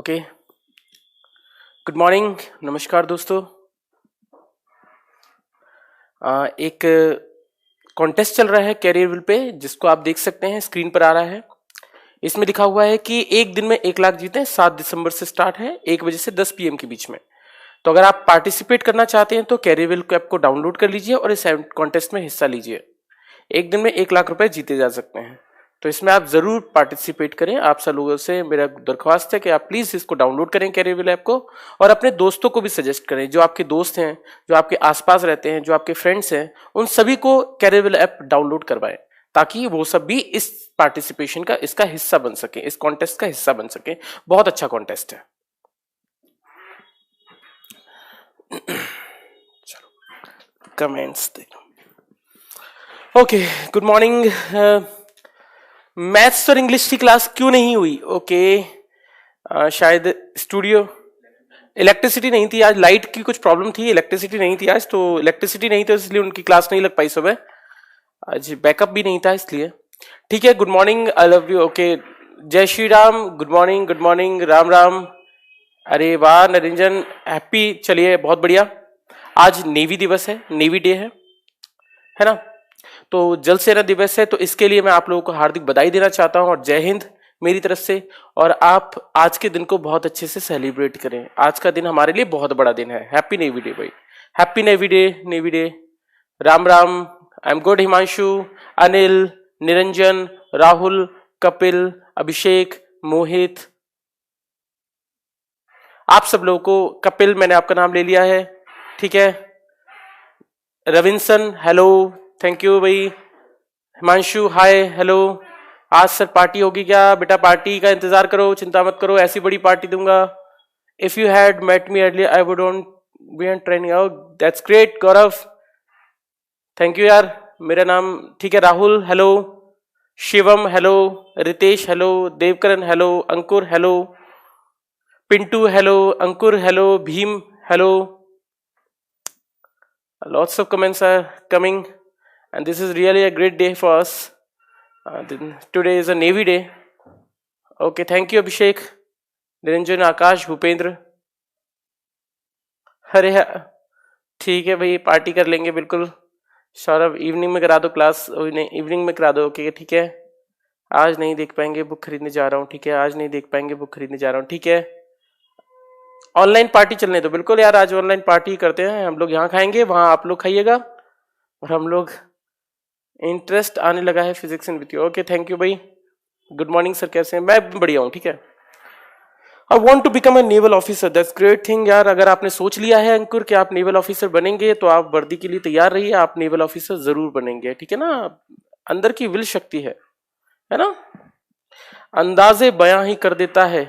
Okay, good morning, नमस्कार दोस्तों। एक कॉन्टेस्ट चल रहा है कैरियर विल पे, जिसको आप देख सकते हैं स्क्रीन पर आ रहा है। इसमें लिखा हुआ है कि एक दिन में 1 लाख जीतें। 7 दिसंबर से स्टार्ट है, 1 बजे से 10 PM के बीच में। तो अगर आप पार्टिसिपेट करना चाहते हैं तो कैरियर विल ऐप को डाउनलोड कर लीजिए और इस कॉन्टेस्ट में हिस्सा लीजिए। एक दिन में 1 लाख रुपए जीते जा सकते हैं, तो इसमें आप जरूर पार्टिसिपेट करें। आप सब लोगों से मेरा दरख्वास्त है कि आप प्लीज इसको डाउनलोड करें कैरियर विल ऐप को, और अपने दोस्तों को भी सजेस्ट करें। जो आपके दोस्त हैं, जो आपके आसपास रहते हैं, जो आपके फ्रेंड्स हैं, उन सभी को कैरियर विल ऐप डाउनलोड करवाएं, ताकि वो सब भी इस पार्टिसिपेशन का, इसका हिस्सा बन सके, इस कॉन्टेस्ट का हिस्सा बन सके। बहुत अच्छा कॉन्टेस्ट है। चलो कमेंट्स देखो। Okay, good morning. मैथ्स और इंग्लिश की क्लास क्यों नहीं हुई? शायद स्टूडियो इलेक्ट्रिसिटी नहीं थी आज, लाइट की कुछ प्रॉब्लम थी, इलेक्ट्रिसिटी नहीं थी आज, तो इलेक्ट्रिसिटी नहीं थी इसलिए उनकी क्लास नहीं लग पाई सुबह। आज बैकअप भी नहीं था इसलिए। ठीक है, good morning, I love you. Okay, जय Shri Ram, good morning, good morning, Ram Ram. अरे वाह नरिंजन, हैप्पी। चलिए, बहुत बढ़िया। आज नेवी दिवस है, नेवी डे है ना? तो जल सेना दिवस है, तो इसके लिए मैं आप लोगों को हार्दिक बधाई देना चाहता हूं और जय हिंद मेरी तरफ से। और आप आज के दिन को बहुत अच्छे से सेलिब्रेट करें। आज का दिन हमारे लिए बहुत बड़ा दिन है। हैप्पी नेवी डे भाई, happy navy day, navy day. Ram Ram. I am good. Himanshu, Anil, Niranjan, Rahul, Kapil, Abhishek, Mohit, आप सब लोगों को, कपिल मैंने आपका नाम ले लिया है, ठीक है। रविंसन, हेलो, थैंक यू भाई। हिमांशु, हाय, हेलो। आज सर पार्टी होगी क्या? बेटा पार्टी का इंतजार करो, चिंता मत करो, ऐसी बड़ी पार्टी दूंगा। If you had met me earlier I would on be on training. Out, that's great Gaurav, thank you यार। मेरा नाम ठीक है। Rahul, hello. Shivam, hello. Ritesh, hello. Devkaran, hello. Ankur, hello. Pintu, hello. Ankur, hello. Bhim, hello. Lots of comments are coming, and this is really a great day for us. Today is a Navy Day. Okay, thank you Abhishek, Niranjan, Akash, Bhupendra. अरे ठीक है भाई, party कर लेंगे बिल्कुल। Saurabh, evening में करा दो क्लास, इवनिंग में करा दो। ओके ठीक है। आज नहीं देख पाएंगे, बुक खरीदने जा रहा हूँ। ठीक है, आज नहीं देख पाएंगे, बुक खरीदने जा रहा हूँ। ठीक है, ऑनलाइन पार्टी चलने दो। बिल्कुल यार, आज ऑनलाइन पार्टी करते हैं हम लोग। यहाँ खाएंगे, वहां आप लोग खाइएगा, और हम लोग, इंटरेस्ट आने लगा है physics and with you. Okay, thank you भाई। गुड मॉर्निंग सर, कैसे हैं? मैं बढ़िया हूँ, ठीक है। I want to become a naval officer, that's great thing यार। अगर आपने सोच लिया है अंकुर कि आप नेवल ऑफिसर बनेंगे, तो आप वर्दी के लिए तैयार रहिए, आप नेवल ऑफिसर जरूर बनेंगे, ठीक है ना? अंदर की विल शक्ति है ना? अंदाजे बयां ही कर देता है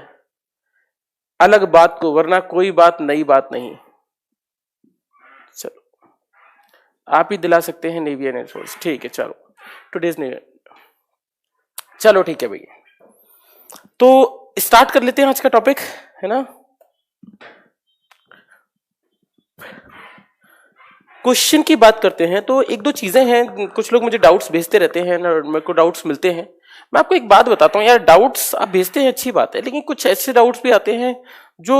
अलग बात को, वरना कोई बात नई बात नहीं। चलो, आप ही दिला सकते हैं नेवी एंड एयरफोर्स। ठीक है, चलो टुडेज नेवी। चलो ठीक है भैया, तो स्टार्ट कर लेते हैं आज का टॉपिक, है ना? क्वेश्चन की बात करते हैं, तो एक दो चीजें हैं। कुछ लोग मुझे डाउट्स भेजते रहते हैं ना, मेरे को डाउट्स मिलते हैं। मैं आपको एक बात बताता हूँ यार, डाउट्स आप भेजते हैं अच्छी बात है, लेकिन कुछ ऐसे डाउट्स भी आते हैं जो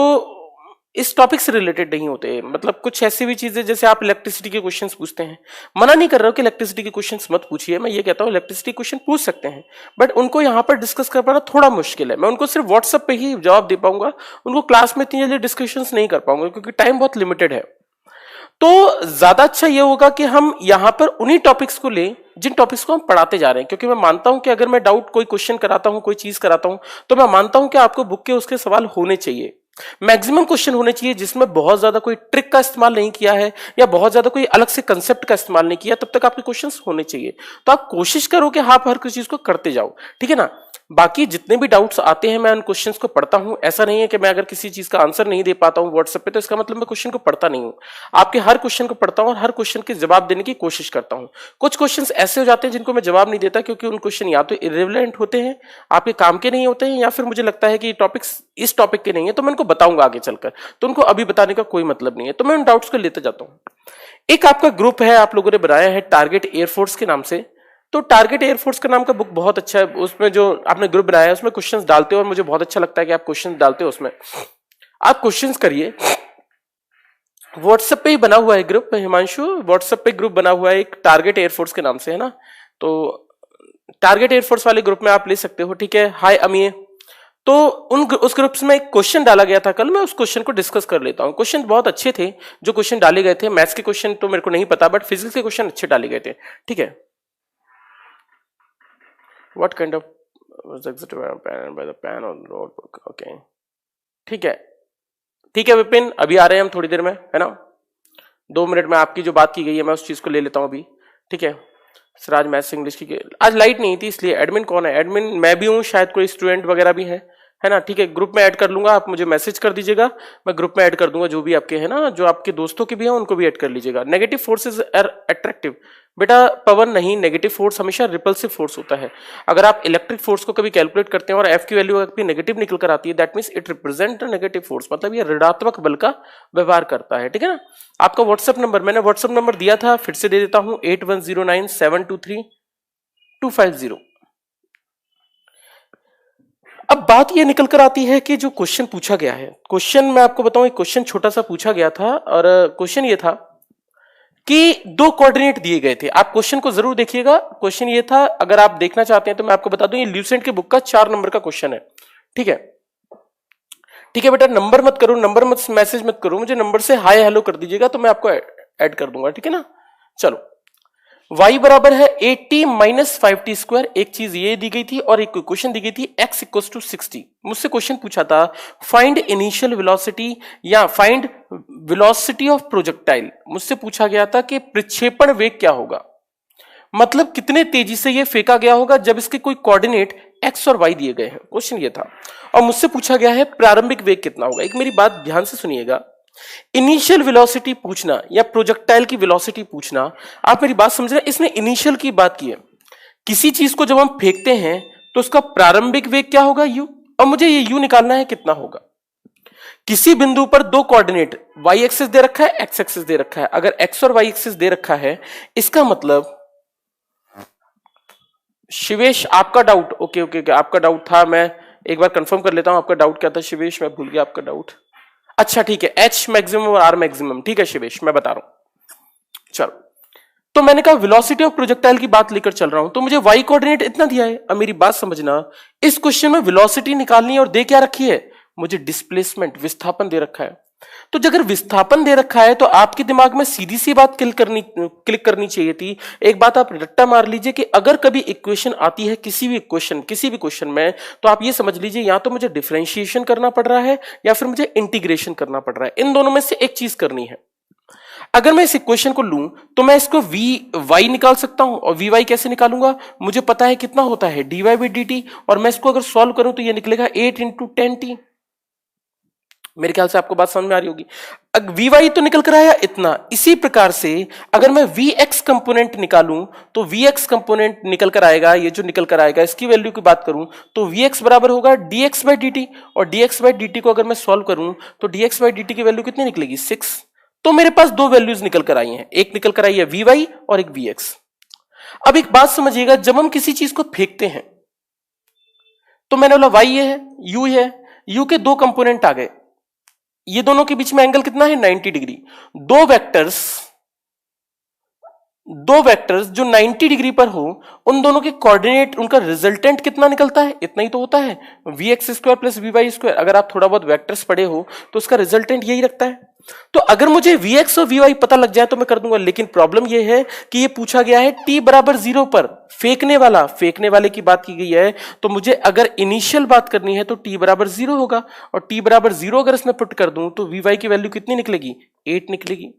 इस टॉपिक से रिलेटेड नहीं होते। मतलब कुछ ऐसी भी चीजें, जैसे आप इलेक्ट्रिसिटी के क्वेश्चंस पूछते हैं। मना नहीं कर रहा हूं कि इलेक्ट्रिसिटी के क्वेश्चंस मत पूछिए, मैं ये कहता हूं इलेक्ट्रिसिटी क्वेश्चन पूछ सकते हैं, बट उनको यहाँ पर डिस्कस कर पाना थोड़ा मुश्किल है। मैं उनको सिर्फ व्हाट्सएप पे ही जवाब दे पाऊंगा, उनको क्लास में इतनी जल्दी डिस्कशन नहीं कर पाऊंगा, क्योंकि टाइम बहुत लिमिटेड है। तो ज्यादा अच्छा यह होगा कि हम यहां पर उन्हीं टॉपिक्स को लें जिन टॉपिक्स को हम पढ़ाते जा रहे हैं, क्योंकि मैं मानता हूं कि अगर मैं डाउट कोई क्वेश्चन कराता हूं, कोई चीज कराता हूं, तो मैं मानता हूं कि आपको बुक के उसके सवाल होने चाहिए। मैक्सिमम क्वेश्चन होने चाहिए जिसमें बहुत ज्यादा कोई ट्रिक का इस्तेमाल नहीं किया है, या बहुत ज्यादा कोई अलग से कंसेप्ट का इस्तेमाल नहीं किया, तब तक आपके क्वेश्चंस होने चाहिए। तो आप कोशिश करो कि आप हर किसी चीज को करते जाओ, ठीक है ना? बाकी जितने भी डाउट्स आते हैं, मैं उन क्वेश्चंस को पढ़ता हूं। ऐसा नहीं है कि मैं अगर किसी चीज का आंसर नहीं दे पाता हूं व्हाट्सएप पे, तो इसका मतलब मैं क्वेश्चन को पढ़ता नहीं हूं। आपके हर क्वेश्चन को पढ़ता हूं और हर क्वेश्चन के जवाब देने की कोशिश करता हूं। कुछ क्वेश्चंस ऐसे हो जाते हैं जिनको मैं जवाब नहीं देता, क्योंकि उन क्वेश्चन या तो इर्रेलेवेंट होते हैं, आपके काम के नहीं होते हैं, या फिर मुझे लगता है कि टॉपिक्स इस टॉपिक के नहीं है, तो मैं उनको बताऊंगा आगे चलकर, तो उनको अभी बताने का कोई मतलब नहीं है। तो मैं उन डाउट्स को लेते जाता हूं। एक आपका ग्रुप है, आप लोगों ने बनाया है टारगेट एयरफोर्स के नाम से, तो टारगेट एयरफोर्स का नाम का बुक बहुत अच्छा है, उसमें जो आपने ग्रुप बनाया है उसमें क्वेश्चंस डालते हो और मुझे बहुत अच्छा लगता है कि आप क्वेश्चंस डालते हो उसमें। आप क्वेश्चंस करिए, व्हाट्सएप पे ही बना हुआ है ग्रुप, हिमांशु व्हाट्सएप पे ग्रुप बना हुआ है एक टारगेट एयरफोर्स के नाम से, है ना। तो टारगेट एयरफोर्स वाले ग्रुप में आप ले सकते हो, ठीक है। हाय अमीय। तो उस ग्रुप में एक क्वेश्चन डाला गया था कल, मैं उस क्वेश्चन को डिस्कस कर लेता हूं। क्वेश्चन बहुत अच्छे थे जो क्वेश्चन डाले गए थे, मैथ्स के क्वेश्चन तो मेरे को नहीं पता, बट फिजिक्स के क्वेश्चन अच्छे डाले गए थे, ठीक है। What kind of by the pen और नोटबुक, ओके, ठीक है, ठीक है विपिन, अभी आ रहे हैं हम थोड़ी देर में, है ना। 2 मिनट में आपकी जो बात की गई है मैं उस चीज को ले लेता हूं अभी, ठीक है। सिराज मैथ्स इंग्लिश की आज लाइट नहीं थी इसलिए। एडमिन कौन है? एडमिन मैं भी हूँ, शायद कोई स्टूडेंट वगैरह भी है ना, ठीक है। ग्रुप में ऐड कर लूंगा, आप मुझे मैसेज कर दीजिएगा, मैं ग्रुप में ऐड कर दूंगा। जो भी आपके है ना, जो आपके दोस्तों के भी हैं उनको भी ऐड कर लीजिएगा। नेगेटिव फोर्सेस आर अट्रैक्टिव, बेटा पवन नहीं, नेगेटिव फोर्स हमेशा रिपल्सिव फोर्स होता है। अगर आप इलेक्ट्रिक फोर्स को कभी कैलकुलेट करते हैं और एफ की वैल्यू अगर नेगेटिव निकल कर आती है, that means it represent negative force, मतलब ये ऋणात्मक बल का व्यवहार करता है, ठीक है ना। आपका व्हाट्सएप नंबर, मैंने व्हाट्सएप नंबर दिया था, फिर से दे देता हूं, 8109723250। अब बात यह निकल कर आती है कि जो क्वेश्चन पूछा गया है, क्वेश्चन मैं आपको बताऊं, एक क्वेश्चन छोटा सा पूछा गया था और क्वेश्चन ये था कि 2 कोऑर्डिनेट दिए गए थे। आप क्वेश्चन को जरूर देखिएगा। क्वेश्चन ये था, अगर आप देखना चाहते हैं तो मैं आपको बता दूं, ये ल्यूसेंट के बुक का 4 नंबर का क्वेश्चन है, ठीक है। ठीक है बेटा, नंबर मत करो, नंबर मत मैसेज मत करो, मुझे नंबर से हाय हेलो कर दीजिएगा तो मैं आपको ऐड कर दूंगा, ठीक है ना। चलो, y बराबर है 80 माइनस 5t स्क्वायर, एक चीज ये दी गई थी और एक क्वेश्चन दी गई थी x इक्वल टू 60। मुझसे क्वेश्चन पूछा था फाइंड इनिशियल वेलोसिटी या फाइंड वेलोसिटी ऑफ प्रोजेक्टाइल। मुझसे पूछा गया था कि प्रक्षेपण वेग क्या होगा, मतलब कितने तेजी से ये फेंका गया होगा जब इसके कोई कोऑर्डिनेट x और y दिए गए हैं। क्वेश्चन ये था। और मुझसे पूछा गया है प्रारंभिक वेग कितना होगा। एक मेरी बात ध्यान से सुनिएगा, इनिशियल वेलोसिटी पूछना या प्रोजेक्टाइल की वेलोसिटी पूछना, आप मेरी बात समझ रहे हैं, इसने इनिशियल की बात की है। किसी चीज को जब हम फेंकते हैं तो उसका प्रारंभिक वेग क्या होगा, u, और मुझे ये u निकालना है कितना होगा। किसी बिंदु पर 2 कोऑर्डिनेट y एक्सिस दे रखा है, x एक्सिस दे रखा है। अगर x और y एक्सिस दे रखा है, इसका मतलब शिवेश आपका डाउट, ओके ओके ओके, आपका डाउट था, मैं एक बार कंफर्म कर लेता हूं आपका डाउट क्या था शिवेश, मैं भूल गया आपका डाउट। अच्छा ठीक है, H मैक्सिमम और R मैक्सिमम, ठीक है शिवेश मैं बता रहा हूं। चलो, तो मैंने कहा वेलोसिटी ऑफ प्रोजेक्टाइल की बात लेकर चल रहा हूं, तो मुझे y कोऑर्डिनेट इतना दिया है। अब मेरी बात समझना, इस क्वेश्चन में वेलोसिटी निकालनी है और दे क्या रखी है, मुझे डिस्प्लेसमेंट विस्थापन दे रखा है। तो अगर विस्थापन दे रखा है तो आपके दिमाग में सीधी सी बात क्लिक करनी चाहिए थी। एक बात आप रट्टा मार लीजिए कि अगर कभी इक्वेशन आती है किसी भी क्वेश्चन में, तो आप ये समझ लीजिए या तो मुझे डिफरेंशिएशन करना पड़ रहा है या फिर मुझे इंटीग्रेशन करना पड़ रहा है। इन दोनों में से एक चीज करनी है। अगर मैं इस इक्वेशन को लूं तो मैं इसको vy निकाल सकता हूं, और vy कैसे निकालूंगा, मुझे पता है कितना होता है dy by dt, और मैं इसको अगर सॉल्व करूं तो ये निकलेगा 8 into 10t। मेरे ख्याल से आपको बात समझ में आ रही होगी। vy तो निकल कर आया इतना। इसी प्रकार से अगर मैं vx कंपोनेंट निकालूं तो vx कंपोनेंट निकल कर आएगा, ये जो निकल कर आएगा इसकी वैल्यू की बात करूं तो vx बराबर होगा dx by dt, और dx by dt को अगर मैं सॉल्व करूं तो dx by dt की वैल्यू कितनी निकलेगी, 6। तो मेरे पास 2 वैल्यूज निकल कर आई हैं, एक निकल कर आई है vy और एक vx। अब एक बात समझिएगा, जब हम किसी चीज को फेंकते हैं तो मैंने बोला y ये है, u है, u के 2 कंपोनेंट आ गए, ये दोनों के बीच में एंगल कितना है, 90 डिग्री। दो वेक्टर्स जो 90 डिग्री पर हो, उन दोनों के कोऑर्डिनेट, उनका रिजल्टेंट कितना निकलता है, इतना ही तो होता है, vx square plus vy square. अगर आप थोड़ा बहुत वेक्टर्स पढ़े हो तो उसका रिजल्टेंट यही रखता है। तो अगर मुझे vx और vy पता लग जाए तो मैं कर दूंगा, लेकिन प्रॉब्लम यह है कि ये पूछा गया है t बराबर 0 पर, फेंकने वाले की बात की गई है। तो मुझे अगर इनिशियल बात करनी है तो t बराबर 0 होगा, और t बराबर 0 अगर इसमें पुट कर दूं तो vy की वैल्यू कितनी निकलेगी, 8 निकलेगी।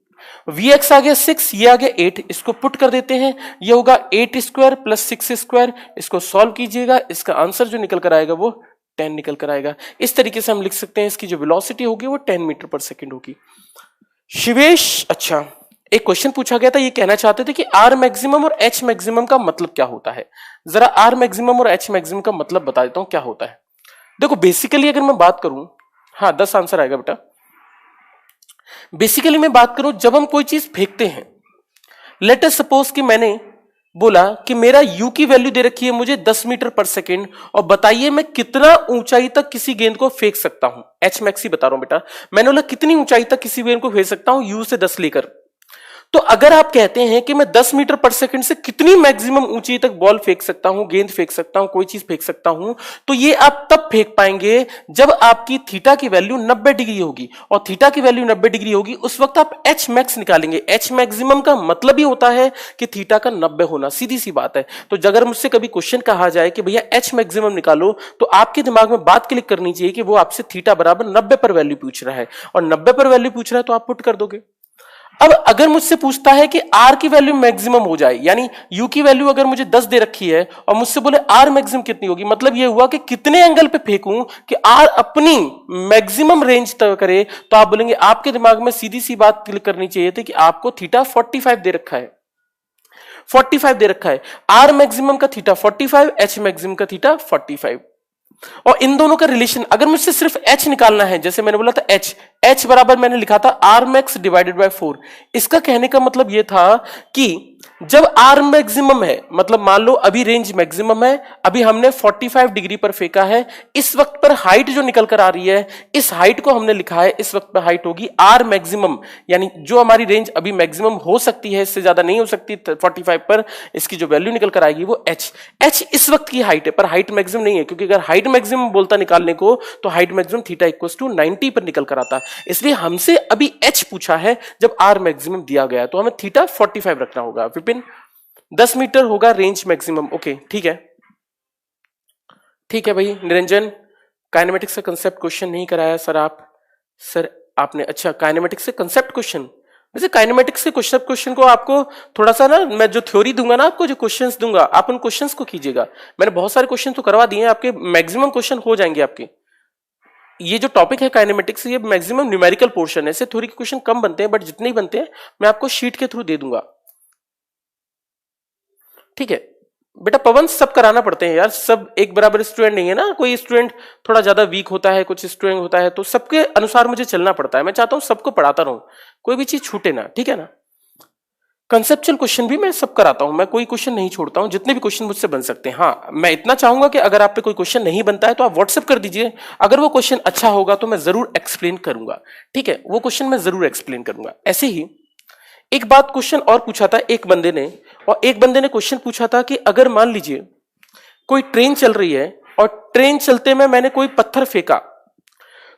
vx आ गया 6, ये आ गया 8, इसको पुट कर देते हैं, ये होगा 8 स्क्वायर प्लस 6 स्क्वायर। इसको सॉल्व कीजिएगा, इसका आंसर जो निकल कर आएगा वो 10 निकल कर आएगा। इस तरीके से हम लिख सकते हैं, इसकी जो वेलोसिटी होगी वो 10 मीटर पर सेकंड होगी। शिवेश, अच्छा एक क्वेश्चन पूछा गया था, ये कहना चाहते थे कि आर मैक्सिमम और एच मैक्सिमम का मतलब क्या होता है। जरा आर मैक्सिमम और एच मैक्सिमम का मतलब बता देता हूं क्या होता है। देखो बेसिकली अगर मैं बात करूं, हाँ 10 आंसर आएगा बेटा। बेसिकली मैं बात करूं, जब हम कोई चीज फेंकते हैं, लेट अस सपोज कि मैंने बोला कि मेरा u की वैल्यू दे रखी है मुझे 10 मीटर पर सेकेंड, और बताइए मैं कितना ऊंचाई तक किसी गेंद को फेंक सकता हूं। एच मैक्स ही बता रहा हूं बेटा, मैंने बोला कितनी ऊंचाई तक किसी गेंद को फेंक सकता हूं u से 10 लेकर। तो अगर आप कहते हैं कि मैं 10 मीटर पर सेकंड से कितनी मैक्सिमम ऊंचाई तक बॉल फेंक सकता हूं, गेंद फेंक सकता हूं, कोई चीज फेंक सकता हूं, तो ये आप तब फेंक पाएंगे जब आपकी थीटा की वैल्यू 90 डिग्री होगी। और थीटा की वैल्यू 90 डिग्री होगी उस वक्त आप एच मैक्स निकालेंगे। एच मैक्सिमम का मतलब ही होता है कि थीटा का 90 होना, सीधी सी बात है। तो अगर मुझसे कभी क्वेश्चन कहा जाए कि भैया एच मैक्सिमम निकालो, तो आपके दिमाग में बात क्लिक करनी चाहिए कि वो आपसे थीटा बराबर 90 पर वैल्यू पूछ रहा है, और 90 पर वैल्यू पूछ रहा है तो आप पुट कर दोगे। अब अगर मुझसे पूछता है कि r की वैल्यू मैक्सिमम हो जाए, यानी u की वैल्यू अगर मुझे 10 दे रखी है और मुझसे बोले r मैक्सिमम कितनी होगी, मतलब ये हुआ कि कितने एंगल पे फेंकूं कि r अपनी मैक्सिमम रेंज तय करे, तो आप बोलेंगे, आपके दिमाग में सीधी सी बात क्लिक करनी चाहिए थी कि आपको थीटा 45 दे रखा है, 45 दे रखा है, r मैक्सिमम का थीटा 45, h मैक्सिमम का थीटा 45। और इन दोनों का रिलेशन अगर मुझसे सिर्फ h निकालना है, जैसे मैंने बोला था h बराबर मैंने लिखा था r मैक्स डिवाइडेड बाय 4। इसका कहने का मतलब यह था कि जब r मैक्सिमम है, मतलब मान लो अभी रेंज मैक्सिमम है, अभी हमने 45 डिग्री पर फेंका है, इस वक्त पर हाइट जो निकल कर आ रही है, इस हाइट को हमने लिखा है, इस वक्त पर हाइट होगी r मैक्सिमम, यानी जो हमारी रेंज अभी मैक्सिमम हो सकती है, इससे ज्यादा नहीं हो सकती 45 पर, इसकी जो वैल्यू निकल कर आएगी वो h इस वक्त की हाइट है, पर हाइट मैक्सिमम नहीं है, क्योंकि अगर हाइट मैक्सिमम बोलता निकालने को तो height maximum theta equals to 90 पर निकल कर आता। इसलिए हमसे अभी h पूछा है जब r मैक्सिमम दिया गया, तो हमें थीटा 45 रखना होगा। विपिन 10 मीटर होगा रेंज मैक्सिमम, ओके ठीक है, ठीक है भाई। निरंजन, काइनेमेटिक्स का कंसेप्ट क्वेश्चन नहीं कराया सर आप, सर आपने, अच्छा काइनेमेटिक्स से कंसेप्ट क्वेश्चन, वैसे काइनेमेटिक्स के क्वेश्चन को आपको थोड़ा सा ना, मैं जो थ्योरी दूंगा ना आपको, जो क्वेश्चंस दूंगा आप उन क्वेश्चंस को कीजिएगा। मैंने बहुत सारे क्वेश्चन तो करवा दिए हैं, आपके मैक्सिमम क्वेश्चन हो जाएंगे आपके। ये जो टॉपिक है काइनेमेटिक्स, ये मैक्सिमम न्यूमेरिकल पोर्शन है, इससे थ्योरी के क्वेश्चन कम बनते हैं, बट जितने ही बनते हैं मैं आपको शीट के थ्रू दे दूंगा, ठीक है बेटा। पवन, सब कराना पड़ते हैं यार, सब एक बराबर स्टूडेंट नहीं है ना, कोई स्टूडेंट थोड़ा ज्यादा वीक होता है, कुछ स्टूडेंट होता है, तो सबके अनुसार मुझे चलना पड़ता है। मैं चाहता हूं सबको पढ़ाता रहूं, कोई भी चीज छूटे ना, ठीक है ना। कंसेप्चुअल क्वेश्चन भी मैं सब कराता हूं, मैं कोई क्वेश्चन नहीं छोड़ता हूं, जितने भी क्वेश्चन मुझसे बन सकते हैं। हाँ, मैं इतना चाहूंगा कि अगर आप पे कोई क्वेश्चन नहीं बनता है तो आप व्हाट्सएप कर दीजिए, अगर वो क्वेश्चन अच्छा होगा तो मैं जरूर एक्सप्लेन करूंगा, ठीक है, वो क्वेश्चन मैं जरूर एक्सप्लेन करूंगा। ऐसे ही एक बात क्वेश्चन और पूछा था एक बंदे ने, और एक बंदे ने क्वेश्चन पूछा था कि अगर मान लीजिए कोई ट्रेन चल रही है और ट्रेन चलते में मैंने कोई पत्थर फेंका,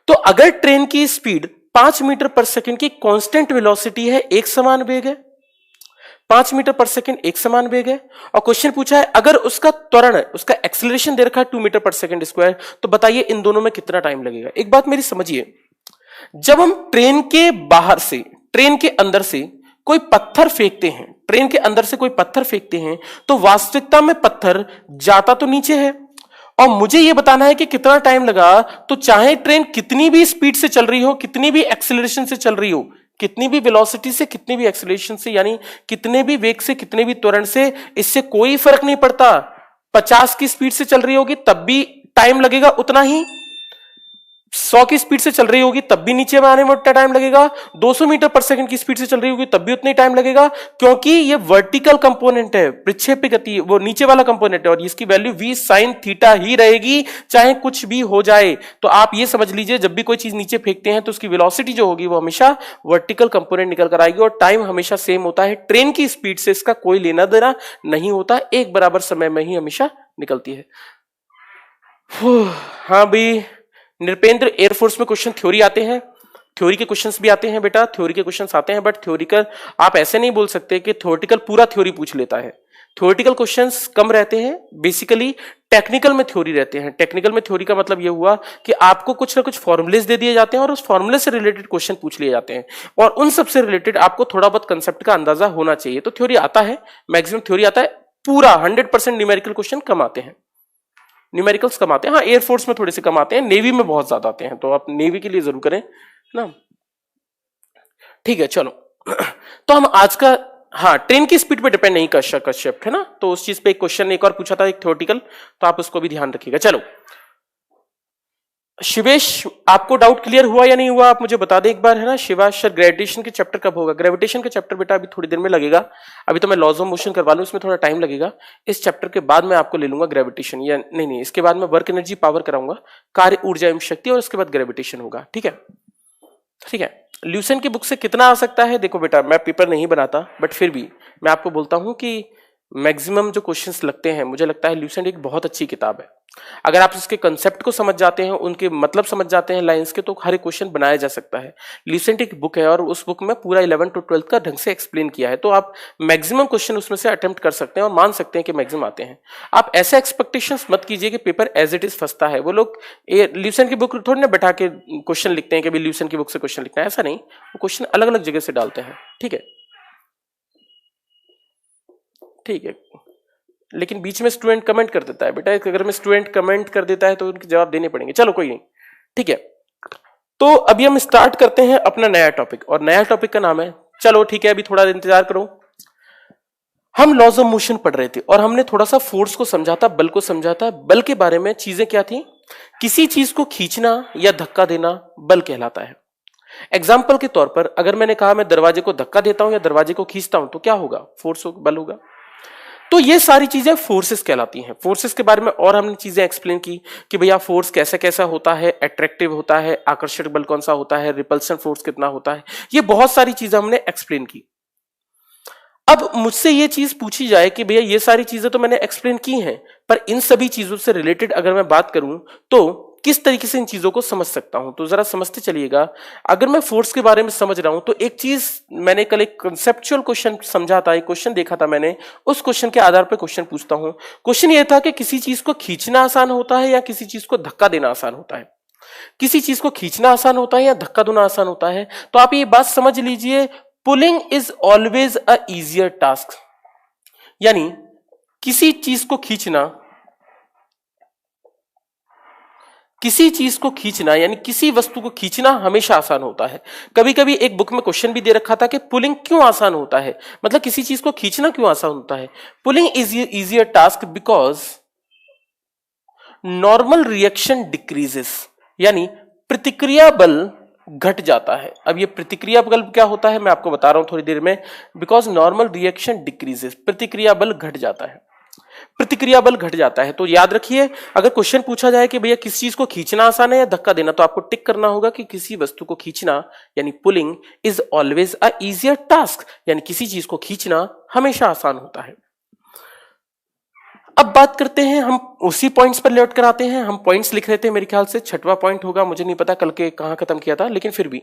तो अगर ट्रेन की स्पीड 5 मीटर पर सेकंड की कांस्टेंट वेलोसिटी है, एक समान वेग है, 5 मीटर पर सेकंड एक समान वेग है, और क्वेश्चन पूछा है अगर उसका त्वरण है, उसका एक्सीलरेशन दे रखा है 2 मीटर पर सेकंड स्क्वायर, तो बताइए इन दोनों में कितना टाइम लगेगा। एक बात मेरी समझिए, जब हम ट्रेन के बाहर से, ट्रेन के अंदर से कोई पत्थर फेंकते हैं, ट्रेन के अंदर से कोई पत्थर फेंकते हैं, तो वास्तविकता में पत्थर जाता तो नीचे है, और मुझे यह बताना है कि कितना टाइम लगा, तो चाहे ट्रेन कितनी भी स्पीड से चल रही हो, कितनी भी एक्सीलरेशन से चल रही हो, कितनी भी वेलोसिटी से, कितनी भी एक्सीलरेशन से, यानी कितने भी वेग से, कितने भी त्वरण से, इससे कोई फर्क नहीं पड़ता। 50 की स्पीड से चल रही होगी तब भी टाइम लगेगा उतना ही, 100 की स्पीड से चल रही होगी तब भी नीचे में आने में उतना टाइम लगेगा, 200 मीटर पर सेकंड की स्पीड से चल रही होगी तब भी उतना ही टाइम लगेगा, क्योंकि ये वर्टिकल कंपोनेंट है, प्रक्षेपी गति, वो नीचे वाला कंपोनेंट है, और इसकी वैल्यू v sin थीटा ही रहेगी, चाहे कुछ भी हो जाए। तो आप ये समझ लीजिए, जब भी कोई चीज नीचे फेंकते हैं तो उसकी वेलोसिटी जो होगी वो हमेशा वर्टिकल कंपोनेंट निकल कर आएगी, और टाइम हमेशा सेम होता है। ट्रेन की स्पीड से इसका कोई लेना देना नहीं होता, एक बराबर समय में ही हमेशा निकलती है। हाँ भाई निरपेंद्र, एयरफोर्स में क्वेश्चन थ्योरी आते हैं, थ्योरी के क्वेश्चंस भी आते हैं बेटा, थ्योरी के क्वेश्चंस आते हैं, बट थ्योरिकल आप ऐसे नहीं बोल सकते कि थ्योरेटिकल पूरा थ्योरी पूछ लेता है। थ्योरेटिकल क्वेश्चंस कम रहते हैं, बेसिकली टेक्निकल में थ्योरी रहते हैं। टेक्निकल में थ्योरी का मतलब ये हुआ कि आपको कुछ ना कुछ फॉर्मुलेस दे दिए जाते हैं और उस फॉर्मुले से रिलेटेड क्वेश्चन पूछ लिए जाते हैं, और उन सबसे रिलेटेड आपको थोड़ा बहुत कंसेप्ट का अंदाजा होना चाहिए। तो थ्योरी आता है, मैक्सिमम थ्योरी आता है, पूरा 100% न्यूमेरिकल क्वेश्चन कम आते हैं, न्यूमेरिकल्स कम आते हैं। हाँ, एयरफोर्स में थोड़े से कम आते हैं, नेवी में बहुत ज्यादा आते हैं, तो आप नेवी के लिए जरूर करें ना, ठीक है। चलो तो हम आज का, हाँ, ट्रेन की स्पीड पे डिपेंड नहीं कर कश्यप है ना, तो उस चीज पे एक क्वेश्चन एक और पूछा था, एक थ्योरेटिकल, तो आप उसको भी ध्यान रखिएगा। चलो शिवेश, आपको डाउट क्लियर हुआ या नहीं हुआ, आप मुझे बता दें एक बार, है ना। शिवाश सर, ग्रेविटेशन के चैप्टर कब होगा? ग्रेविटेशन का चैप्टर बेटा अभी थोड़ी देर में लगेगा। अभी तो मैं लॉज ऑफ मोशन करवा लूं, इसमें थोड़ा टाइम लगेगा। इस चैप्टर के बाद मैं आपको ले लूंगा ग्रेविटेशन, या नहीं, इसके बाद मैं वर्क एनर्जी पावर कराऊंगा, कार्य ऊर्जा एवं शक्ति, और उसके बाद ग्रेविटेशन होगा। ठीक है, ठीक है। ल्यूसेंट की बुक से कितना आ सकता है? देखो बेटा, मैं पेपर नहीं बनाता, बट फिर भी मैं आपको बोलता हूं कि मैक्सिमम जो क्वेश्चंस लगते हैं, मुझे लगता है ल्यूसेंट एक बहुत अच्छी किताब है। अगर आप इसके कंसेप्ट को समझ जाते हैं, उनके मतलब समझ जाते हैं लाइंस के, तो हर एक क्वेश्चन बनाया जा सकता है। ल्यूसेंट एक बुक है और उस बुक में पूरा 11 to 12 का ढंग से एक्सप्लेन किया है, तो आप मैक्सिमम क्वेश्चन उसमें से अटेम्प्ट कर सकते हैं और मान सकते हैं कि मैक्सिमम आते हैं। आप ऐसे एक्सपेक्टेशंस मत कीजिए कि पेपर एज इट इज फंसता है। वो लोग ल्यूसेंट की बुक थोड़ी ना बैठा के क्वेश्चन लिखते हैं कि भाई ल्यूसेंट की बुक से क्वेश्चन लिखना है, ऐसा नहीं। वो क्वेश्चन अलग अलग जगह से डालते हैं। ठीक है, ठीक है। लेकिन बीच में स्टूडेंट कमेंट कर देता है बेटा, अगर मैं स्टूडेंट कमेंट कर देता है तो उनके जवाब देने पड़ेंगे। चलो कोई नहीं, ठीक है। तो अभी हम स्टार्ट करते हैं अपना नया टॉपिक, और नया टॉपिक का नाम है, चलो ठीक है अभी थोड़ा इंतजार करो। हम लॉज ऑफ मोशन पढ़ रहे थे और हमने थोड़ा सा फोर्स को समझा था, बल को समझा था। बल के बारे में चीजें क्या थी? किसी चीज को खींचना या धक्का देना बल कहलाता है। एग्जाम्पल के तौर पर अगर मैंने कहा मैं दरवाजे को धक्का देता हूं या दरवाजे को खींचता हूं, तो क्या होगा? फोर्स होगा, बल होगा। तो ये सारी चीजें फोर्सेस कहलाती हैं। फोर्सेस के बारे में और हमने चीजें एक्सप्लेन की कि भैया फोर्स कैसा कैसा होता है, अट्रैक्टिव होता है, आकर्षक बल कौन सा होता है, रिपल्सन फोर्स कितना होता है, ये बहुत सारी चीजें हमने एक्सप्लेन की। अब मुझसे ये चीज पूछी जाए कि भैया ये सारी चीजें तो मैंने एक्सप्लेन की हैं, पर इन सभी चीजों से रिलेटेड अगर मैं बात करूं तो किस तरीके से इन चीजों को समझ सकता हूं, तो जरा समझते चलिएगा। अगर मैं फोर्स के बारे में समझ रहा हूं तो एक चीज, मैंने कल एक कंसेप्चुअल क्वेश्चन समझा था, एक क्वेश्चन देखा था मैंने, उस क्वेश्चन के आधार पर क्वेश्चन पूछता हूं। क्वेश्चन ये था कि किसी चीज को खींचना आसान होता है या किसी चीज को धक्का देना आसान होता है? किसी चीज को खींचना आसान होता है या धक्का देना आसान होता है? तो आप ये बात समझ लीजिए, pulling is always a easier task, यानी किसी चीज को खींचना, किसी चीज को खींचना यानी किसी वस्तु को खींचना हमेशा आसान होता है। कभी कभी एक बुक में क्वेश्चन भी दे रखा था कि पुलिंग क्यों आसान होता है, मतलब किसी चीज को खींचना क्यों आसान होता है। Pulling is easier task because normal reaction decreases, यानी प्रतिक्रिया बल घट जाता है। अब ये प्रतिक्रिया बल क्या होता है मैं आपको बता रहा हूं थोड़ी देर में। बिकॉज नॉर्मल रिएक्शन डिक्रीजेस, प्रतिक्रिया बल घट जाता है, प्रतिक्रिया बल घट जाता है। तो याद रखिए, अगर क्वेश्चन पूछा जाए कि भैया किस चीज को खींचना आसान है या धक्का देना, तो आपको टिक करना होगा कि किसी वस्तु को खींचना यानी pulling is always a easier task, यानी किसी चीज को खींचना हमेशा आसान होता है। अब बात करते हैं, हम उसी पॉइंट्स पर लौट कर आते हैं। हम पॉइंट्स लिख रहे थे, मेरे ख्याल से 6वां पॉइंट होगा, मुझे नहीं पता कल के कहां खत्म किया था, लेकिन फिर भी।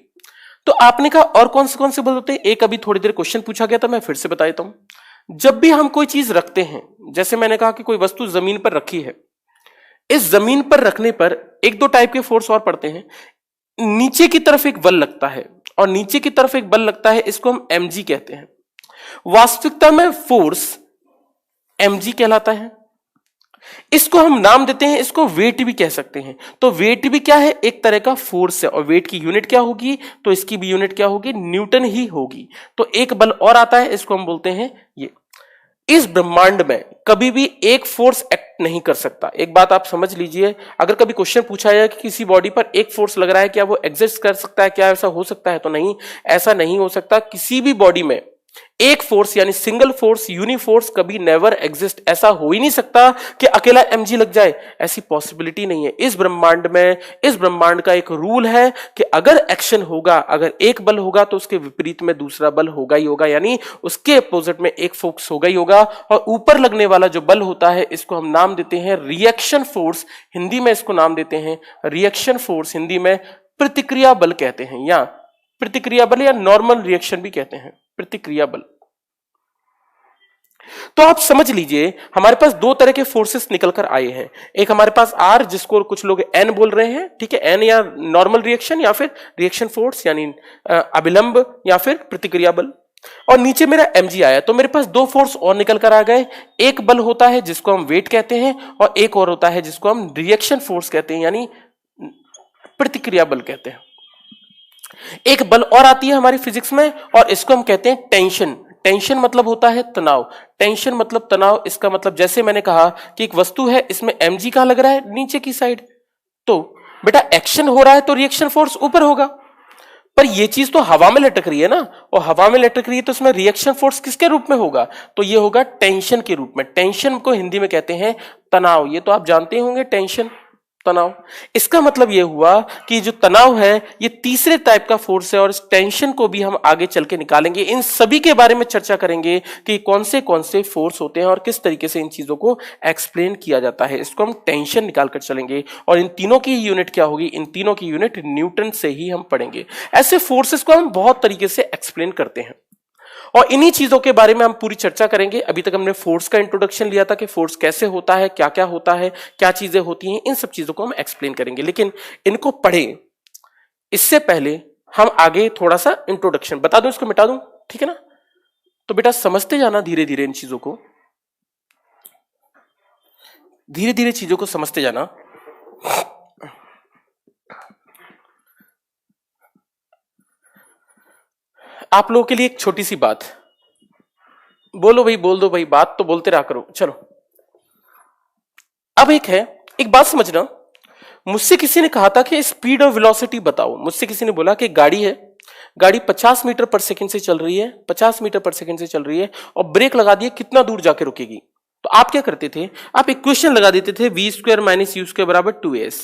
तो आपने कहा और कौन से बल होते हैं? एक अभी थोड़ी देर क्वेश्चन पूछा गया था, मैं फिर से बता देता हूं। जब भी हम कोई चीज रखते हैं, जैसे मैंने कहा कि कोई वस्तु जमीन पर रखी है, इस जमीन पर रखने पर एक दो टाइप के फोर्स और पड़ते हैं। नीचे की तरफ एक बल लगता है और नीचे की तरफ एक बल लगता है, इसको हम mg कहते हैं। वास्तविकता में फोर्स mg कहलाता है। इसको हम नाम देते हैं, इसको वेट भी कह सकते हैं। तो वेट भी क्या है? एक तरह का फोर्स है, और वेट की यूनिट क्या होगी? तो इसकी भी यूनिट क्या होगी? न्यूटन ही होगी। तो एक बल और आता है, इसको हम बोलते हैं ये। इस ब्रह्मांड में कभी भी एक फोर्स एक्ट नहीं कर सकता। एक बात आप समझ लीजिए, अगर कभी क्वेश्चन पूछा जाए कि किसी बॉडी पर एक फोर्स लग रहा है, क्या वो एग्जिस्ट कर सकता है, क्या ऐसा हो सकता है? तो नहीं, ऐसा नहीं हो सकता। किसी भी बॉडी में एक फोर्स यानी सिंगल फोर्स, यूनिफोर्स कभी नेवर एग्जिस्ट। ऐसा हो ही नहीं सकता कि अकेला mg लग जाए, ऐसी पॉसिबिलिटी नहीं है। इस ब्रह्मांड का एक रूल है कि अगर एक्शन होगा, अगर एक बल होगा तो उसके विपरीत में दूसरा बल होगा ही होगा, यानी उसके अपोजिट में एक फोर्स होगा ही होगा। और ऊपर लगने वाला जो बल होता है, इसको हम नाम देते हैं रिएक्शन फोर्स, हिंदी में इसको नाम देते हैं रिएक्शन फोर्स, हिंदी में प्रतिक्रिया बल कहते हैं, या प्रतिक्रिया बल या नॉर्मल रिएक्शन भी कहते हैं, प्रतिक्रिया बल। तो आप समझ लीजिए, हमारे पास दो तरह के फोर्सेस निकल कर आए हैं। एक हमारे पास आर, जिसको कुछ लोग एन बोल रहे हैं, ठीक है, एन या नॉर्मल रिएक्शन या फिर रिएक्शन फोर्स यानी अभिलंब या फिर प्रतिक्रिया बल। और नीचे मेरा mg आया, तो मेरे पास दो फोर्स और निकल कर आ गए। एक बल होता है जिसको हम वेट कहते हैं, और एक और होता है जिसको हम रिएक्शन फोर्स कहते हैं, यानी प्रतिक्रिया बल कहते हैं। एक बल और आती है हमारी फिजिक्स में, और इसको हम कहते हैं टेंशन। टेंशन मतलब होता है तनाव, टेंशन मतलब तनाव। इसका मतलब जैसे मैंने कहा कि एक वस्तु है, इसमें mg का लग रहा है नीचे की साइड, तो बेटा एक्शन हो रहा है तो रिएक्शन फोर्स ऊपर होगा, पर ये चीज तो हवा में लटक रही है ना, और हवा में लटक रही है तो उसमें रिएक्शन फोर्स किसके रूप में होगा, तो ये होगा टेंशन के रूप में। टेंशन को हिंदी में कहते हैं तनाव, ये तो आप जानते होंगे, टेंशन तनाव। इसका मतलब ये हुआ कि जो तनाव है ये तीसरे टाइप का फोर्स है, और इस टेंशन को भी हम आगे चल के निकालेंगे। इन सभी के बारे में चर्चा करेंगे कि कौन से फोर्स होते हैं और किस तरीके से इन चीजों को एक्सप्लेन किया जाता है। इसको हम टेंशन निकाल कर चलेंगे, और इन तीनों की यूनिट क्या होगी, इन तीनों की यूनिट न्यूटन से ही हम पढ़ेंगे। ऐसे फोर्सेस को हम बहुत तरीके से एक्सप्लेन करते हैं, और इन्हीं चीजों के बारे में हम पूरी चर्चा करेंगे। अभी तक हमने फोर्स का इंट्रोडक्शन लिया था कि फोर्स कैसे होता है, क्या क्या होता है, क्या चीजें होती हैं, इन सब चीजों को हम एक्सप्लेन करेंगे। लेकिन इनको पढ़े इससे पहले हम आगे थोड़ा सा इंट्रोडक्शन बता दूं, इसको मिटा दूं, ठीक है ना। तो बेटा समझते जाना धीरे धीरे इन चीजों को, धीरे धीरे चीजों को समझते जाना। आप लोगों के लिए एक छोटी सी बात, बोलो भाई, बोल दो भाई, बात तो बोलते रहा करो। चलो अब एक बात समझना। मुझसे किसी ने कहा था कि स्पीड और वेलोसिटी बताओ। मुझसे किसी ने बोला कि गाड़ी है, गाड़ी 50 मीटर पर सेकंड से चल रही है, 50 मीटर पर सेकंड से चल रही है, और ब्रेक लगा दिए, कितना दूर जाके रुकेगी। तो आप क्या करते थे, आप इक्वेशन लगा देते थे, v square minus you square बराबर 2s।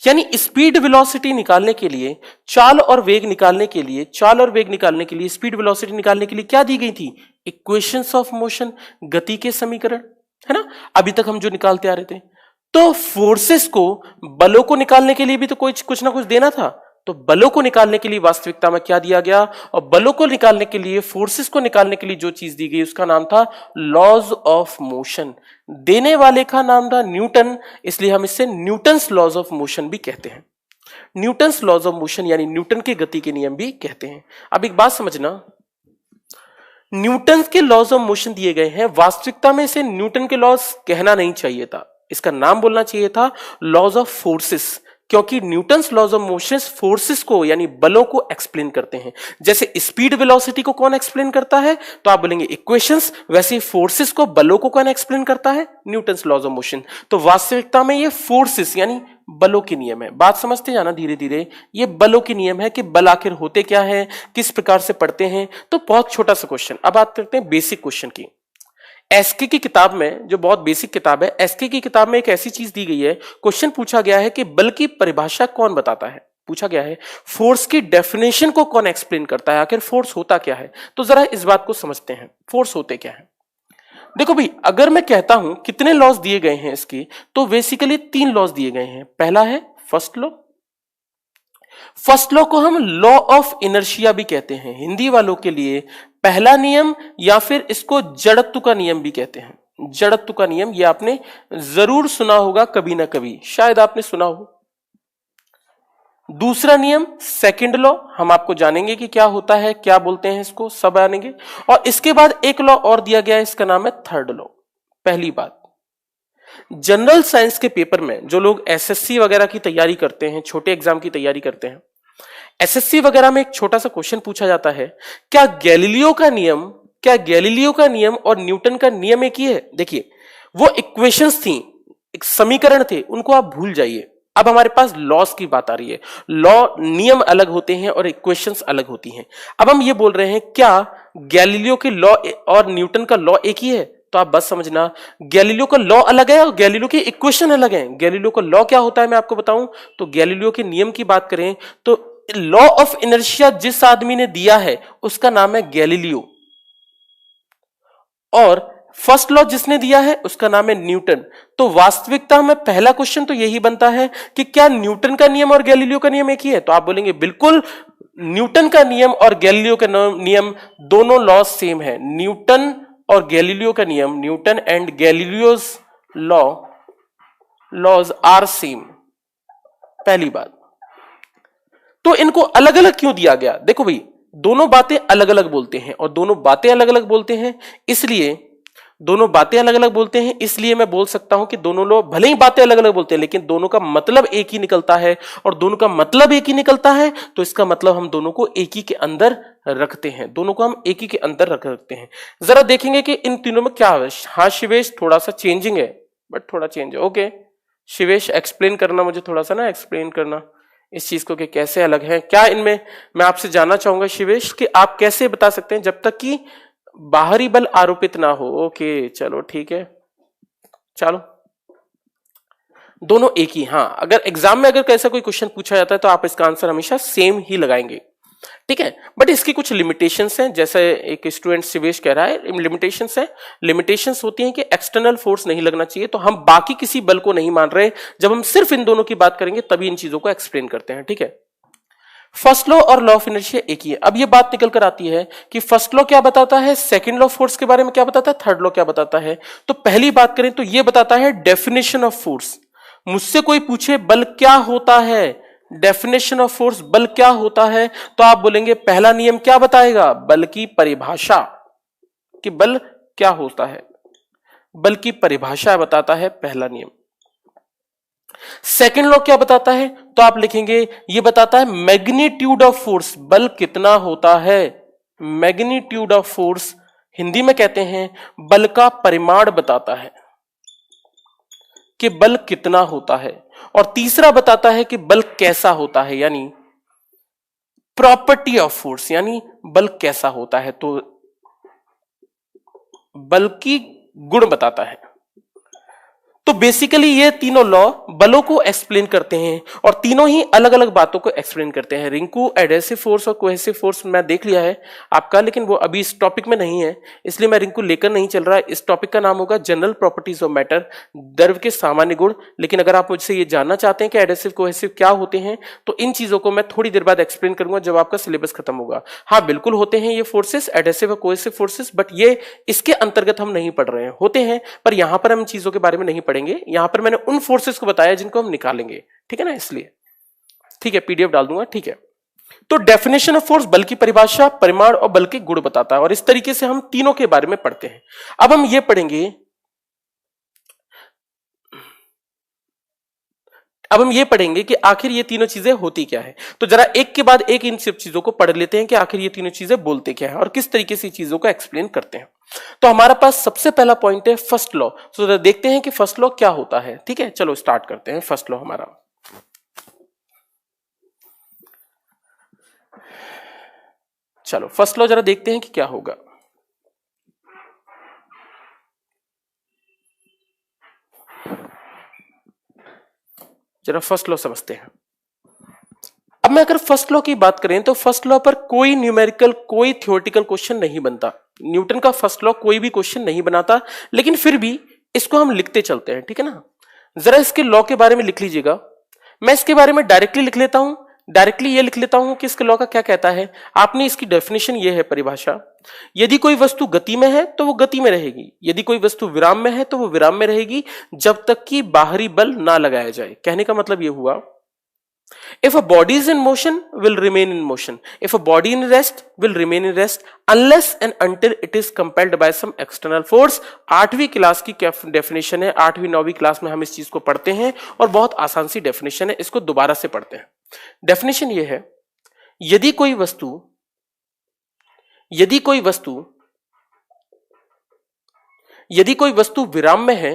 यानी स्पीड वेलोसिटी निकालने के लिए, चाल और वेग निकालने के लिए, चाल और वेग निकालने के लिए, स्पीड वेलोसिटी निकालने के लिए क्या दी गई थी, इक्वेशंस ऑफ मोशन, गति के समीकरण, है ना। अभी तक हम जो निकालते आ रहे थे। तो फोर्सेस को, बलों को निकालने के लिए भी तो कुछ ना कुछ देना था। तो बलों को निकालने के लिए वास्तविकता में क्या दिया गया, और बलों को निकालने के लिए, फोर्सेस को निकालने के लिए जो चीज दी गई उसका नाम था लॉज ऑफ मोशन। देने वाले का नाम था न्यूटन, इसलिए हम इसे न्यूटन्स लॉज ऑफ मोशन भी कहते हैं। न्यूटन्स लॉज ऑफ मोशन यानी न्यूटन के गति के नियम भी कहते हैं। अब एक बात समझना, न्यूटन के लॉज ऑफ मोशन दिए गए हैं, वास्तविकता में इसे न्यूटन के लॉज कहना नहीं चाहिए था, इसका नाम बोलना चाहिए था लॉज ऑफ फोर्सेस, क्योंकि Newton's laws of motion forces को यानी बलों को एक्सप्लेन करते हैं। जैसे स्पीड वेलोसिटी को कौन एक्सप्लेन करता है, तो आप बोलेंगे इक्वेशंस, वैसे फोर्सेस को, बलों को कौन एक्सप्लेन करता है, न्यूटन्स लॉज ऑफ मोशन। तो वास्तविकता में ये फोर्सेस यानी बलों के नियम है। बात समझते जाना धीरे धीरे, ये बलों के नियम है कि बल आखिर होते क्या है, किस प्रकार से पढ़ते हैं। तो बहुत छोटा सा क्वेश्चन, अब बात करते हैं बेसिक क्वेश्चन की। एसके की किताब में, जो बहुत बेसिक किताब है, एसके की किताब में एक ऐसी चीज दी गई है, क्वेश्चन पूछा गया है कि बल की परिभाषा कौन बताता है। पूछा गया है फोर्स की डेफिनेशन को कौन एक्सप्लेन करता है, आखिर फोर्स होता क्या है। तो जरा इस बात को समझते हैं, फोर्स होते क्या है। देखो भाई, अगर मैं कहता हूं कितने लॉज दिए गए हैं इसके, तो बेसिकली 3 लॉज दिए गए हैं। पहला है फर्स्ट लॉ, फर्स्ट लॉ को हम लॉ ऑफ इनर्शिया भी कहते हैं, हिंदी वालों के लिए पहला नियम, या फिर इसको जड़त्व का नियम भी कहते हैं। जड़त्व का नियम, ये आपने जरूर सुना होगा कभी ना कभी, शायद आपने सुना हो। दूसरा नियम सेकंड लॉ, हम आपको जानेंगे कि क्या होता है, क्या बोलते हैं इसको, सब आनेंगे। और इसके बाद एक लॉ और दिया गया है, इसका नाम है थर्ड लॉ। पहली बात, जनरल साइंस के पेपर में जो लोग एसएससी वगैरह की तैयारी करते हैं, छोटे एग्जाम की तैयारी करते हैं, एसएससी वगैरह में एक छोटा सा क्वेश्चन पूछा जाता है, क्या गैलीलियो का नियम और न्यूटन का नियम एक ही है। देखिए, वो इक्वेशंस थी, एक समीकरण थे, उनको आप भूल जाइए। अब हमारे पास लॉस की बात आ रही है। लॉ, नियम अलग होते हैं और इक्वेशंस अलग होती हैं। अब हम ये बोल रहे हैं क्या गैलीलियो के लॉ और न्यूटन का लॉ एक ही है। तो आप बस समझना, गैलीलियो का लॉ अलग है और गैलीलियो की इक्वेशन अलग है। गैलीलियो का लॉ क्या होता है मैं आपको बताऊं, तो गैलीलियो के नियम की बात करें तो लॉ ऑफ इनर्शिया जिस आदमी ने दिया है उसका नाम है गैलीलियो, और फर्स्ट लॉ जिसने दिया है उसका नाम है न्यूटन। तो वास्तविकता में पहला क्वेश्चन तो यही बनता है कि क्या न्यूटन का नियम और गैलीलियो का नियम एक ही है। तो आप बोलेंगे बिल्कुल, न्यूटन का नियम और गैलीलियो का नियम दोनों लॉ सेम है। न्यूटन और गैलीलियो का नियम, Newton and Galileo's laws are same. पहली बात, तो इनको अलग अलग क्यों दिया गया। देखो भाई, दोनों बातें अलग अलग बोलते हैं, और दोनों बातें अलग अलग बोलते हैं, इसलिए मैं बोल सकता हूं कि दोनों लोग भले ही बातें अलग अलग बोलते हैं लेकिन दोनों का मतलब एक ही निकलता है। और दोनों का मतलब एक ही निकलता है तो इसका मतलब हम दोनों को एक ही के अंदर रखते हैं, दोनों को हम एक ही के अंदर रखते हैं। जरा देखेंगे कि इन तीनों में क्या है। हाँ शिवेश, थोड़ा सा चेंजिंग है, बट थोड़ा चेंज है, ओके शिवेश एक्सप्लेन करना मुझे थोड़ा सा ना, एक्सप्लेन करना इस चीज को कि कैसे अलग है क्या इनमें। मैं आपसे जानना चाहूंगा शिवेश कि आप कैसे बता सकते हैं जब तक कि बाहरी बल आरोपित ना हो। ओके चलो ठीक है, चलो दोनों एक ही। हाँ, अगर एग्जाम में अगर ऐसा कोई क्वेश्चन पूछा जाता है तो आप इसका आंसर हमेशा सेम ही लगाएंगे, ठीक है। बट इसकी कुछ लिमिटेशंस हैं, जैसे एक स्टूडेंट शिवेश कह रहा है लिमिटेशंस है। लिमिटेशंस होती हैं कि एक्सटर्नल फोर्स नहीं लगना चाहिए, तो हम बाकी किसी बल को नहीं मान रहे। जब हम सिर्फ इन दोनों की बात करेंगे तभी इन चीजों को एक्सप्लेन करते हैं, ठीक है। फर्स्ट लॉ और लॉ ऑफ इनर्शिया एक ही है। अब ये बात निकल कर आती है कि फर्स्ट लॉ क्या बताता है, सेकंड लॉ ऑफ फोर्स के बारे में क्या बताता है, थर्ड लॉ क्या बताता है। तो पहली बात करें तो ये बताता है डेफिनेशन ऑफ फोर्स। मुझसे कोई पूछे बल क्या होता है, डेफिनेशन ऑफ फोर्स, बल क्या होता है, तो आप बोलेंगे पहला नियम क्या बताएगा, बल की परिभाषा, कि बल क्या होता है, बल की परिभाषा बताता है पहला नियम। सेकेंड लॉ क्या बताता है, तो आप लिखेंगे ये बताता है मैग्नीट्यूड ऑफ फोर्स, बल कितना होता है। मैग्नीट्यूड ऑफ फोर्स हिंदी में कहते हैं बल का परिमाण बताता है कि बल कितना होता है। और तीसरा बताता है कि बल कैसा होता है, यानी प्रॉपर्टी ऑफ फोर्स, यानी बल कैसा होता है, तो बल की गुण बताता है। तो बेसिकली ये तीनों लॉ बलों को एक्सप्लेन करते हैं और तीनों ही अलग अलग बातों को एक्सप्लेन करते हैं। रिंकू एडहेसिव फोर्स और कोहेसिव फोर्स मैं देख लिया है आपका, लेकिन वो अभी इस टॉपिक में नहीं है, इसलिए मैं रिंकू लेकर नहीं चल रहा है। इस टॉपिक का नाम होगा जनरल प्रॉपर्टीज ऑफ मैटर, द्रव के सामान्य गुण। लेकिन अगर आप मुझसे ये जानना चाहते हैं कि एडहेसिव कोहेसिव क्या होते हैं, तो इन चीजों को मैं थोड़ी देर बाद एक्सप्लेन करूंगा जब आपका सिलेबस खत्म होगा। हाँ बिल्कुल होते हैं ये फोर्सेस, एडहेसिव और कोहेसिव फोर्सेस, बट ये इसके अंतर्गत हम नहीं पढ़ रहे हैं, होते हैं पर यहां पर हम चीजों के बारे में नहीं पढ़ेंगे। यहां पर मैंने उन फोर्सेस को बताया जिनको हम निकालेंगे, ठीक है ना, इसलिए ठीक है, पीडीएफ डाल दूंगा, ठीक है। तो डेफिनेशन ऑफ फोर्स बल की परिभाषा, परिमाण और बल के गुण बताता है, और इस तरीके से हम तीनों के बारे में पढ़ते हैं। अब हम ये पढ़ेंगे, अब हम ये पढ़ेंगे कि आखिर ये तीनों चीजें होती क्या है। तो जरा एक के बाद एक इन सब चीजों को पढ़ लेते हैं कि आखिर ये तीनों चीजें बोलते क्या है और किस तरीके से चीजों को एक्सप्लेन करते हैं। तो हमारा पास सबसे पहला पॉइंट है फर्स्ट लॉ। तो देखते हैं कि फर्स्ट लॉ क्या होता है, ठीक है। चलो स्टार्ट करते हैं फर्स्ट लॉ हमारा। चलो फर्स्ट लॉ जरा देखते हैं कि क्या होगा। जरा फर्स्ट लॉ समझते हैं। अब मैं अगर फर्स्ट लॉ की बात करें तो फर्स्ट लॉ पर कोई न्यूमेरिकल, कोई थ्योरेटिकल क्वेश्चन नहीं बनता। न्यूटन का फर्स्ट लॉ कोई भी क्वेश्चन नहीं बनाता, लेकिन फिर भी इसको हम लिखते चलते हैं, ठीक है ना। जरा इसके लॉ के बारे में लिख लीजिएगा। मैं इसके बारे में डायरेक्टली लिख लेता हूं, डायरेक्टली ये लिख लेता हूं कि इसके लॉ का क्या कहता है। आपने इसकी डेफिनेशन ये है, परिभाषा, यदि कोई वस्तु गति में है तो वो गति में रहेगी, यदि कोई वस्तु विराम में है तो वो विराम में रहेगी, जब तक कि बाहरी बल ना लगाया जाए। कहने का मतलब ये हुआ, if a body is in motion, will remain in motion, if a body in rest, will remain in rest, unless and until it is compelled by some external force। 8वीं क्लास की डेफिनेशन है, 8वीं 9वीं class में हम इस चीज को पढ़ते हैं और बहुत आसान सी डेफिनेशन है, इसको दोबारा से पढ़ते हैं। डेफिनेशन ये है, यदि कोई वस्तु विराम में है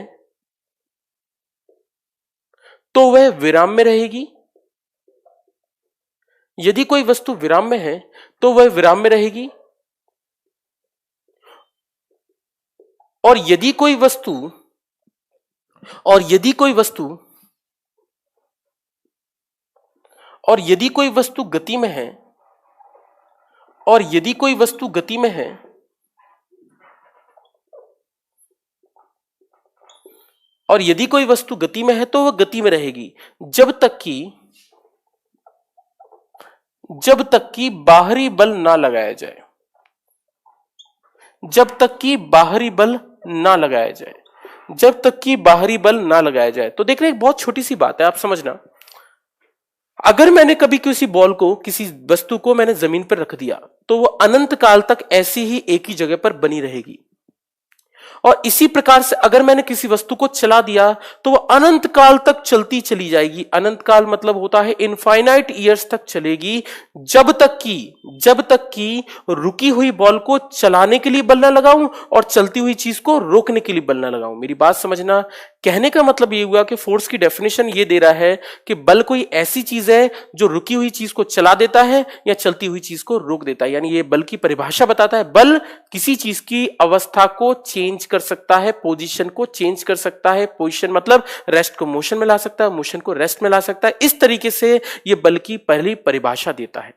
तो वह विराम में रहेगी, यदि कोई वस्तु विराम में है तो वह विराम में रहेगी, और यदि कोई वस्तु गति में है, और यदि कोई वस्तु गति में है, और यदि कोई वस्तु गति में है तो वह गति में रहेगी, जब तक कि बाहरी बल ना लगाया जाए, जब तक कि बाहरी बल ना लगाया जाए, जब तक कि बाहरी बल ना लगाया जाए। तो देख रहे हैं, एक बहुत छोटी सी बात है, आप समझना। अगर मैंने कभी किसी बॉल को, किसी वस्तु को मैंने जमीन पर रख दिया तो वो अनंत काल तक ऐसी ही एक ही जगह पर बनी रहेगी, और इसी प्रकार से अगर मैंने किसी वस्तु को चला दिया तो वो अनंत काल तक चलती चली जाएगी। अनंत काल मतलब होता है इनफाइनाइट ईयर्स तक चलेगी, जब तक कि रुकी हुई बॉल को चलाने के लिए बल ना लगाऊं और चलती हुई चीज को रोकने के लिए बल ना लगाऊं। मेरी बात समझना, कहने का मतलब ये हुआ कि फोर्स की डेफिनेशन ये दे रहा है कि बल कोई ऐसी चीज है जो रुकी हुई चीज को चला देता है या चलती हुई चीज को रोक देता है। यानी ये बल की परिभाषा बताता है। बल किसी चीज की अवस्था को चेंज कर सकता है, पोजीशन को चेंज कर सकता है। पोजीशन मतलब रेस्ट को मोशन में ला सकता है, मोशन को रेस्ट में ला सकता है। इस तरीके से ये बल की पहली परिभाषा देता है।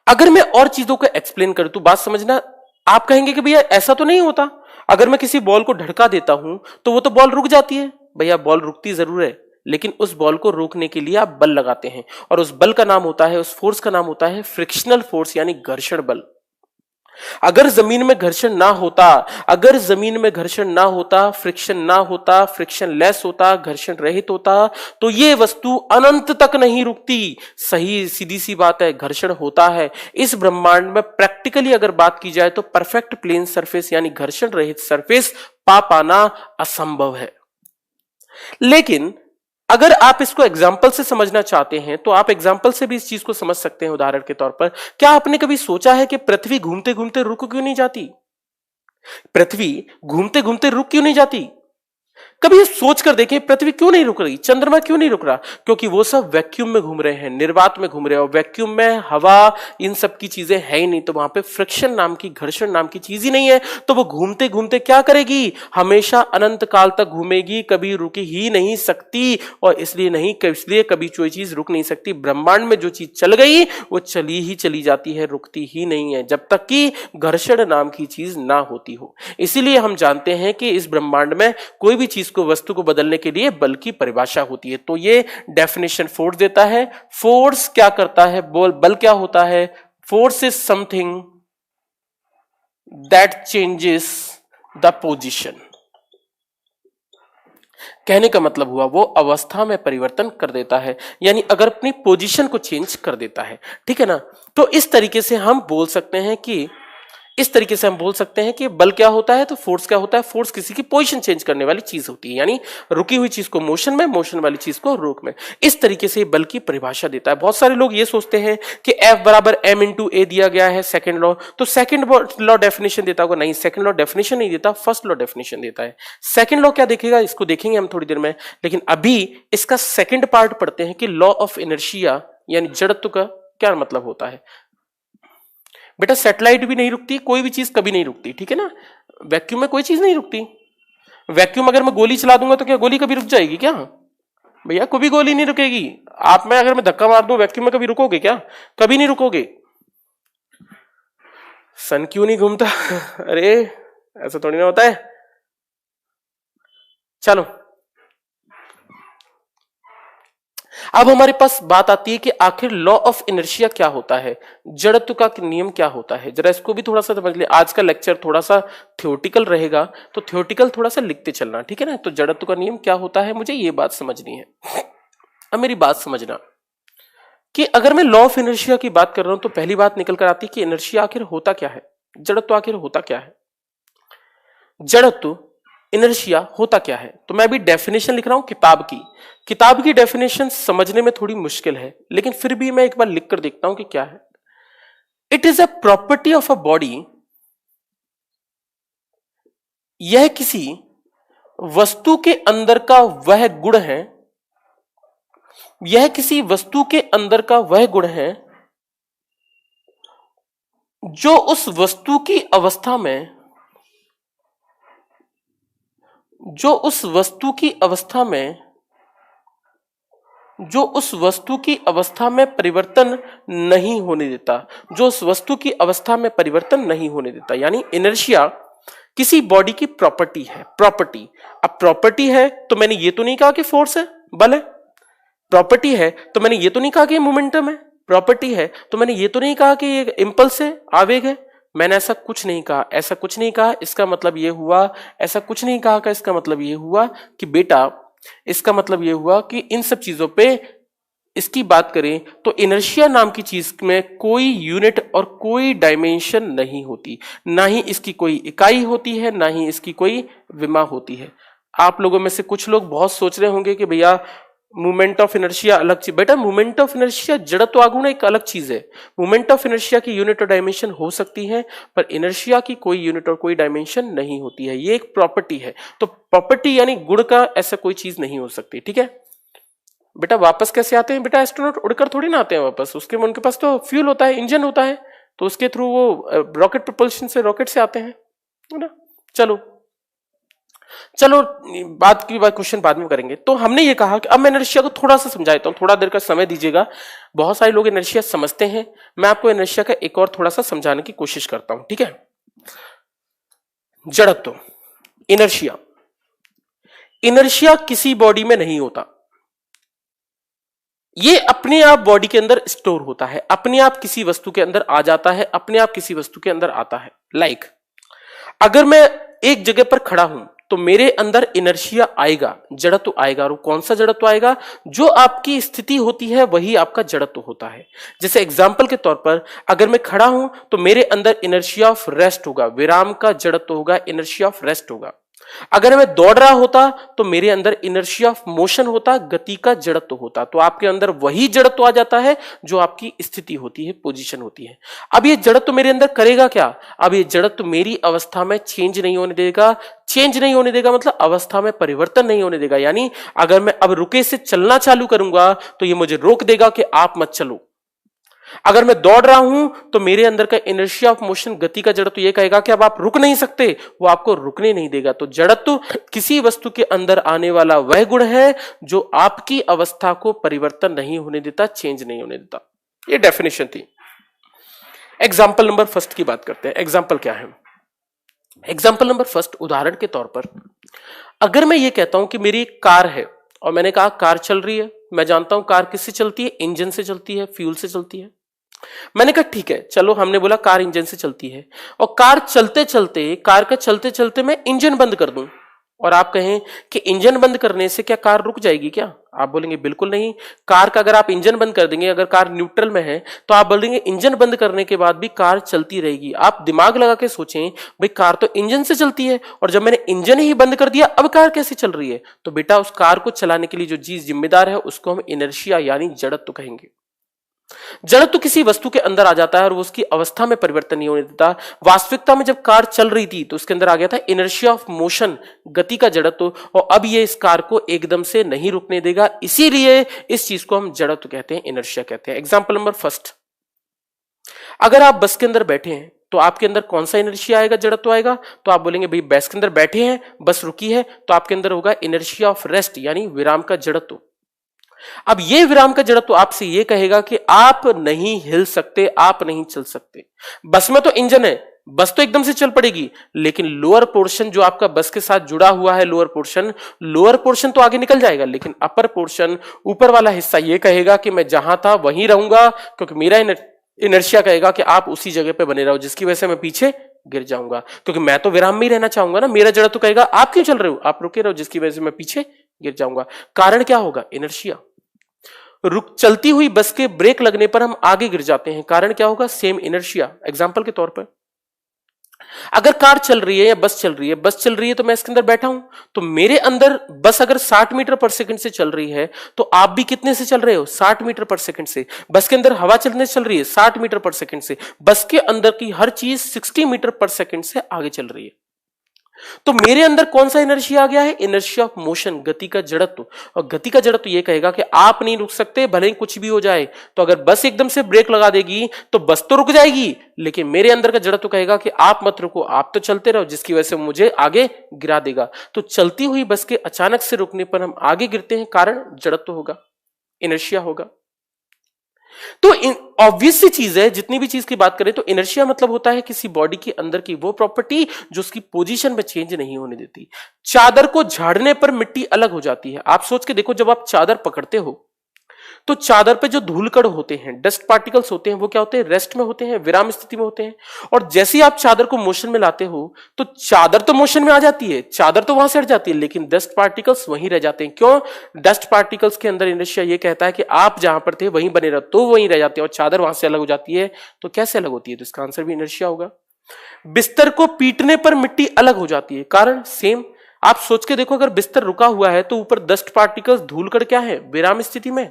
अगर मैं और चीजों को एक्सप्लेन करूं तो बात समझना, आप कहेंगे कि भैया ऐसा तो नहीं होता, अगर मैं किसी बॉल को धड़का देता हूं तो वो तो बॉल रुक जाती है। भैया बॉल रुकती जरूर है, लेकिन उस बॉल को रोकने के लिए आप बल लगाते हैं और उस बल का नाम होता है, उस फोर्स का नाम होता है फ्रिक्शनल फोर्स यानी घर्षण बल। अगर जमीन में घर्षण ना होता, फ्रिक्शन ना होता, फ्रिक्शन लेस होता, घर्षण रहित होता, तो ये वस्तु अनंत तक नहीं रुकती। सही सीधी सी बात है, घर्षण होता है। इस ब्रह्मांड में प्रैक्टिकली अगर बात की जाए तो परफेक्ट प्लेन सरफेस यानी घर्षण रहित सरफेस पाना असंभव है। लेकिन अगर आप इसको एग्जाम्पल से समझना चाहते हैं तो आप एग्जाम्पल से भी इस चीज को समझ सकते हैं। उदाहरण के तौर पर, क्या आपने कभी सोचा है कि पृथ्वी घूमते घूमते रुक क्यों नहीं जाती? पृथ्वी घूमते घूमते रुक क्यों नहीं जाती? कभी ये सोच कर देखें, पृथ्वी क्यों नहीं रुक रही, चंद्रमा क्यों नहीं रुक रहा? क्योंकि वो सब वैक्यूम में घूम रहे हैं, निर्वात में घूम रहे हैं, और वैक्यूम में हवा इन सब की चीजें है ही नहीं, तो वहां पे फ्रिक्शन नाम की, घर्षण नाम की चीज ही नहीं है। तो वो घूमते घूमते क्या करेगी? हमेशा अनंत काल तक घूमेगी, कभी रुक ही नहीं सकती। और इसलिए कभी कोई चीज रुक नहीं सकती। ब्रह्मांड में जो चीज चल गई वो चली ही चली जाती है, रुकती ही नहीं है, जब तक कि घर्षण नाम की चीज ना होती हो। इसीलिए हम जानते हैं कि इस ब्रह्मांड में कोई भी चीज को, वस्तु को बदलने के लिए बल की परिभाषा होती है। तो ये डेफिनेशन फोर्स देता है। फोर्स क्या करता है? बल क्या होता है? Force is something that changes the position. कहने का मतलब हुआ वो अवस्था में परिवर्तन कर देता है, यानी अगर अपनी पोजीशन को चेंज कर देता है। ठीक है ना? तो इस तरीके से हम बोल सकते हैं कि बल क्या होता है, तो फोर्स क्या होता है? फोर्स किसी की पोजीशन चेंज करने वाली चीज होती है, यानी रुकी हुई चीज को मोशन में, मोशन वाली चीज को रोक में। इस तरीके से बल की परिभाषा देता है। बहुत सारे लोग ये सोचते हैं कि F बराबर m इंटू ए दिया गया है, सेकंड लॉ, तो सेकंड लॉ डेफिनेशन देता होगा। नहीं, सेकंड लॉ डेफिनेशन नहीं देता, फर्स्ट लॉ डेफिनेशन देता है। सेकंड लॉ क्या देखेगा, इसको देखेंगे हम थोड़ी देर में, लेकिन अभी इसका सेकंड पार्ट पढ़ते हैं कि लॉ ऑफ इनर्शिया यानी जड़त्व का क्या मतलब होता है। बेटा सैटेलाइट भी नहीं रुकती, कोई भी चीज कभी नहीं रुकती, ठीक है ना? वैक्यूम में कोई चीज नहीं रुकती। वैक्यूम अगर मैं गोली चला दूंगा तो क्या गोली कभी रुक जाएगी क्या? भैया कभी गोली नहीं रुकेगी। आप में अगर मैं धक्का मार दूं वैक्यूम में, कभी रुकोगे क्या? कभी नहीं रुकोगे। सन क्यों नहीं घूमता? अरे ऐसा थोड़ी ना होता है। चलो, अब हमारे पास बात आती है कि आखिर लॉ ऑफ इनर्शिया क्या होता है, जड़त्व का नियम क्या होता है। जरा इसको भी थोड़ा सा समझ ले। आज का लेक्चर थोड़ा सा थ्योरेटिकल रहेगा, तो थ्योरेटिकल थोड़ा सा लिखते चलना, ठीक है ना? तो जड़त्व का नियम क्या होता है, मुझे ये बात समझनी है। अब मेरी बात समझना कि अगर मैं लॉ ऑफ इनर्शिया की बात कर रहा हूं तो पहली बात निकल कर आती है कि इनर्शिया आखिर होता क्या है, जड़त्व आखिर होता क्या है, जड़त्व इनर्शिया होता क्या है। तो मैं अभी डेफिनेशन लिख रहा हूं किताब की डेफिनेशन समझने में थोड़ी मुश्किल है, लेकिन फिर भी मैं एक बार लिख कर देखता हूं कि क्या है। It is a property of a body, यह किसी वस्तु के अंदर का वह गुण है, यह किसी वस्तु के अंदर का वह गुण है जो उस वस्तु की अवस्था में, जो उस वस्तु की अवस्था में परिवर्तन नहीं होने देता, जो उस वस्तु की अवस्था में परिवर्तन नहीं होने देता। यानी इनर्शिया किसी बॉडी की प्रॉपर्टी है। प्रॉपर्टी, अब प्रॉपर्टी है तो मैंने ये तो नहीं कहा कि फोर्स है, बल है। प्रॉपर्टी है तो मैंने ये तो नहीं कहा कि मोमेंटम है। प्रॉपर्टी है तो मैंने ये तो नहीं कहा कि ये इंपल्स है, आवेग है। मैंने ऐसा कुछ नहीं कहा, इसका मतलब ये हुआ, ऐसा कुछ नहीं कहा का इसका मतलब ये हुआ कि बेटा, इसका मतलब ये हुआ कि इन सब चीजों पे इसकी बात करें तो इनर्शिया नाम की चीज में कोई यूनिट और कोई डायमेंशन नहीं होती, ना ही इसकी कोई इकाई होती है, ना ही इसकी कोई विमा होती है। आप लोगों में से कुछ लोग बहुत सोच रहे होंगे कि भैया मूवमेंट ऑफ इनर्शिया अलग चीज। बेटा मूवमेंट ऑफ इनर्शिया, जड़त्व आघूर्ण एक अलग चीज है। मूवमेंट ऑफ इनर्शिया की यूनिट और डायमेंशन हो सकती है, पर इनर्शिया की कोई यूनिट और कोई डायमेंशन नहीं होती है। ये एक प्रॉपर्टी है। तो प्रॉपर्टी यानी गुण का ऐसा कोई चीज नहीं हो सकती। ठीक है बेटा, वापस कैसे आते हैं? बेटा एस्ट्रोनॉट उड़कर थोड़ी ना आते हैं वापस, उनके पास तो फ्यूल होता है, इंजन होता है, तो उसके थ्रू वो रॉकेट प्रपल्शन से, रॉकेट से आते हैं, है ना। चलो चलो बात की बात क्वेश्चन बाद में करेंगे। तो हमने ये कहा कि अब मैं इनर्शिया को थोड़ा सा समझाता हूं, थोड़ा देर का समय दीजिएगा। बहुत सारे लोग इनर्शिया समझते हैं, मैं आपको इनर्शिया का एक और थोड़ा सा समझाने की कोशिश करता हूं। ठीक है, जड़त्व, इनर्शिया। इनर्शिया किसी बॉडी में नहीं होता, ये अपने आप बॉडी के अंदर स्टोर होता है, अपने आप किसी वस्तु के अंदर आ जाता है, अपने आप किसी वस्तु के अंदर आता है। लाइक अगर मैं एक जगह पर खड़ा हूं तो मेरे अंदर इनर्शिया आएगा, जड़त्व आएगा। और कौन सा जड़त्व आएगा? जो आपकी स्थिति होती है वही आपका जड़त्व होता है। जैसे एग्जांपल के तौर पर अगर मैं खड़ा हूं तो मेरे अंदर इनर्शिया ऑफ रेस्ट होगा, विराम का जड़त्व होगा, इनर्शिया ऑफ रेस्ट होगा। अगर मैं दौड़ रहा होता तो मेरे अंदर इनर्शिया ऑफ मोशन होता, गति का जड़त्व होता। तो आपके अंदर वही जड़त्व आ जाता है जो आपकी स्थिति होती है, पोजीशन होती है। अब ये जड़त्व मेरे अंदर करेगा क्या? अब ये जड़त्व मेरी अवस्था में चेंज नहीं होने देगा। चेंज नहीं होने देगा मतलब अवस्था में परिवर्तन नहीं होने देगा। यानी अगर मैं अब रुके से चलना चालू करूंगा तो ये मुझे रोक देगा कि आप मत चलो। अगर मैं दौड़ रहा हूं तो मेरे अंदर का इनर्शिया ऑफ मोशन, गति का जड़त्व ये कहेगा कि अब आप रुक नहीं सकते, वो आपको रुकने नहीं देगा। तो जड़त्व किसी वस्तु के अंदर आने वाला वह गुण है जो आपकी अवस्था को परिवर्तन नहीं होने देता, चेंज नहीं होने देता। ये डेफिनेशन थी। एग्जाम्पल नंबर फर्स्ट की बात करते हैं। एग्जाम्पल क्या है? एग्जाम्पल नंबर फर्स्ट, उदाहरण के तौर पर अगर मैं ये कहता हूं कि मेरी एक कार है और मैंने कहा कार चल रही है, मैं जानता हूं कार किससे चलती है, इंजन से चलती है, फ्यूल से चलती है। मैंने कहा ठीक है, चलो हमने बोला कार इंजन से चलती है, और कार चलते चलते, कार का चलते चलते मैं इंजन बंद कर दूं और आप कहें कि इंजन बंद करने से क्या कार रुक जाएगी क्या? आप बोलेंगे बिल्कुल नहीं। कार का अगर आप इंजन बंद कर देंगे, अगर कार न्यूट्रल में है तो आप बोलेंगे इंजन बंद करने के बाद भी कार चलती रहेगी। आप दिमाग लगा के सोचें, भाई कार तो इंजन से चलती है और जब मैंने इंजन ही बंद कर दिया अब कार कैसे चल रही है? तो बेटा उस कार को चलाने के लिए जो चीज जिम्मेदार है उसको हम इनर्शिया यानी जड़त्व कहेंगे। जड़त्व किसी वस्तु के अंदर आ जाता है और वो उसकी अवस्था में परिवर्तन नहीं होने देता। वास्तविकता में जब कार चल रही थी तो उसके अंदर आ गया था इनर्शिया ऑफ मोशन, गति का जड़त्व, और अब ये इस कार को एकदम से नहीं रुकने देगा। इसीलिए इस चीज को हम जड़त्व कहते हैं, इनर्शिया कहते हैं। एग्जाम्पल नंबर फर्स्ट, अगर आप बस के अंदर बैठे हैं तो आपके अंदर कौन सा इनर्शिया आएगा, जड़त्व आएगा? तो आप बोलेंगे भाई बस के अंदर बैठे हैं, बस रुकी है, तो आपके अंदर होगा इनर्शिया ऑफ रेस्ट यानी विराम का जड़त्व। अब ये विराम का जड़त्व आपसे ये कहेगा कि आप नहीं हिल सकते, आप नहीं चल सकते। बस में तो इंजन है, बस तो एकदम से चल पड़ेगी, लेकिन लोअर पोर्शन जो आपका बस के साथ जुड़ा हुआ है, लोअर पोर्शन तो आगे निकल जाएगा, लेकिन अपर पोर्शन, ऊपर वाला हिस्सा ये कहेगा कि मैं जहां था वहीं रहूंगा, क्योंकि मेरा इनर्शिया कहेगा कि आप उसी जगह पे बने रहो, जिसकी वजह से मैं पीछे गिर जाऊंगा, क्योंकि मैं तो विराम में ही रहना चाहूंगा ना। मेरा जड़त्व तो कहेगा आप क्यों चल रहे हो, आप रुके रहो, जिसकी वजह से मैं पीछे गिर जाऊंगा। कारण क्या होगा? इनर्शिया। चलती हुई बस के ब्रेक लगने पर हम आगे गिर जाते हैं, कारण क्या होगा? Same inertia. एग्जांपल के तौर पर अगर कार चल रही है या बस चल रही है, बस चल रही है तो मैं इसके अंदर बैठा हूं, तो मेरे अंदर बस अगर 60 मीटर पर सेकंड से चल रही है तो आप भी कितने से चल रहे हो? 60 मीटर पर सेकंड से। बस के अंदर हवा चलने से चल रही है 60 मीटर पर सेकंड से। बस के अंदर की हर चीज 60 मीटर पर सेकंड से आगे चल रही है। तो मेरे अंदर कौन सा इनर्शिया आ गया है? इनर्शिया ऑफ मोशन, गति का जड़त्व। और गति का जड़त्व ये कहेगा कि आप नहीं रुक सकते, भले ही कुछ भी हो जाए। तो अगर बस एकदम से ब्रेक लगा देगी तो बस तो रुक जाएगी, लेकिन मेरे अंदर का जड़त्व कहेगा कि आप मत रुको, आप तो चलते रहो, जिसकी वजह से मुझे आगे गिरा देगा। तो चलती हुई बस के अचानक से रुकने पर हम आगे गिरते हैं, कारण जड़त्व होगा, इनर्शिया होगा। तो ऑब्वियस सी चीज है, जितनी भी चीज की बात करें तो इनर्शिया मतलब होता है किसी बॉडी के अंदर की वो प्रॉपर्टी जो उसकी पोजीशन में चेंज नहीं होने देती। चादर को झाड़ने पर मिट्टी अलग हो जाती है। आप सोच के देखो, जब आप चादर पकड़ते हो तो चादर पे जो धूलकण होते हैं, डस्ट पार्टिकल्स होते हैं, वो क्या होते हैं, रेस्ट में होते हैं, विराम स्थिति में होते हैं। और जैसे ही आप चादर को मोशन में लाते हो तो चादर तो मोशन में आ जाती है, चादर तो वहां से हट जाती है, लेकिन डस्ट पार्टिकल्स वहीं रह जाते हैं। क्यों? डस्ट पार्टिकल्स के अंदर इनर्शिया ये कहता है कि आप जहां पर थे वहीं बने रहो, तो वहीं रह जाते हैं, और चादर वहां से अलग हो जाती है। तो कैसे अलग होती है? तो इसका आंसर भी इनर्शिया होगा। बिस्तर को पीटने पर मिट्टी अलग हो जाती है, कारण सेम। आप सोच के देखो, अगर बिस्तर रुका हुआ है तो ऊपर डस्ट पार्टिकल्स, धूलकण क्या है, विराम स्थिति में।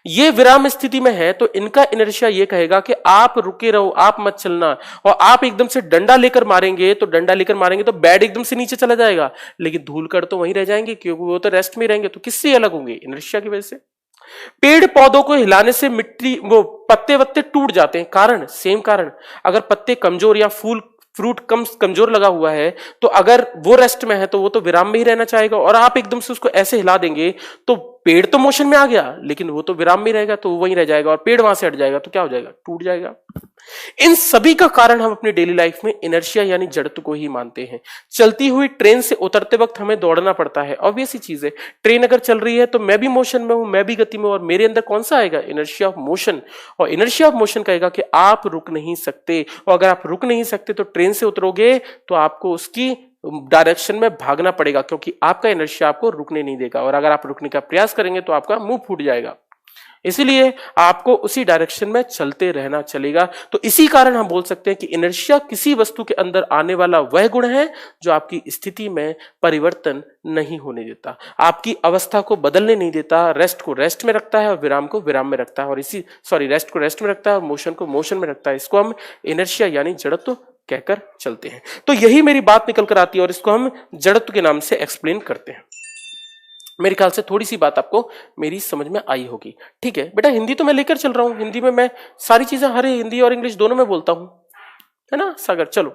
ये विराम स्थिति में है तो इनका इनर्शिया ये कहेगा कि आप रुके रहो, आप मत चलना। और आप एकदम से डंडा लेकर मारेंगे तो बेड एकदम से नीचे चला जाएगा, लेकिन धूलकण तो वहीं रह जाएंगे क्योंकि वो तो रेस्ट में रहेंगे। तो किससे अलग होंगे? इनर्शिया की वजह से। पेड़ पौधों को हिलाने से मिट्टी, वो पत्ते वत्ते टूट जाते हैं, कारण सेम कारण। अगर पत्ते कमजोर या फूल फ्रूट कमजोर लगा हुआ है तो अगर वो रेस्ट में है तो वो तो विराम में ही रहना चाहेगा, और आप एकदम से उसको ऐसे हिला देंगे तो पेड़ तो मोशन में आ गया लेकिन वो तो विराम में रहेगा, तो वो वहीं रह जाएगा, और पेड़ वहां से हट जाएगा तो क्या हो जाएगा? टूट जाएगा। इन सभी का कारण हम अपनी डेली लाइफ में इनर्शिया यानी जड़त्व को ही मानते हैं। चलती हुई ट्रेन से उतरते वक्त हमें दौड़ना पड़ता है, ऑब्वियस ही चीज है। ट्रेन अगर चल रही है तो मैं भी मोशन में हूं, मैं भी गति में हूं, और मेरे अंदर कौन सा आएगा? Inertia of motion. और इनर्शिया ऑफ मोशन कहेगा कि आप रुक नहीं सकते, और अगर आप रुक नहीं सकते तो ट्रेन से उतरोगे तो आपको उसकी डायरेक्शन में भागना पड़ेगा, क्योंकि आपका इनर्शिया आपको रुकने नहीं देगा, और अगर आप रुकने का प्रयास करेंगे तो आपका मुंह फूट जाएगा। इसीलिए आपको उसी डायरेक्शन में चलते रहना चलेगा। तो इसी कारण हम बोल सकते हैं कि इनर्शिया किसी वस्तु के अंदर आने वाला वह गुण है जो आपकी स्थिति में परिवर्तन नहीं होने देता, आपकी अवस्था को बदलने नहीं देता, रेस्ट को रेस्ट में रखता है और विराम को विराम में रखता है, और रेस्ट को रेस्ट में रखता है और मोशन को मोशन में रखता है। इसको हम इनर्शिया यानी जड़त्व कहकर चलते हैं। तो यही मेरी बात निकल कर आती है, और इसको हम जड़त्व के नाम से एक्सप्लेन करते हैं। मेरे ख्याल से थोड़ी सी बात आपको मेरी समझ में आई होगी। ठीक है बेटा, हिंदी तो मैं लेकर चल रहा हूं, हिंदी में मैं सारी चीजें, हर हिंदी और इंग्लिश दोनों में बोलता हूं, है ना सागर? चलो,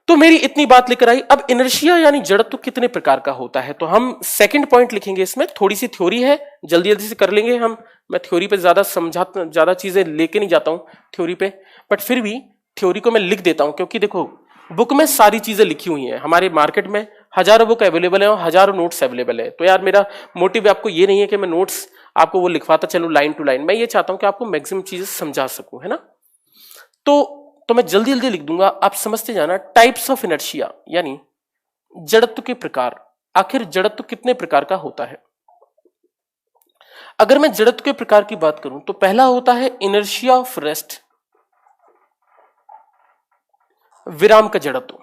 तो मेरी इतनी बात लेकर आई। अब इनर्शिया यानी जड़त्व कितने प्रकार का होता है, तो हम सेकंड पॉइंट लिखेंगे। इसमें थोड़ी सी थ्योरी है, जल्दी जल्दी से कर लेंगे हम। मैं थ्योरी पे ज्यादा चीजें लेके नहीं जाता हूं थ्योरी पे, बट फिर भी थ्योरी को मैं लिख देता हूं, क्योंकि देखो बुक में सारी चीजें लिखी हुई हैं, हमारे मार्केट में हजारों बुक अवेलेबल है और हजारों नोट्स अवेलेबल है। तो यार मेरा मोटिव आपको ये नहीं है कि मैं नोट्स आपको वो लिखवाता चलूं लाइन टू लाइन, मैं ये चाहता हूं कि आपको मैक्सिमम चीजें समझा सकूं, है ना? तो मैं जल्दी जल्दी लिख दूंगा, आप समझते जाना। टाइप्स ऑफ इनर्शिया यानी जड़त्व के प्रकार। आखिर जड़त्व कितने प्रकार का होता है? अगर मैं जड़त्व के प्रकार की बात करूं तो पहला होता है इनर्शिया ऑफ रेस्ट, विराम का जड़त्व।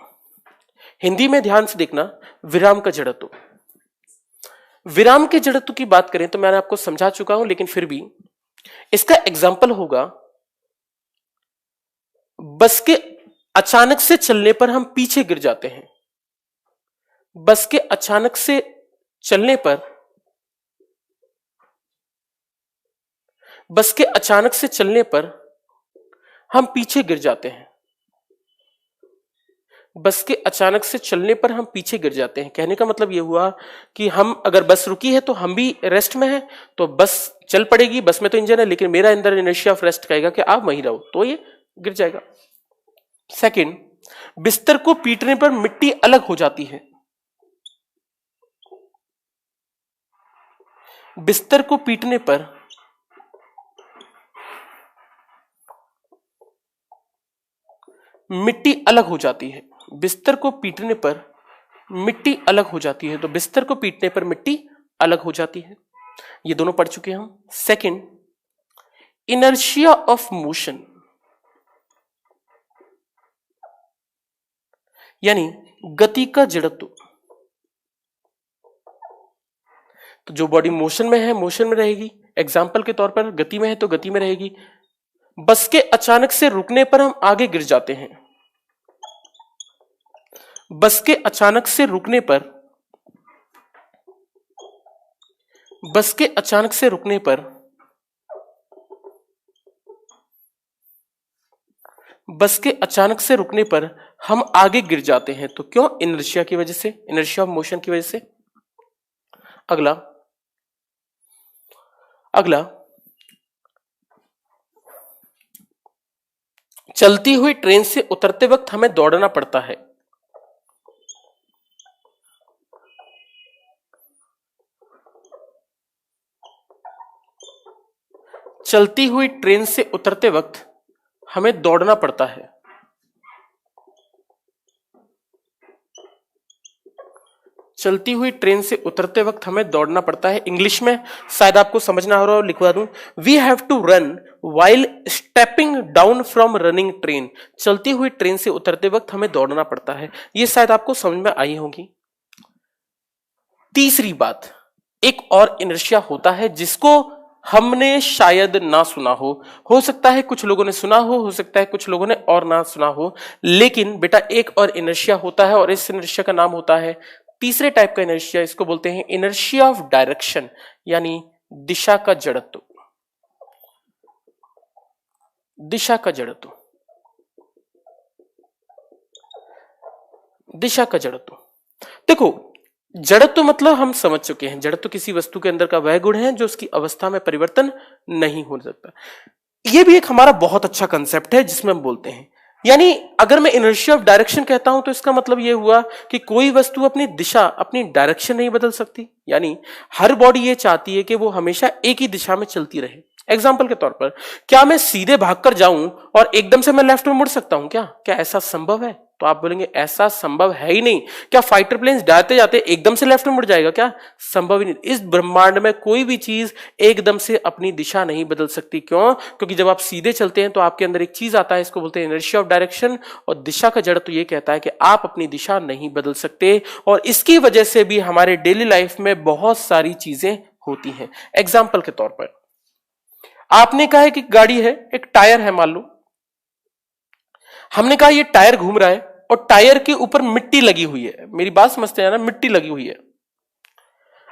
हिंदी में ध्यान से देखना, विराम का जड़त्व। विराम के जड़त्व की बात करें तो मैंने आपको समझा चुका हूं, लेकिन फिर भी इसका एग्जाम्पल होगा, बस के अचानक से चलने पर हम पीछे गिर जाते हैं। बस के अचानक से चलने पर, बस के अचानक से चलने पर हम पीछे गिर जाते हैं। बस के अचानक से चलने पर हम पीछे गिर जाते हैं। कहने का मतलब यह हुआ कि हम, अगर बस रुकी है तो हम भी रेस्ट में हैं, तो बस चल पड़ेगी, बस में तो इंजन है, लेकिन मेरा अंदर इनर्शिया ऑफ रेस्ट कहेगा कि आप वहीं रहो, तो ये गिर जाएगा। सेकंड, बिस्तर को पीटने पर मिट्टी अलग हो जाती है। बिस्तर को पीटने पर मिट्टी अलग हो जाती है। बिस्तर को पीटने पर मिट्टी अलग हो जाती है, तो बिस्तर को पीटने पर मिट्टी अलग हो जाती है। ये दोनों पढ़ चुके हैं हम। सेकंड, इनर्शिया ऑफ मोशन यानी गति का जड़त्व। तो जो बॉडी मोशन में है मोशन में रहेगी, एग्जाम्पल के तौर पर गति में है तो गति में रहेगी। बस के अचानक से रुकने पर हम आगे गिर जाते हैं। बस के अचानक से रुकने पर, बस के अचानक से रुकने पर, बस के अचानक से रुकने पर हम आगे गिर जाते हैं। तो क्यों? इनर्शिया की वजह से, इनर्शिया ऑफ मोशन की वजह से। अगला अगला चलती हुई ट्रेन से उतरते वक्त हमें दौड़ना पड़ता है। चलती हुई ट्रेन से उतरते वक्त हमें दौड़ना पड़ता है। चलती हुई ट्रेन से उतरते वक्त हमें दौड़ना पड़ता है। इंग्लिश में शायद आपको समझना हो रहा हो, लिखवा दूं, we have to run while stepping down from running train. चलती हुई ट्रेन से उतरते वक्त हमें दौड़ना पड़ता है। ये शायद आपको समझ में आई होगी। तीसरी बात, एक और इनर्शिया होता है जिसको हमने शायद ना सुना हो सकता है कुछ लोगों ने सुना हो सकता है कुछ लोगों ने और ना सुना हो, लेकिन बेटा एक और इनर्शिया होता है और इस इनर्शिया का नाम होता है, तीसरे टाइप का इनर्शिया, इसको बोलते हैं इनर्शिया ऑफ डायरेक्शन, यानी दिशा का जड़त्व। दिशा का जड़त्व, दिशा का जड़त्व। देखो, जड़त्व मतलब हम समझ चुके हैं, जड़त्व किसी वस्तु के अंदर का वह गुण है जो उसकी अवस्था में परिवर्तन नहीं हो सकता। यह भी एक हमारा बहुत अच्छा कंसेप्ट है जिसमें हम बोलते हैं, यानी अगर मैं इनर्शिया ऑफ डायरेक्शन कहता हूं तो इसका मतलब यह हुआ कि कोई वस्तु अपनी दिशा, अपनी डायरेक्शन नहीं बदल सकती, यानी हर बॉडी ये चाहती है कि वो हमेशा एक ही दिशा में चलती रहे। एग्जाम्पल के तौर पर, क्या मैं सीधे भागकर जाऊं और एकदम से मैं लेफ्ट में मुड़ सकता हूं? क्या ऐसा संभव है? तो आप बोलेंगे ऐसा संभव है ही नहीं। क्या फाइटर प्लेन्स जाते जाते एकदम से लेफ्ट में मुड़ जाएगा? क्या संभव ही नहीं। इस ब्रह्मांड में कोई भी चीज एकदम से अपनी दिशा नहीं बदल सकती। क्यों? क्योंकि जब आप सीधे चलते हैं तो आपके अंदर एक चीज आता है, इसको बोलते हैं इनर्शिया ऑफ डायरेक्शन, और दिशा का जड़ तो ये कहता है कि आप अपनी दिशा नहीं बदल सकते, और इसकी वजह से भी हमारे डेली लाइफ में बहुत सारी चीजें होती हैं। एग्जाम्पल के तौर पर, आपने कहा है कि गाड़ी है, एक टायर है मान लो, हमने कहा ये टायर घूम रहा है और टायर के ऊपर मिट्टी लगी हुई है। मेरी बात समझते हैं ना, मिट्टी लगी हुई है।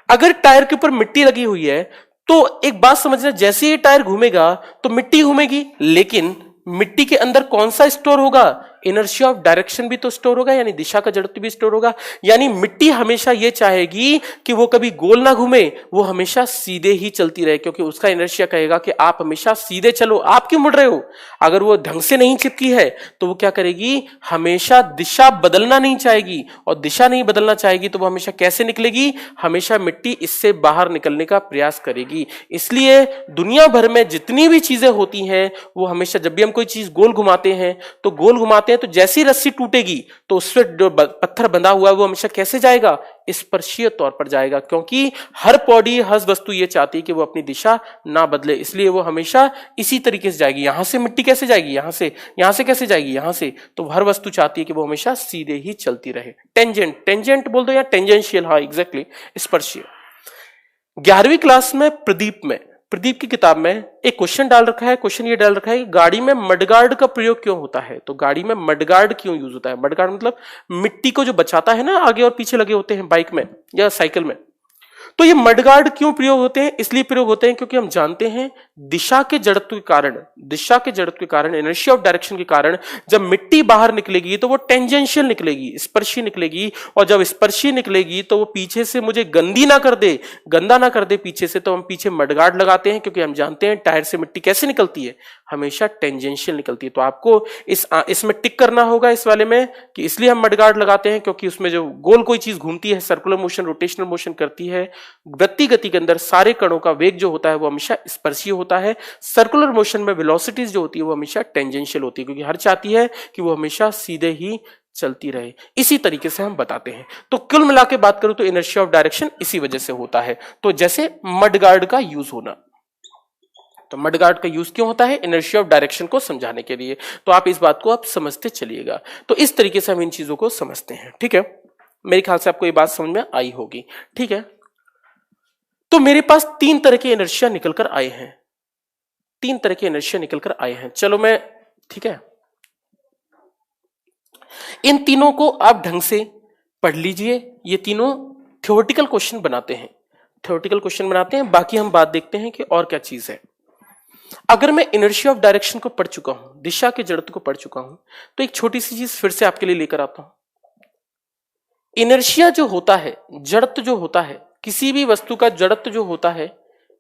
अगर टायर के ऊपर मिट्टी लगी हुई है तो एक बात समझना, जैसे ये टायर घूमेगा तो मिट्टी घूमेगी, लेकिन मिट्टी के अंदर कौन सा स्टोर होगा? इनर्शिया ऑफ डायरेक्शन भी तो स्टोर होगा, यानी दिशा का जड़त्व भी स्टोर होगा। यानी मिट्टी हमेशा ये चाहेगी कि वो कभी गोल ना घूमे, वो हमेशा सीधे ही चलती रहे, क्योंकि उसका इनर्शिया कहेगा कि आप हमेशा सीधे चलो, आप क्यों मुड़ रहे हो? अगर वो ढंग से नहीं चिपकी है तो वो क्या करेगी? हमेशा दिशा बदलना नहीं चाहेगी, और दिशा नहीं बदलना चाहेगी तो वो हमेशा कैसे निकलेगी? हमेशा मिट्टी इससे बाहर निकलने का प्रयास करेगी। इसलिए दुनिया भर में जितनी भी चीजें होती हैं वो हमेशा, जब भी हम कोई चीज गोल घुमाते हैं तो गोल घुमाते हैं तो जैसी रस्सी टूटेगी तो उससे जो पत्थर बंधा हुआ है वो हमेशा कैसे जाएगा? स्पर्शीय तौर पर जाएगा, क्योंकि हर बॉडी, हर वस्तु ये चाहती है कि वो अपनी दिशा ना बदले, इसलिए वो हमेशा इसी तरीके से जाएगी। यहां से मिट्टी कैसे जाएगी? यहां से कैसे जाएगी? यहां से। तो हर वस्तु चाहती है कि वो हमेशा सीधे ही चलती रहे। टेंजेंट बोल दो या टेंजेंशियल, हाँ एग्जैक्टली, स्पर्शीय। 11वीं क्लास में प्रदीप की किताब में एक क्वेश्चन डाल रखा है। क्वेश्चन ये डाल रखा है कि गाड़ी में मडगार्ड का प्रयोग क्यों होता है? तो गाड़ी में मडगार्ड क्यों यूज होता है? मडगार्ड मतलब मिट्टी को जो बचाता है ना, आगे और पीछे लगे होते हैं बाइक में या साइकिल में। तो ये मडगार्ड क्यों प्रयोग होते हैं? इसलिए प्रयोग होते हैं क्योंकि हम जानते हैं दिशा के जड़त्व के कारण, इनर्शिया ऑफ डायरेक्शन के कारण जब मिट्टी बाहर निकलेगी तो वो टेंजेंशियल निकलेगी, स्पर्शी निकलेगी, और जब स्पर्शी निकलेगी तो वो पीछे से मुझे गंदा ना कर दे पीछे से, तो हम पीछे मडगार्ड लगाते हैं, क्योंकि हम जानते हैं टायर से मिट्टी कैसे निकलती है? हमेशा टेंजेंशियल निकलती है। तो आपको इसमें टिक करना होगा इस वाले में कि इसलिए हम मडगार्ड लगाते हैं क्योंकि उसमें जो गोल कोई चीज घूमती है, सर्कुलर मोशन, रोटेशनल मोशन करती है, वृत्तीय गति के अंदर सारे कणों का वेग जो होता है वो हमेशा स्पर्शीय होता है। सर्कुलर मोशन में वेलोसिटीज जो होती है वो हमेशा टेंजेंशियल होती है, क्योंकि हर चाहती है कि वो हमेशा सीधे ही चलती रहे। इसी तरीके से हम बताते हैं। तो कुल मिला के बात करूं तो इनर्शिया ऑफ डायरेक्शन इसी वजह से होता है। तो जैसे मडगार्ड का यूज होना, तो मडगार्ड का यूज क्यों होता है? इनर्शिया ऑफ डायरेक्शन को समझाने के लिए। तो आप इस बात को आप समझते चलिएगा। तो इस तरीके से हम इन चीजों को समझते हैं, ठीक है। मेरे ख्याल से आपको ये बात समझ में आई होगी, ठीक है। तो मेरे पास 3 तरह के इनर्शिया निकलकर आए हैं, 3 तरह के इनर्शिया निकलकर आए हैं। चलो मैं, ठीक है, इन तीनों को आप ढंग से पढ़ लीजिए। ये तीनों थ्योरेटिकल क्वेश्चन बनाते हैं, बाकी हम बात देखते हैं कि और क्या चीज है। अगर मैं इनर्शिया ऑफ डायरेक्शन को पढ़ चुका हूं, दिशा के जड़त्व को पढ़ चुका हूं, तो एक छोटी सी चीज फिर से आपके लिए लेकर आता हूं। इनर्शिया जो होता है, जड़त्व जो होता है, किसी भी वस्तु का जड़त्व जो होता है,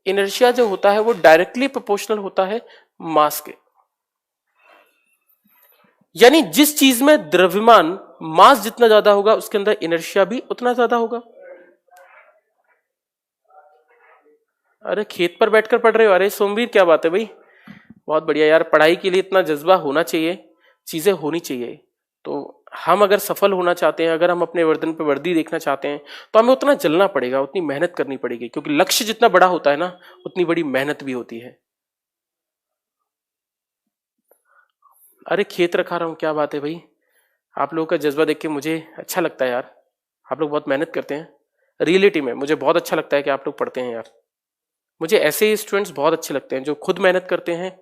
इनर्शिया जो होता है वो डायरेक्टली प्रोपोर्शनल होता है मास के। यानी जिस चीज में द्रव्यमान मास जितना ज्यादा होगा उसके अंदर इनर्शिया भी उतना ज्यादा होगा। अरे खेत पर बैठकर पढ़ रहे हो? अरे सोमवीर क्या बात है भाई, बहुत बढ़िया यार। पढ़ाई के लिए इतना जज्बा होना चाहिए, चीजें होनी चाहिए। तो हम अगर सफल होना चाहते हैं, अगर हम अपने वर्दन पे वर्दी देखना चाहते हैं, तो हमें उतना जलना पड़ेगा, उतनी मेहनत करनी पड़ेगी, क्योंकि लक्ष्य जितना बड़ा होता है ना, उतनी बड़ी मेहनत भी होती है। अरे खेत रखा रहा हूँ, क्या बात है भाई। आप लोगों का जज्बा देख के मुझे अच्छा लगता है यार। आप लोग बहुत मेहनत करते हैं। रियलिटी में मुझे बहुत अच्छा लगता है कि आप लोग पढ़ते हैं यार। मुझे ऐसे स्टूडेंट्स बहुत अच्छे लगते हैं जो खुद मेहनत करते हैं।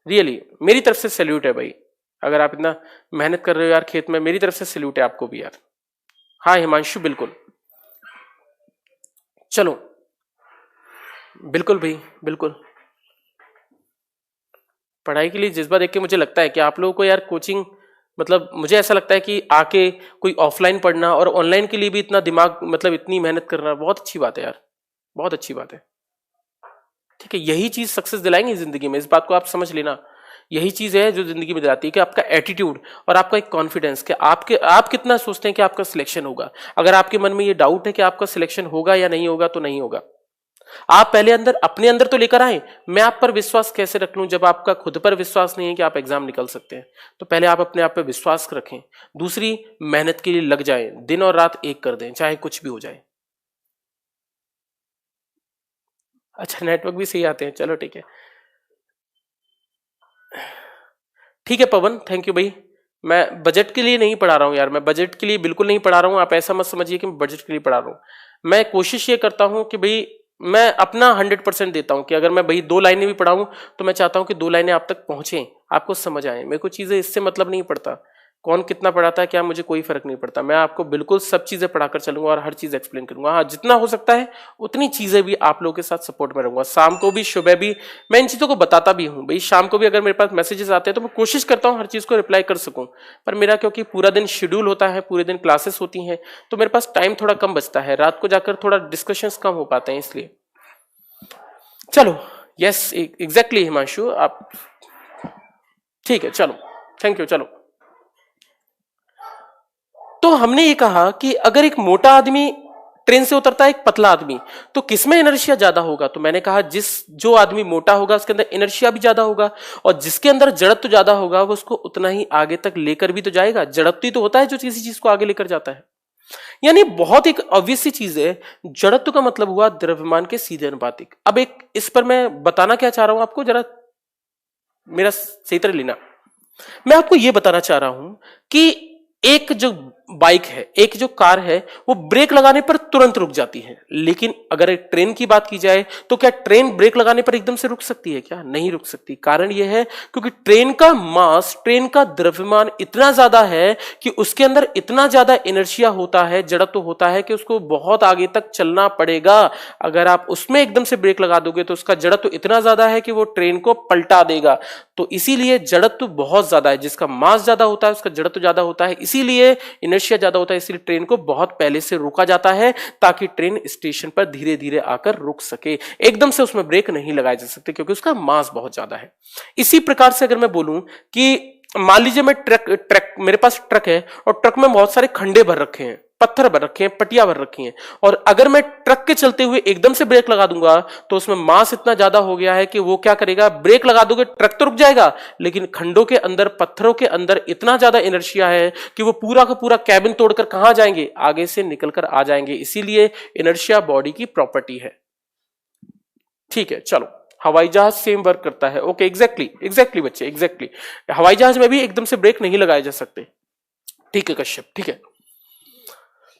रियली मेरी तरफ से सैल्यूट है भाई। अगर आप इतना मेहनत कर रहे हो यार खेत में, मेरी तरफ से सैल्यूट है आपको भी यार। हाँ हिमांशु बिल्कुल। चलो बिल्कुल भाई बिल्कुल। पढ़ाई के लिए जज्बा देख के मुझे लगता है कि आप लोगों को यार कोचिंग, मतलब मुझे ऐसा लगता है कि आके कोई ऑफलाइन पढ़ना और ऑनलाइन के लिए भी इतना दिमाग, मतलब इतनी मेहनत करना बहुत अच्छी बात है यार, बहुत अच्छी बात है। ठीक है, यही चीज सक्सेस दिलाएंगे जिंदगी में, इस बात को आप समझ लेना। यही चीज है जो जिंदगी में दिलाती है कि आपका एटीट्यूड और आपका एक कॉन्फिडेंस, कि आप कितना सोचते हैं कि आपका सिलेक्शन होगा। अगर आपके मन में ये डाउट है कि आपका सिलेक्शन होगा या नहीं होगा, तो नहीं होगा। आप पहले अंदर अपने अंदर तो लेकर आए। मैं आप पर विश्वास कैसे रख लूं जब आपका खुद पर विश्वास नहीं है कि आप एग्जाम निकल सकते हैं। तो पहले आप अपने आप पर विश्वास रखें। दूसरी, मेहनत के लिए लग जाएं, दिन और रात एक कर दें, चाहे कुछ भी हो जाए। अच्छा नेटवर्क भी सही आते हैं, चलो ठीक है। ठीक है पवन, थैंक यू भाई। मैं बजट के लिए नहीं पढ़ा रहा हूँ यार, मैं बजट के लिए बिल्कुल नहीं पढ़ा रहा हूँ। आप ऐसा मत समझिए कि मैं बजट के लिए पढ़ा रहा हूँ। मैं कोशिश ये करता हूँ कि भाई मैं अपना 100% देता हूँ, कि अगर मैं भाई 2 लाइनें भी पढ़ाऊँ तो मैं चाहता हूँ कि 2 लाइनें आप तक पहुंचे, आपको समझ आए। मेरे को चीजें इससे मतलब नहीं पड़ता कौन कितना पढ़ाता है क्या, मुझे कोई फर्क नहीं पड़ता। मैं आपको बिल्कुल सब चीजें पढ़ाकर चलूंगा और हर चीज एक्सप्लेन करूंगा। हाँ जितना हो सकता है उतनी चीजें भी आप लोगों के साथ सपोर्ट में रहूंगा। शाम को भी सुबह भी मैं इन चीजों को बताता भी हूँ भाई। शाम को भी अगर मेरे पास मैसेजेस आते हैं तो मैं कोशिश करता हूँ हर चीज को रिप्लाई कर सकूं। पर मेरा क्योंकि पूरा दिन शेड्यूल होता है, पूरे दिन क्लासेस होती हैं, तो मेरे पास टाइम थोड़ा कम बचता है। रात को जाकर थोड़ा डिस्कशंस कम हो पाते हैं, इसलिए। चलो यस एग्जैक्टली हिमांशु आप, ठीक है चलो, थैंक यू। चलो, तो हमने ये कहा कि अगर एक मोटा आदमी ट्रेन से उतरता है एक पतला आदमी, तो किसमें इनर्शिया ज्यादा होगा? तो मैंने कहा जो आदमी मोटा होगा उसके अंदर इनर्शिया भी ज्यादा होगा, और जिसके अंदर जड़त्व ज्यादा होगा वो उसको उतना ही आगे तक लेकर भी तो जाएगा। जड़त्व ही तो होता है जो किसी चीज को आगे लेकर जाता है। यानी बहुत एक ऑब्वियस सी चीज है। जड़त्व का मतलब हुआ द्रव्यमान के सीधे अनुपातिक। अब एक इस पर मैं बताना क्या चाह रहा हूं आपको, जरा मेरा सही तरह लेना। मैं आपको यह बताना चाह रहा हूं कि एक जो बाइक है, एक जो कार है, वो ब्रेक लगाने पर तुरंत रुक जाती है। लेकिन अगर एक ट्रेन की बात की जाए तो क्या ट्रेन ब्रेक लगाने पर एकदम से रुक सकती है क्या? नहीं रुक सकती। कारण यह है क्योंकि ट्रेन का मास, ट्रेन का द्रव्यमान इतना ज्यादा है कि उसके अंदर इतना ज्यादा इनर्शिया होता है, जड़त्व होता है, कि उसको बहुत आगे तक चलना पड़ेगा। अगर आप उसमें एकदम से ब्रेक लगा दोगे तो उसका जड़त्व इतना ज्यादा है कि वो ट्रेन को पलटा देगा। तो इसीलिए जड़त्व बहुत ज्यादा है। जिसका मास ज्यादा होता है उसका जड़त्व ज्यादा होता है, इसीलिए इनर्शिया ज्यादा होता है। इसलिए ट्रेन को बहुत पहले से रोका जाता है ताकि ट्रेन स्टेशन पर धीरे धीरे आकर रुक सके। एकदम से उसमें ब्रेक नहीं लगाए जा सकते क्योंकि उसका मास बहुत ज्यादा है। इसी प्रकार से अगर मैं बोलूं कि मान लीजिए मैं ट्रक मेरे पास ट्रक है और ट्रक में बहुत सारे खंडे भर रखे हैं, पत्थर भर रखे हैं, पटिया भर रखी हैं, और अगर मैं ट्रक के चलते हुए एकदम से ब्रेक लगा दूंगा तो उसमें मास इतना ज्यादा हो गया है कि वो क्या करेगा, ब्रेक लगा दोगे ट्रक तो रुक जाएगा, लेकिन खंडों के अंदर, पत्थरों के अंदर इतना ज्यादा इनर्शिया है कि वो पूरा का पूरा कैबिन तोड़कर कहां जाएंगे, आगे से निकलकर आ जाएंगे। इसीलिए इनर्शिया बॉडी की प्रॉपर्टी है। ठीक है चलो, हवाई जहाज सेम वर्क करता है। ओके एग्जैक्टली बच्चे, एग्जैक्टली। हवाई जहाज में भी एकदम से ब्रेक नहीं लगाए जा सकते। ठीक है कश्यप, ठीक है।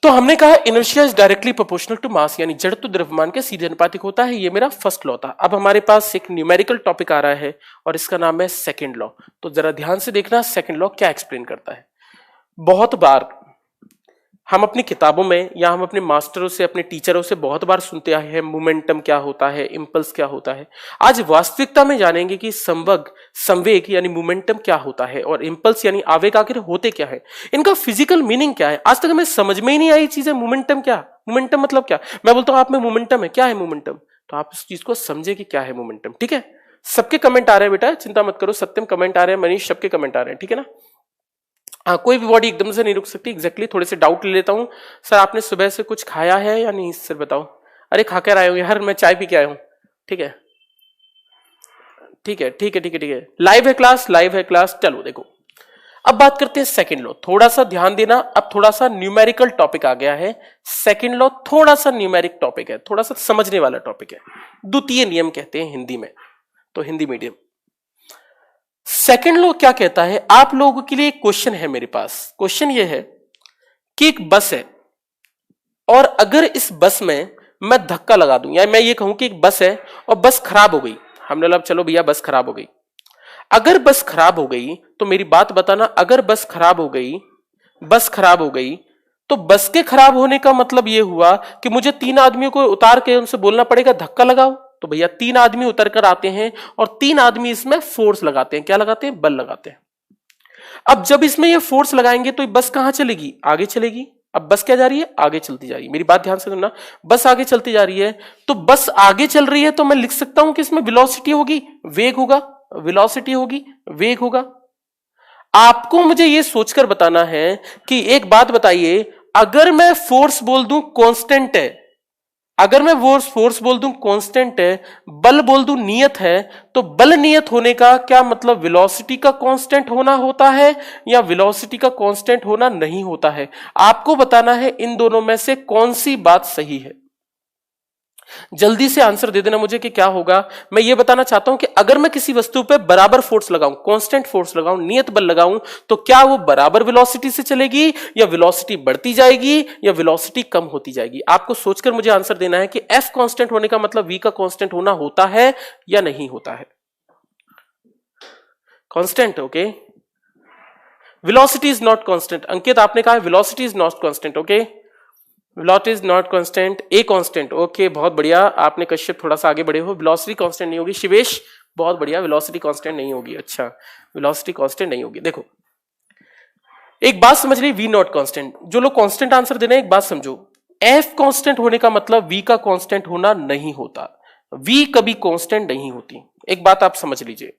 तो हमने कहा inertia is directly proportional to mass, यानी जड़त्व द्रव्यमान के सीधे अनुपातिक होता है। ये मेरा फर्स्ट लॉ था। अब हमारे पास एक न्यूमेरिकल टॉपिक आ रहा है और इसका नाम है सेकंड लॉ। तो जरा ध्यान से देखना सेकंड लॉ क्या एक्सप्लेन करता है। बहुत बार हम अपनी किताबों में या हम अपने मास्टरों से, अपने टीचरों से बहुत बार सुनते आए हैं मोमेंटम क्या होता है, इंपल्स क्या होता है। आज वास्तविकता में जानेंगे कि संवेग यानी मोमेंटम क्या होता है और इंपल्स यानी आवेग आखिर होते क्या है, इनका फिजिकल मीनिंग क्या है। आज तक हमें समझ में ही नहीं आई चीजें। मोमेंटम क्या, मोमेंटम मतलब क्या? मैं बोलता हूं आप में मोमेंटम है, क्या है मोमेंटम? तो आप इस चीज को समझे कि क्या है मोमेंटम। ठीक है, सबके कमेंट आ रहे हैं बेटा, चिंता मत करो। सत्यम कमेंट आ रहे हैं, मनीष, सबके कमेंट आ रहे हैं, ठीक है ना। हाँ, कोई भी बॉडी एकदम से नहीं रुक सकती। एग्जैक्टली थोड़े से डाउट ले लेता हूं। सर आपने सुबह से कुछ खाया है या नहीं, सर बताओ। अरे खाकर आए हो यार, मैं चाय पी के आया हूं। ठीक है ठीक है ठीक है ठीक है ठीक है, लाइव है क्लास, लाइव है क्लास। चलो देखो, अब बात करते हैं सेकंड लॉ। थोड़ा सा ध्यान देना, अब थोड़ा सा न्यूमेरिकल टॉपिक आ गया है। सेकंड लॉ थोड़ा सा न्यूमेरिक टॉपिक है, थोड़ा सा समझने वाला टॉपिक है। द्वितीय नियम कहते हैं हिंदी में, तो हिंदी मीडियम। सेकंड लॉ क्या कहता है, आप लोगों के लिए एक क्वेश्चन है मेरे पास। क्वेश्चन ये है कि एक बस है और अगर इस बस में मैं धक्का लगा दूं, या मैं ये कहूं कि एक बस है और बस खराब हो गई, हमने बोला चलो भैया बस खराब हो गई। अगर बस खराब हो गई तो मेरी बात बताना, अगर बस खराब हो गई, बस खराब हो गई, तो बस के खराब होने का मतलब यह हुआ कि मुझे 3 आदमियों को उतार के उनसे बोलना पड़ेगा धक्का लगाओ। तो भैया 3 आदमी उतर कर आते हैं और 3 आदमी इसमें फोर्स लगाते हैं। क्या लगाते हैं? बल लगाते हैं। अब जब इसमें ये फोर्स लगाएंगे तो बस कहां चलेगी? आगे चलेगी। अब बस क्या जा रही है? आगे चलती जा रही है। मेरी बात ध्यान से सुनना, बस आगे चलती जा रही है, तो बस आगे चल रही है तो मैं लिख सकता हूं कि इसमें वेलोसिटी होगी, वेग होगा, वेलोसिटी होगी, वेग होगा। आपको मुझे यह सोचकर बताना है कि एक बात बताइए, अगर मैं फोर्स बोल दूं कांस्टेंट है, अगर मैं वो फोर्स बोल दूं कांस्टेंट है, बल बोल दूं नियत है, तो बल नियत होने का क्या मतलब वेलोसिटी का कांस्टेंट होना होता है या वेलोसिटी का कांस्टेंट होना नहीं होता है? आपको बताना है इन दोनों में से कौन सी बात सही है। जल्दी से आंसर दे देना मुझे कि क्या होगा। मैं ये बताना चाहता हूं कि अगर मैं किसी वस्तु पे बराबर फोर्स लगाऊं, कांस्टेंट फोर्स लगाऊं, नियत बल लगाऊं, तो क्या वो बराबर वेलोसिटी से चलेगी या वेलोसिटी बढ़ती जाएगी या वेलोसिटी कम होती जाएगी? आपको सोचकर मुझे आंसर देना है कि एफ कांस्टेंट होने का मतलब वी का कांस्टेंट होना होता है या नहीं होता है। Constant, okay. Velocity is not constant. Ankit आपने कहा velocity is not constant, okay. Velocity is not constant, a constant, okay, बहुत बढ़िया। आपने कश्यप थोड़ा सा आगे बढ़े हो। वेलोसिटी कांस्टेंट नहीं होगी। शिवेश बहुत बढ़िया, वेलोसिटी कांस्टेंट नहीं होगी। अच्छा, वेलोसिटी कांस्टेंट नहीं होगी। देखो एक बात समझ रही, वी नॉट कांस्टेंट। जो लोग कांस्टेंट आंसर दे रहे हैं एक बात समझो, एफ कांस्टेंट होने का मतलब वी का कांस्टेंट होना नहीं होता। वी कभी कांस्टेंट नहीं होती, एक बात आप समझ लीजिए।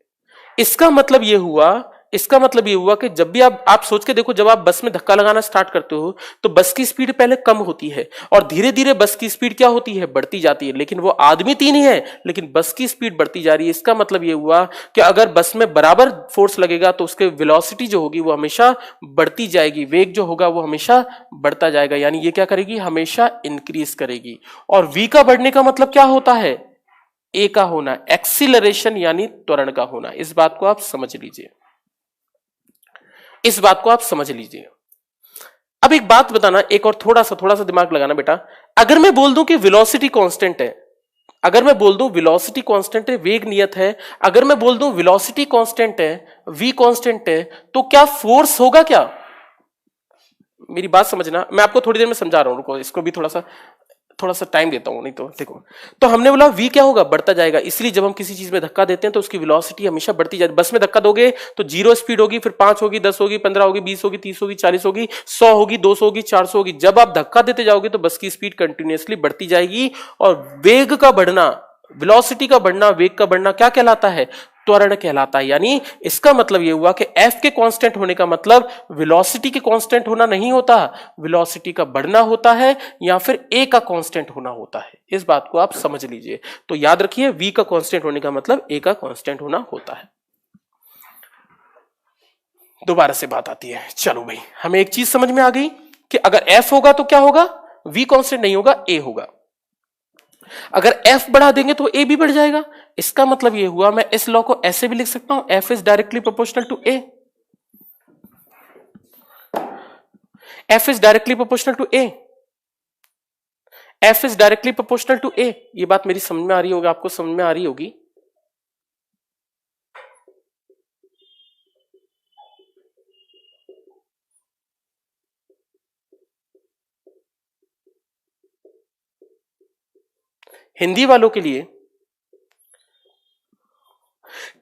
इसका मतलब यह हुआ कि जब भी आप सोच के देखो, जब आप बस में धक्का लगाना स्टार्ट करते हो तो बस की स्पीड पहले कम होती है और धीरे धीरे बस की स्पीड क्या होती है? बढ़ती जाती है। लेकिन वो आदमी 3 ही है, लेकिन बस की स्पीड बढ़ती जा रही है। इसका मतलब यह हुआ कि अगर बस में बराबर फोर्स लगेगा तो उसके वेलोसिटी जो होगी वो हमेशा बढ़ती जाएगी, वेग जो होगा वो हमेशा बढ़ता जाएगा। यानी ये क्या करेगी? हमेशा इंक्रीज करेगी। और वी का बढ़ने का मतलब क्या होता है? ए का होना, एक्सीलरेशन यानी त्वरण का होना। इस बात को आप समझ लीजिए, इस बात को आप समझ लीजिए। अब एक बात बताना, एक और थोड़ा सा दिमाग लगाना बेटा। अगर मैं बोल दूं कि वेलोसिटी कांस्टेंट है, अगर मैं बोल दूं वेलोसिटी कांस्टेंट है, वेग नियत है, अगर मैं बोल दूं वेलोसिटी कांस्टेंट है, वी कांस्टेंट है, तो क्या फोर्स होगा क्या? मेरी बात समझना, मैं आपको थोड़ी देर में समझा रहा हूं, रुको, इसको भी थोड़ा सा टाइम देता हूं, नहीं तो देखो। तो हमने बोला वी क्या होगा? बढ़ता जाएगा। इसलिए जब हम किसी चीज में धक्का देते हैं तो उसकी वेलोसिटी हमेशा बढ़ती जाती है। बस में धक्का दोगे तो 0 स्पीड होगी, फिर 5 होगी, 10 होगी, 15 होगी, 20 होगी, 30 होगी, 40 होगी, 100 होगी, 200 होगी, 400 होगी। जब आप धक्का देते जाओगे तो बस की स्पीड कंटिन्यूअसली बढ़ती जाएगी। और वेग का बढ़ना, वेलोसिटी का बढ़ना, वेग का बढ़ना क्या कहलाता है? त्वरण कहलाता है। यानी इसका मतलब यह हुआ कि एफ के कांस्टेंट होने का मतलब वेलोसिटी के कांस्टेंट होना नहीं होता, वेलोसिटी का बढ़ना होता है या फिर ए का कांस्टेंट होना होता है। इस बात को आप समझ लीजिए। तो याद रखिए, वी का कांस्टेंट होने का मतलब ए का कांस्टेंट होना होता है। दोबारा से बात आती है। चलो भाई, हमें एक चीज समझ में आ गई कि अगर एफ होगा तो क्या होगा? वी कांस्टेंट नहीं होगा, ए होगा। अगर एफ बढ़ा देंगे तो ए भी बढ़ जाएगा। इसका मतलब यह हुआ, मैं इस लॉ को ऐसे भी लिख सकता हूं, F is directly proportional to A. F is directly proportional to A. F is directly proportional to A. ये बात मेरी समझ में आ रही होगी, आपको समझ में आ रही होगी। हिंदी वालों के लिए,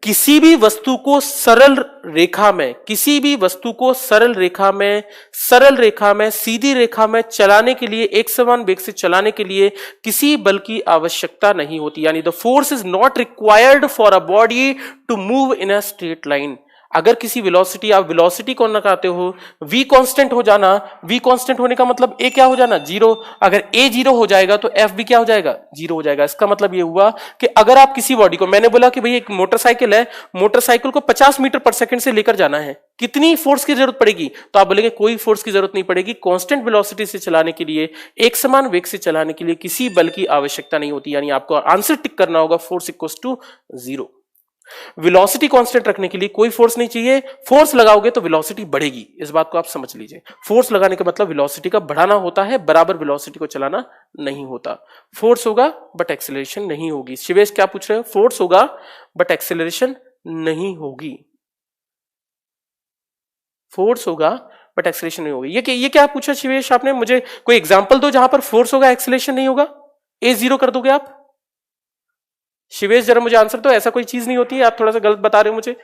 किसी भी वस्तु को सरल रेखा में, किसी भी वस्तु को सरल रेखा में, सीधी रेखा में चलाने के लिए, एक समान वेग से चलाने के लिए किसी बल की आवश्यकता नहीं होती। यानी the force is not required for a body to move in a straight line. अगर किसी वेलोसिटी, आप वेलोसिटी को लगाते हो, v कांस्टेंट हो जाना, v कांस्टेंट होने का मतलब a क्या हो जाना, जीरो। अगर a जीरो हो जाएगा तो f भी क्या हो जाएगा, जीरो हो जाएगा। इसका मतलब ये हुआ कि अगर आप किसी बॉडी को, मैंने बोला कि भाई एक मोटरसाइकिल है, मोटरसाइकिल को 50 मीटर पर सेकंड से लेकर जाना है, कितनी फोर्स की जरूरत पड़ेगी, तो आप बोलेंगे कोई फोर्स की जरूरत नहीं पड़ेगी। कांस्टेंट वेलोसिटी से चलाने के लिए, एक समान वेग से चलाने के लिए किसी बल की आवश्यकता नहीं होती, यानी आपको आंसर टिक करना होगा force equals to zero. Velocity constant रखने के लिए कोई फोर्स नहीं चाहिए, फोर्स लगाओगे तो वेलोसिटी बढ़ेगी, इस बात को आप समझ लीजिए। फोर्स लगाने का मतलब वेलोसिटी का बढ़ाना होता है, बराबर वेलोसिटी को चलाना नहीं होता। फोर्स होगा बट एक्सेलरेशन नहीं होगी। शिवेश क्या पूछ रहे हो, फोर्स होगा बट एक्सेलरेशन नहीं होगी, फोर्स होगा बट एक्सेलरेशन नहीं होगी। ये क्या पूछा शिवेश आपने, मुझे कोई एग्जांपल दो जहां पर फोर्स होगा एक्सेलरेशन नहीं होगा। ए जीरो कर दोगे आप शिवेश, जरा मुझे आंसर तो, ऐसा कोई चीज नहीं होती है, आप थोड़ा सा गलत बता रहे हो मुझे।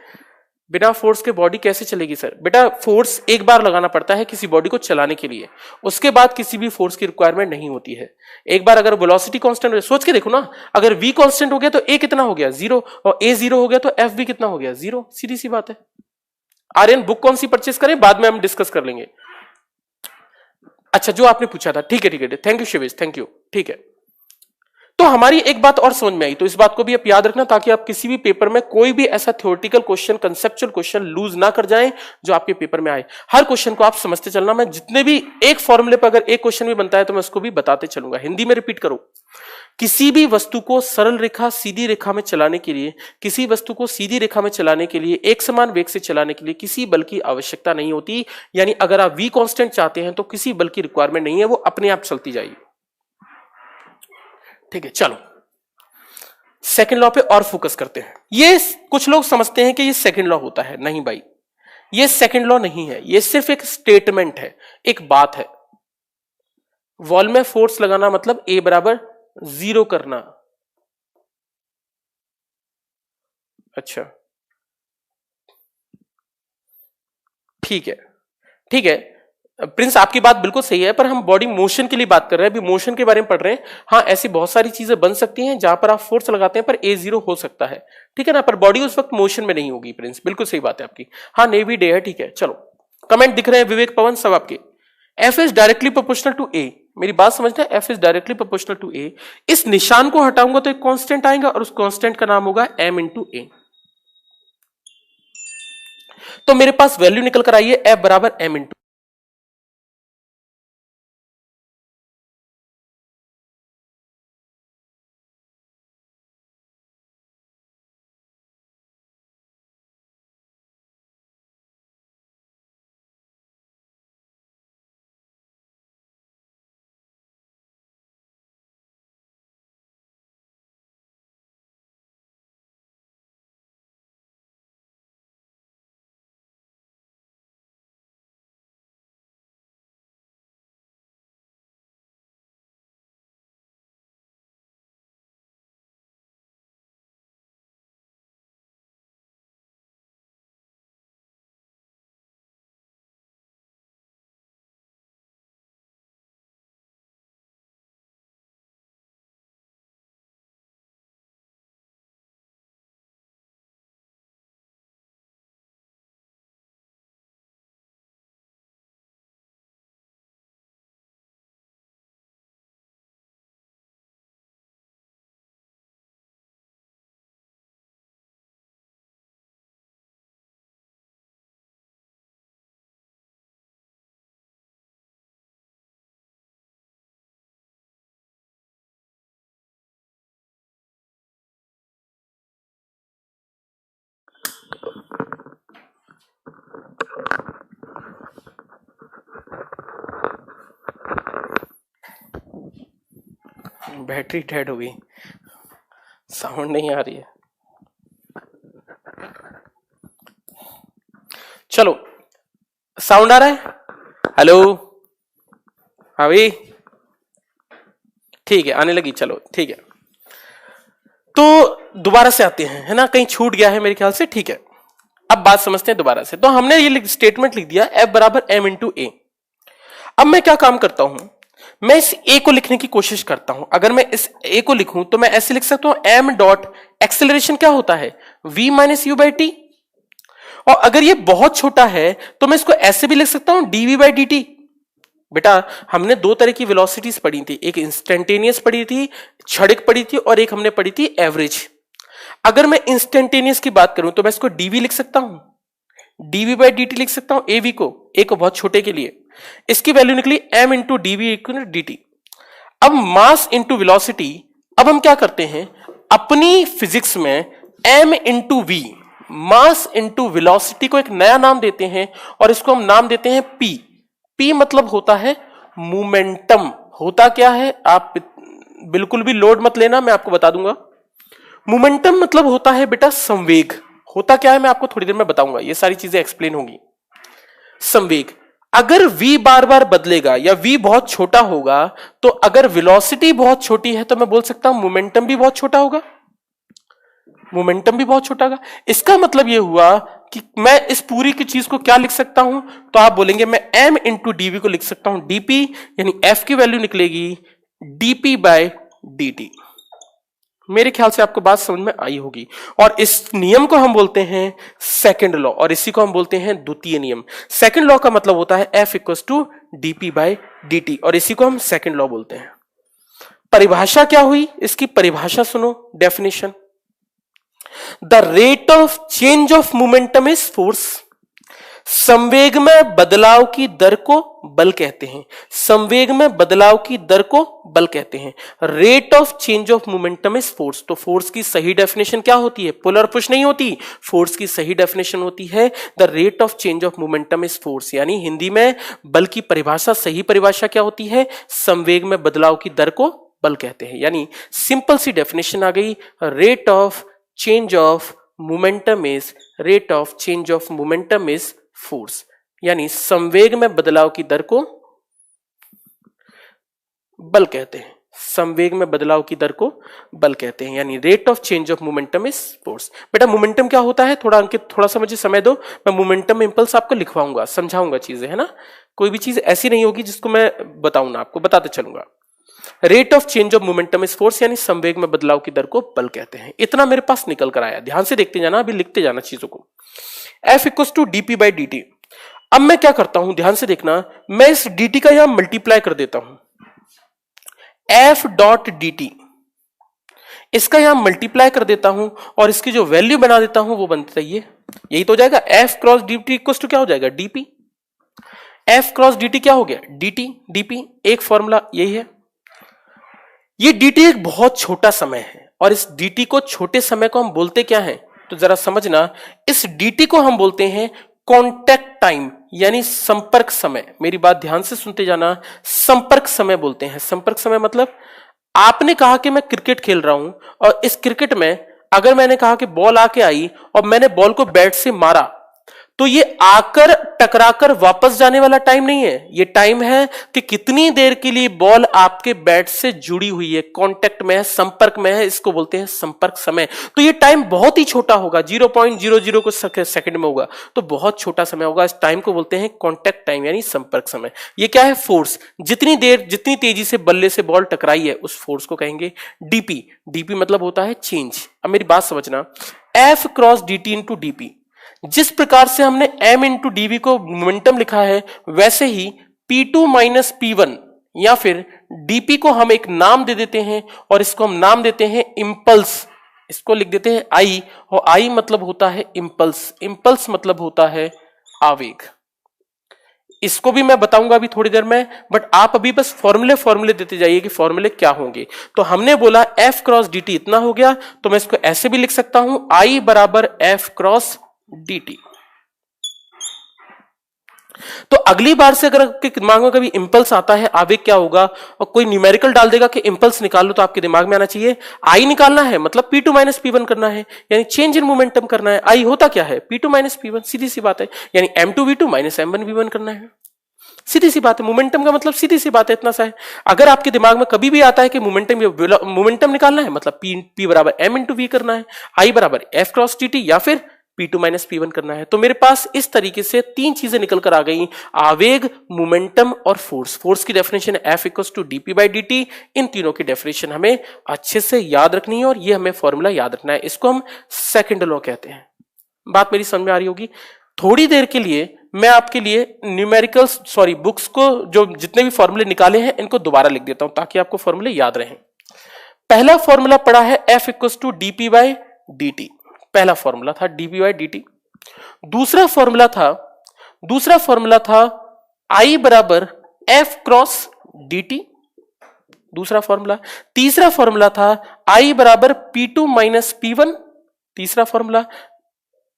बिना फोर्स के बॉडी कैसे चलेगी सर? बेटा फोर्स एक बार लगाना पड़ता है किसी बॉडी को चलाने के लिए, उसके बाद किसी भी फोर्स की रिक्वायरमेंट नहीं होती है। एक बार अगर वेलोसिटी कांस्टेंट हो, सोच के देखो ना, अगर v कांस्टेंट हो गया तो a कितना हो गया, जीरो, और a जीरो हो गया तो f भी कितना हो गया, जीरो। सीधी सी बात है। आर्यन बुक कौन सी परचेस करें, बाद में हम डिस्कस कर लेंगे। अच्छा, जो आपने पूछा था, ठीक है ठीक है, thank you Shivesh, thank you, ठीक है। तो हमारी एक बात और समझ में आई, तो इस बात को भी आप याद रखना, ताकि आप किसी भी पेपर में कोई भी ऐसा theoretical question, conceptual question lose ना कर जाएं जो आपके पेपर में आए। हर क्वेश्चन को आप समझते चलना। मैं जितने भी एक फॉर्मूले पर अगर एक क्वेश्चन भी बनता है तो मैं उसको भी बताते चलूंगा। हिंदी में रिपीट करो, किसी भी वस्तु को सरल रेखा, सीधी रेखा में चलाने के लिए, किसी वस्तु को सीधी रेखा में चलाने के लिए, एक समान वेग से चलाने के लिए किसी बल की आवश्यकता नहीं होती। यानी अगर आप v कांस्टेंट चाहते हैं तो किसी बल की रिक्वायरमेंट नहीं है, वो अपने आप चलती जाएगी। ठीक है, चलो सेकंड लॉ पे और फोकस करते हैं। ये कुछ लोग समझते हैं कि ये सेकंड लॉ होता है, नहीं भाई, ये सेकंड लॉ नहीं है, ये सिर्फ एक स्टेटमेंट है, एक बात है। वॉल में फोर्स लगाना मतलब A बराबर जीरो करना। अच्छा ठीक है, ठीक है प्रिंस, आपकी बात बिल्कुल सही है, पर हम बॉडी मोशन के लिए बात कर रहे हैं, अभी मोशन के बारे में पढ़ रहे हैं। हाँ, ऐसी बहुत सारी चीजें बन सकती हैं जहां पर आप फोर्स लगाते हैं पर ए जीरो हो सकता है, ठीक है ना, पर बॉडी उस वक्त मोशन में नहीं होगी। प्रिंस बिल्कुल सही बात है आपकी। हाँ, नेवी डे है, ठीक है। चलो कमेंट दिख रहे हैं विवेक, पवन, सब आपके। F is directly proportional to A, मेरी बात समझना, F is directly proportional to A. इस निशान को हटाऊंगा तो एक कांस्टेंट आएगा और उस कांस्टेंट का नाम होगा एम इंटू ए। तो मेरे पास वैल्यू निकल कर आई है एफ बराबर एम इंटू। बैटरी डेड हो गई, साउंड नहीं आ रही है। चलो साउंड आ रहा है, हेलो, हाँ भाई, ठीक है, आने लगी, चलो ठीक है। तो दोबारा से आते हैं, है ना, कहीं छूट गया है मेरे ख्याल से, ठीक है। अब बात समझते हैं दोबारा से। तो हमने ये स्टेटमेंट लिख दिया एफ बराबर एम इंटू ए। अब मैं क्या काम करता हूं, मैं इस ए को लिखने की कोशिश करता हूं। अगर मैं इस ए को लिखूं तो मैं ऐसे लिख सकता हूं एम डॉट एक्सेलरेशन क्या होता है, v minus you by T. और अगर ये बहुत छोटा है तो मैं इसको ऐसे भी लिख सकता हूं dv बाई dt। बेटा हमने दो तरह की वेलोसिटीज पढ़ी थी, एक इंस्टेंटेनियस पढ़ी थी, क्षणिक पढ़ी थी, और एक हमने पढ़ी थी एवरेज। अगर मैं इंस्टेंटेनियस की बात करूं तो मैं इसको dv लिख सकता हूं, dv बाई dt लिख सकता हूं, av को, a को बहुत छोटे के लिए। इसकी वैल्यू निकली m into dv equal dt। अब मास इंटू वेलोसिटी, अब हम क्या करते हैं अपनी फिजिक्स में m into v, mass into velocity को एक नया नाम देते हैं और इसको हम नाम देते हैं p। p मतलब होता है मोमेंटम। होता क्या है आप बिल्कुल भी लोड मत लेना, मैं आपको बता दूंगा। मोमेंटम मतलब होता है बेटा संवेग। होता क्या है मैं आपको थोड़ी देर में बताऊंगा, ये सारी चीजें एक्सप्लेन होंगी। संवेग, अगर v बार बार बदलेगा या v बहुत छोटा होगा, तो अगर वेलोसिटी बहुत छोटी है तो मैं बोल सकता हूं मोमेंटम भी बहुत छोटा होगा। मोमेंटम भी बहुत छोटा होगा। इसका मतलब यह हुआ कि मैं इस पूरी की चीज को क्या लिख सकता हूं, तो आप बोलेंगे मैं m इंटू डीवी को लिख सकता हूं dp, यानी f की वैल्यू निकलेगी dp बाय dt। मेरे ख्याल से आपको बात समझ में आई होगी। और इस नियम को हम बोलते हैं सेकंड लॉ, और इसी को हम बोलते हैं द्वितीय नियम। सेकंड लॉ का मतलब होता है f equals to dp by dt, और इसी को हम सेकंड लॉ बोलते हैं। परिभाषा क्या हुई इसकी, परिभाषा सुनो, definition. The rate of change of momentum is force. संवेग में बदलाव की दर को बल कहते हैं। संवेग में बदलाव की दर को बल कहते हैं। Rate of change of momentum is force. तो फोर्स की सही डेफिनेशन क्या होती है, पुल और पुश नहीं होती। फोर्स की सही डेफिनेशन होती है the rate of change of momentum is force. यानी हिंदी में बल की परिभाषा, सही परिभाषा क्या होती है, संवेग में बदलाव की दर को बल कहते हैं। यानी सिंपल सी डेफिनेशन आ गई, rate of change of momentum is, rate of change of momentum is force. यानी संवेग में बदलाव की दर को बल कहते हैं। संवेग में बदलाव की दर को बल कहते हैं, यानी rate of change of momentum is force. बेटा मोमेंटम क्या होता है, थोड़ा अंकित थोड़ा सा मुझे समय दो, मैं मोमेंटम इंपल्स आपको लिखवाऊंगा, समझाऊंगा चीजें, है ना। कोई भी चीज ऐसी नहीं होगी जिसको मैं बताऊं ना, आपको बताते चलूंगा। Rate of change of momentum is force, यानी संवेग में बदलाव की दर को बल कहते हैं। इतना मेरे पास निकल कर आया, ध्यान से देखते जाना, अभी लिखते जाना चीजों को। F equals to dp by dt। अब मैं क्या करता हूं, ध्यान से देखना, मैं इस dt का यहां मल्टीप्लाई कर देता हूं, F डॉट dt, इसका यहां मल्टीप्लाई कर देता हूं और इसकी जो वैल्यू बना देता हूं वो बनता है ये, यही तो हो जाएगा। F cross dt equals to क्या हो जाएगा, dp। F क्रॉस dt क्या हो गया, dt dp। एक फॉर्मूला यही है। ये dt एक बहुत छोटा समय है, और इस dt को, छोटे समय को हम बोलते क्या है, तो जरा समझना, इस dt को हम बोलते हैं कांटेक्ट टाइम, यानी संपर्क समय। मेरी बात ध्यान से सुनते जाना, संपर्क समय बोलते हैं। संपर्क समय मतलब आपने कहा कि मैं क्रिकेट खेल रहा हूं, और इस क्रिकेट में अगर मैंने कहा कि बॉल आके आई और मैंने बॉल को बैट से मारा, तो ये आकर टकराकर वापस जाने वाला टाइम नहीं है। ये टाइम है कि कितनी देर के लिए बॉल आपके बैट से जुड़ी हुई है, कांटेक्ट में है, संपर्क में है, इसको बोलते हैं संपर्क समय। तो ये टाइम बहुत ही छोटा होगा, 0.00 कुछ सेकंड में होगा, तो बहुत छोटा समय होगा। इस टाइम को बोलते हैं कांटेक्ट टाइम, यानी संपर्क समय। ये क्या है, फोर्स। जितनी देर, जितनी तेजी से बल्ले से बॉल टकराई है, उस फोर्स को कहेंगे डीपी। डीपी मतलब होता है चेंज। अब मेरी बात समझना, F cross D T into DP, जिस प्रकार से हमने m इंटू डीवी को मोमेंटम लिखा है, वैसे ही P2 माइनस P1 या फिर dp को हम एक नाम दे देते हैं, और इसको हम नाम देते हैं इंपल्स। इसको लिख देते हैं I, और I मतलब होता है इंपल्स। इंपल्स मतलब होता है आवेग। इसको भी मैं बताऊंगा अभी थोड़ी देर में, बट आप अभी बस फॉर्मूले देते जाइए कि फॉर्मूले क्या होंगे। तो हमने बोला f क्रॉस dt इतना हो गया, तो मैं इसको ऐसे भी लिख सकता हूं, I बराबर f क्रॉस dt। तो अगली बार से अगर आपके दिमाग में कभी इंपल्स आता है, आवेग क्या होगा, और कोई न्यूमेरिकल डाल देगा कि इंपल्स निकालो, तो आपके दिमाग में आना चाहिए आई निकालना है, मतलब P2 माइनस P1 करना है, यानी चेंज इन मोमेंटम करना है। आई होता क्या है, P2 माइनस P1, सीधी सी बात है, यानी M2V2 माइनस M1V1 करना है। सीधी सी बात है, मोमेंटम का मतलब सीधी सी बात है, इतना सा है। अगर आपके दिमाग में कभी भी आता है कि मोमेंटम निकालना है, मतलब P बराबर M इंटू V करना है, आई बराबर F क्रॉस dt, या फिर P2 माइनस P1 करना है। तो मेरे पास इस तरीके से तीन चीजें निकल कर आ गई, आवेग, मोमेंटम और फोर्स। फोर्स की डेफिनेशन है F equals to dp by dt। इन तीनों की डेफिनेशन हमें अच्छे से याद रखनी है, और ये हमें फॉर्मूला याद रखना है। इसको हम सेकंड लॉ कहते हैं। बात मेरी समझ में आ रही होगी। थोड़ी देर के लिए मैं आपके लिए न्यूमेरिकल्स बुक्स को जो जितने भी फॉर्मूले निकाले हैं इनको दोबारा लिख देता हूं ताकि आपको फॉर्मूले याद रहें। पहला फॉर्मूला पड़ा है F equals to dp by dt, पहला फॉर्मूला था dp बाई dt। दूसरा फॉर्मूला था I बराबर F क्रॉस dt, दूसरा फॉर्मूला। तीसरा फॉर्मूला था I बराबर P2 माइनस P1, तीसरा फॉर्मूला।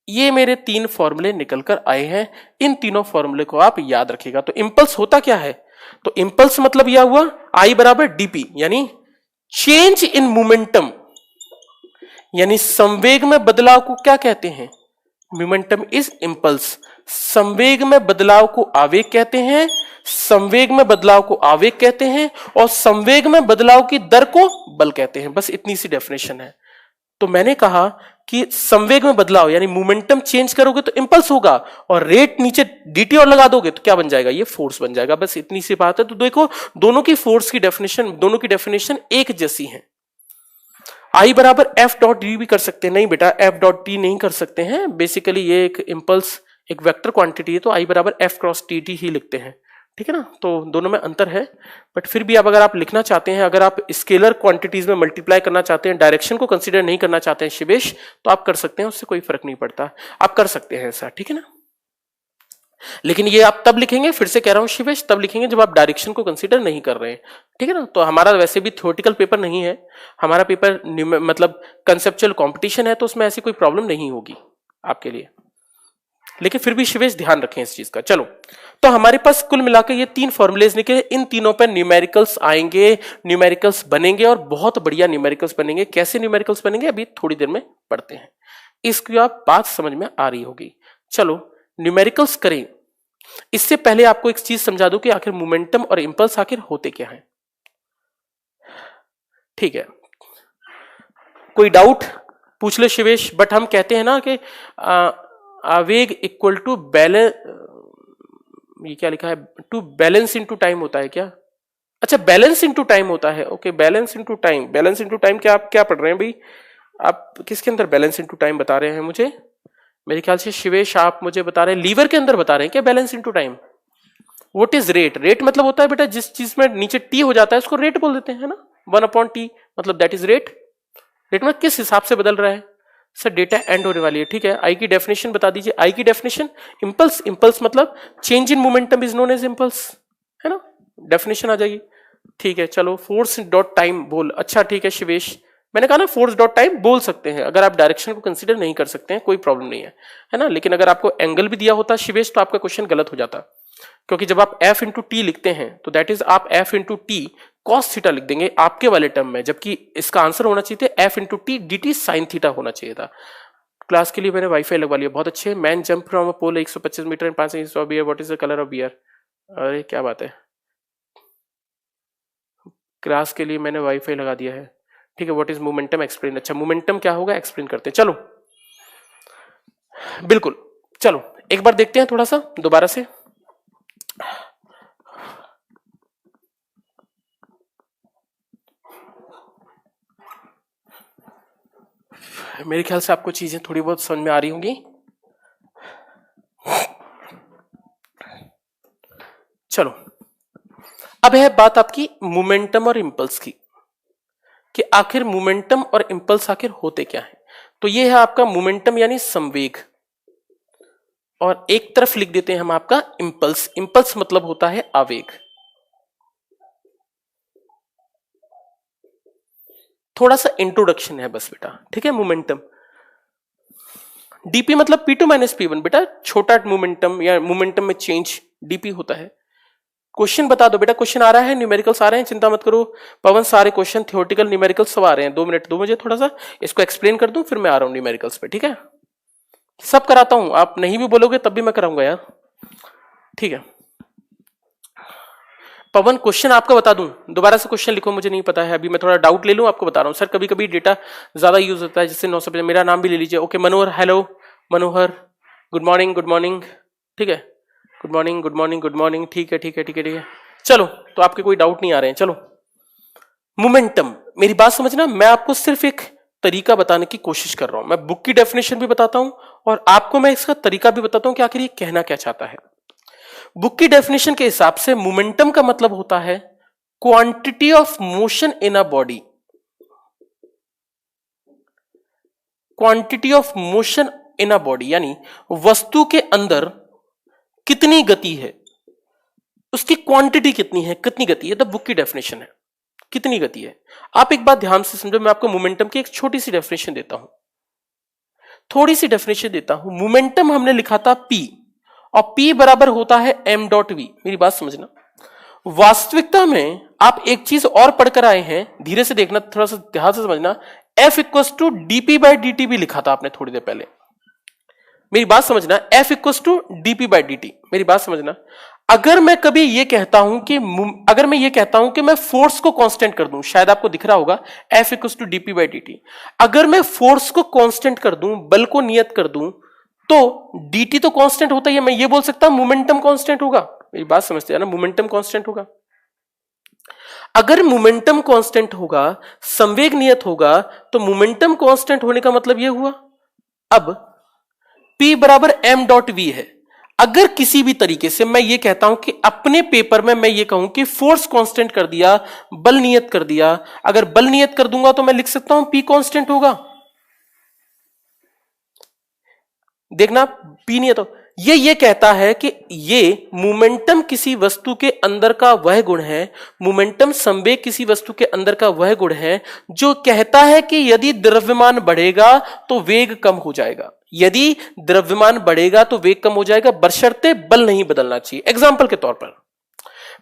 ये मेरे तीन फॉर्मूले निकल कर आए हैं, इन तीनों फॉर्मूले को आप याद रखिएगा। तो इंपल्स होता क्या है, तो इंपल्स मतलब यह हुआ I बराबर dp यानी चेंज इन मोमेंटम, यानी संवेग में बदलाव को क्या कहते हैं, मोमेंटम इज इंपल्स। संवेग में बदलाव को आवेग कहते हैं, संवेग में बदलाव को आवेग कहते हैं, और संवेग में बदलाव की दर को बल कहते हैं। बस इतनी सी डेफिनेशन है। तो मैंने कहा कि संवेग में बदलाव यानी मोमेंटम चेंज करोगे तो इंपल्स होगा, और रेट नीचे dt और लगा दोगे तो क्या बन जाएगा, ये फोर्स बन जाएगा। बस इतनी सी बात है। तो देखो दोनों की फोर्स की डेफिनेशन, दोनों की डेफिनेशन एक जैसी है। I बराबर F डॉट डी भी कर सकते हैं, नहीं बेटा F डॉट टी नहीं कर सकते हैं। बेसिकली ये एक इंपल्स एक वेक्टर क्वांटिटी है, तो I बराबर F क्रॉस टी ही लिखते हैं, ठीक है ना। तो दोनों में अंतर है, बट फिर भी आप अगर आप लिखना चाहते हैं, अगर आप स्केलर क्वांटिटीज में मल्टीप्लाई करना चाहते हैं, डायरेक्शन को कंसीडर नहीं करना चाहते हैं शिवेश, तो आप कर सकते हैं, उससे कोई फर्क नहीं पड़ता, आप कर सकते हैं ऐसा, ठीक है ना। लेकिन ये आप तब लिखेंगे, फिर से कह रहा हूं शिवेश, तब लिखेंगे जब आप डायरेक्शन को कंसीडर नहीं कर रहे हैं, ठीक है ना। तो हमारा वैसे भी थ्योरेटिकल पेपर नहीं है, हमारा पेपर मतलब कंसेप्चुअल कंपटीशन है, तो उसमें ऐसी कोई प्रॉब्लम नहीं होगी आपके लिए। लेकिन फिर भी शिवेश ध्यान रखें इस चीज का। चलो, तो हमारे पास कुल मिलाकर ये तीन फॉर्मुलेज निकले, इन तीनों पर न्यूमेरिकल्स आएंगे, न्यूमेरिकल्स बनेंगे, और बहुत बढ़िया न्यूमेरिकल्स बनेंगे। कैसे न्यूमेरिकल्स बनेंगे अभी थोड़ी देर में पढ़ते हैं, इसकी आप बात समझ में आ रही होगी। चलो न्यूमेरिकल्स करें, इससे पहले आपको एक चीज समझा दूं कि आखिर मोमेंटम और इंपल्स आखिर होते क्या हैं, ठीक है। कोई डाउट पूछ ले शिवेश। बट हम कहते हैं ना कि आवेग इक्वल टू बैलेंस, ये क्या लिखा है, टू बैलेंस इनटू टाइम होता है क्या, अच्छा बैलेंस इनटू टाइम होता है, okay balance into time. Balance into time क्या आप क्या पढ़ रहे हैं भाई, आप किसके अंदर बैलेंस इनटू टाइम बता रहे हैं मुझे, मेरे ख्याल से शिवेश आप मुझे बता रहे हैं लीवर के अंदर बता रहे हैं क्या balance into time. What is rate, rate मतलब होता है बेटा जिस चीज में नीचे टी हो जाता है उसको रेट बोल देते हैं ना, 1/t मतलब दैट इज रेट। रेट में किस हिसाब से बदल रहा है सर, डेटा एंड होने वाली है, ठीक है। आई की डेफिनेशन बता दीजिए, आई की डेफिनेशन इंपल्स, इंपल्स मतलब change in momentum is known as impulse, है ना, डेफिनेशन आ जाएगी, ठीक है। चलो फोर्स डॉट टाइम बोल, अच्छा ठीक है शिवेश, मैंने कहा ना फोर्स डॉट टाइम बोल सकते हैं अगर आप डायरेक्शन को कंसीडर नहीं कर सकते हैं, कोई प्रॉब्लम नहीं है ना। लेकिन अगर आपको एंगल भी दिया होता शिवेश तो आपका क्वेश्चन गलत हो जाता, क्योंकि जब आप F इंटू टी लिखते हैं तो दैट इज आप F into T cos theta लिख देंगे आपके वाले टर्म में, जबकि इसका आंसर होना चाहिए था F into T D T sine theta होना चाहिए था। क्लास के लिए मैंने वाईफाई लगवा लिया, बहुत अच्छे। Man jump from a pole 125 metre in 5 seconds of bear, what is the colour of bear, अरे क्या बात है, क्लास के लिए मैंने वाईफाई लगा दिया है, ठीक है। व्हाट इज मोमेंटम एक्सप्लेन, अच्छा मोमेंटम क्या होगा एक्सप्लेन करते हैं, चलो बिल्कुल। चलो एक बार देखते हैं थोड़ा सा दोबारा से, मेरे ख्याल से आपको चीजें थोड़ी बहुत समझ में आ रही होंगी। चलो अब है बात आपकी मोमेंटम और इंपल्स की, कि आखिर मोमेंटम और इंपल्स आखिर होते क्या है। तो ये है आपका मोमेंटम यानी संवेग, और एक तरफ लिख देते हैं हम आपका इंपल्स, इंपल्स मतलब होता है आवेग। थोड़ा सा इंट्रोडक्शन है बस बेटा, ठीक है। मोमेंटम डीपी मतलब P2 माइनस P1 बेटा, छोटा मोमेंटम या मोमेंटम में चेंज डीपी होता है। क्वेश्चन बता दो बेटा, क्वेश्चन आ रहा है, न्यूमेरिकल्स आ रहे हैं, चिंता मत करो पवन, सारे क्वेश्चन थ्योरेटिकल न्यूमेरिकल्स सब आ रहे हैं। 2 मिनट दो मुझे, थोड़ा सा इसको एक्सप्लेन कर दूं, फिर मैं आ रहा हूं न्यूमेरिकल्स पे, ठीक है। सब कराता हूं, आप नहीं भी बोलोगे तब भी मैं कराऊंगा यार, ठीक है। पवन क्वेश्चन आपका बता दूं, दोबारा से क्वेश्चन लिखो, मुझे नहीं पता है अभी, मैं थोड़ा डाउट ले लूं, आपको बता रहा हूं। सर कभी कभी डेटा ज्यादा यूज होता है, जिससे 900, मेरा नाम भी ले लीजिए, ओके। मनोहर, हेलो मनोहर, गुड मॉर्निंग, गुड मॉर्निंग, ठीक है, good morning, good morning, good morning, ठीक है ठीक है ठीक है ठीक है। चलो तो आपके कोई डाउट नहीं आ रहे हैं। चलो मोमेंटम, मेरी बात समझना, मैं आपको सिर्फ एक तरीका बताने की कोशिश कर रहा हूं। मैं बुक की डेफिनेशन भी बताता हूं और आपको मैं इसका तरीका भी बताता हूं कि आखिर ये कहना क्या चाहता है। बुक की डेफिनेशन के हिसाब से मोमेंटम का मतलब होता है quantity of motion in a body, quantity of motion in a body, यानी वस्तु के अंदर कितनी गति है, उसकी क्वांटिटी कितनी है, कितनी गति है, तो बुक की डेफिनेशन है कितनी गति है। आप एक बात ध्यान से समझो, मैं आपको मोमेंटम की एक छोटी सी डेफिनेशन देता हूं, थोड़ी सी डेफिनेशन देता हूं। मोमेंटम हमने लिखा था P, और P बराबर होता है m.v। मेरी बात समझना, वास्तविकता में आप एक चीज और पढ़कर आए हैं, धीरे से देखना, थोड़ा सा ध्यान से समझना, F इक्वल टू dp/dt भी लिखा था आपने थोड़ी देर पहले। मेरी बात समझना, F इक्वल टू dp/dt, मेरी बात समझना। अगर मैं कभी ये कहता हूं कि मैं फोर्स को कांस्टेंट कर दूं, शायद आपको दिख रहा होगा F इक्वल टू dp/dt, अगर मैं फोर्स को कांस्टेंट कर दूं, बल को नियत कर दूं, तो dt तो कांस्टेंट होता ही है, मैं ये बोल सकता हूं मोमेंटम कांस्टेंट होगा। मेरी बात समझते हैं ना, मोमेंटम कांस्टेंट होगा। अगर मोमेंटम कांस्टेंट होगा, संवेग नियत होगा, तो मोमेंटम कांस्टेंट होने का मतलब यह हुआ। अब P बराबर m.v है। अगर किसी भी तरीके से मैं ये कहता हूं कि अपने पेपर में मैं ये कहूं कि फोर्स कांस्टेंट कर दिया, बल नियत कर दिया, अगर बल नियत कर दूंगा तो मैं लिख सकता हूं P कांस्टेंट होगा। देखना, P नियत हो, ये कहता है कि ये मोमेंटम किसी वस्तु के अंदर का वह गुण है, मोमेंटम संवेग किसी वस्तु के अंदर का वह गुण है जो कहता है कि यदि द्रव्यमान बढ़ेगा तो वेग कम हो जाएगा, यदि द्रव्यमान बढ़ेगा तो वेग कम हो जाएगा, बशर्ते बल नहीं बदलना चाहिए। एग्जाम्पल के तौर पर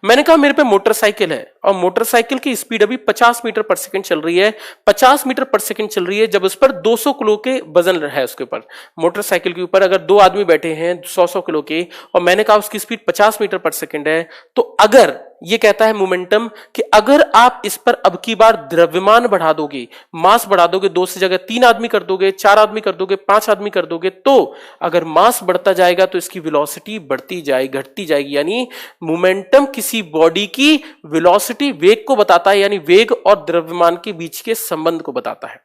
मैंने कहा मेरे पे मोटरसाइकिल है और मोटरसाइकिल की स्पीड अभी 50 मीटर पर सेकंड चल रही है, 50 मीटर पर सेकंड चल रही है, जब उस पर 200 किलो के वजन है, उसके ऊपर मोटरसाइकिल के ऊपर अगर दो आदमी बैठे हैं 100 किलो के, और मैंने कहा उसकी स्पीड 50 मीटर पर सेकंड है, तो अगर ये कहता है मोमेंटम कि अगर आप इस पर अब की बार द्रव्यमान बढ़ा दोगे, मास बढ़ा दोगे, 2 से जगह 3 आदमी कर दोगे, 4 आदमी कर दोगे, 5 आदमी कर दोगे, तो अगर मास बढ़ता जाएगा तो इसकी वेलोसिटी बढ़ती जाएगी, घटती जाएगी। यानी मोमेंटम किसी बॉडी की वेलोसिटी, वेग को बताता है, यानी वेग और द्रव्यमान के बीच के संबंध को बताता है।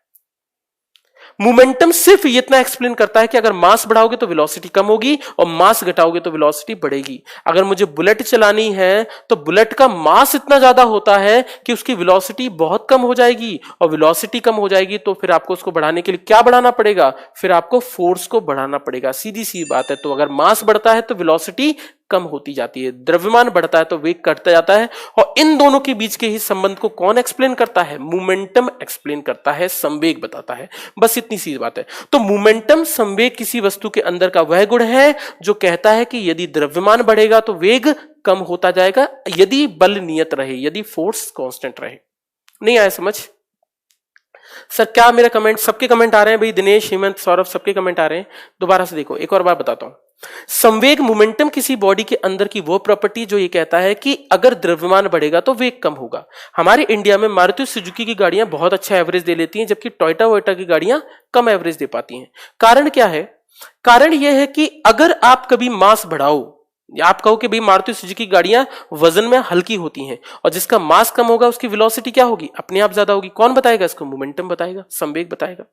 मोमेंटम सिर्फ इतना एक्सप्लेन करता है कि अगर मास बढ़ाओगे तो वेलोसिटी कम होगी और मास घटाओगे तो वेलोसिटी बढ़ेगी। अगर मुझे बुलेट चलानी है तो बुलेट का मास इतना ज्यादा होता है कि उसकी वेलोसिटी बहुत कम हो जाएगी, और वेलोसिटी कम हो जाएगी तो फिर आपको उसको बढ़ाने के लिए क्या बढ़ाना पड़ेगा, फिर आपको फोर्स को बढ़ाना पड़ेगा। सीधी सी बात है। तो अगर मास बढ़ता है तो वेलोसिटी कम होती जाती है, द्रव्यमान बढ़ता है तो वेग घटता जाता है, और इन दोनों के बीच के ही संबंध को कौन एक्सप्लेन करता है, मोमेंटम एक्सप्लेन करता है, संवेग बताता है। बस इतनी सी बात है। तो मोमेंटम, संवेग किसी वस्तु के अंदर का वह गुण है जो कहता है कि यदि द्रव्यमान बढ़ेगा तो वेग कम होता जाएगा, यदि बल नियत रहे, यदि फोर्स कांस्टेंट रहे। नहीं आया समझ? सर क्या मेरा कमेंट, सबके कमेंट आ रहे हैं भाई, दिनेश, हेमंत, सौरभ, सबके कमेंट आ रहे हैं। दोबारा से देखो, एक और बार बताता हूं। संवेग, मोमेंटम किसी बॉडी के अंदर की वो प्रॉपर्टी जो ये कहता है कि अगर द्रव्यमान बढ़ेगा तो वेग कम होगा। हमारे इंडिया में मारुति सुजुकी की गाड़ियां बहुत अच्छा एवरेज दे लेती हैं, जबकि टोयोटा वोयोटा की गाड़ियां कम एवरेज दे पाती हैं। कारण क्या है? कारण यह है कि अगर आप कभी मास बढ़ाओ, आप कहो कि भाई मारुति सुजुकी की गाड़ियां वजन में हल्की होती हैं, और जिसका मास कम होगा उसकी वेलोसिटी क्या होगी, अपने आप ज्यादा होगी। कौन बताएगा इसको? मोमेंटम बताएगा, संवेग बताएगा।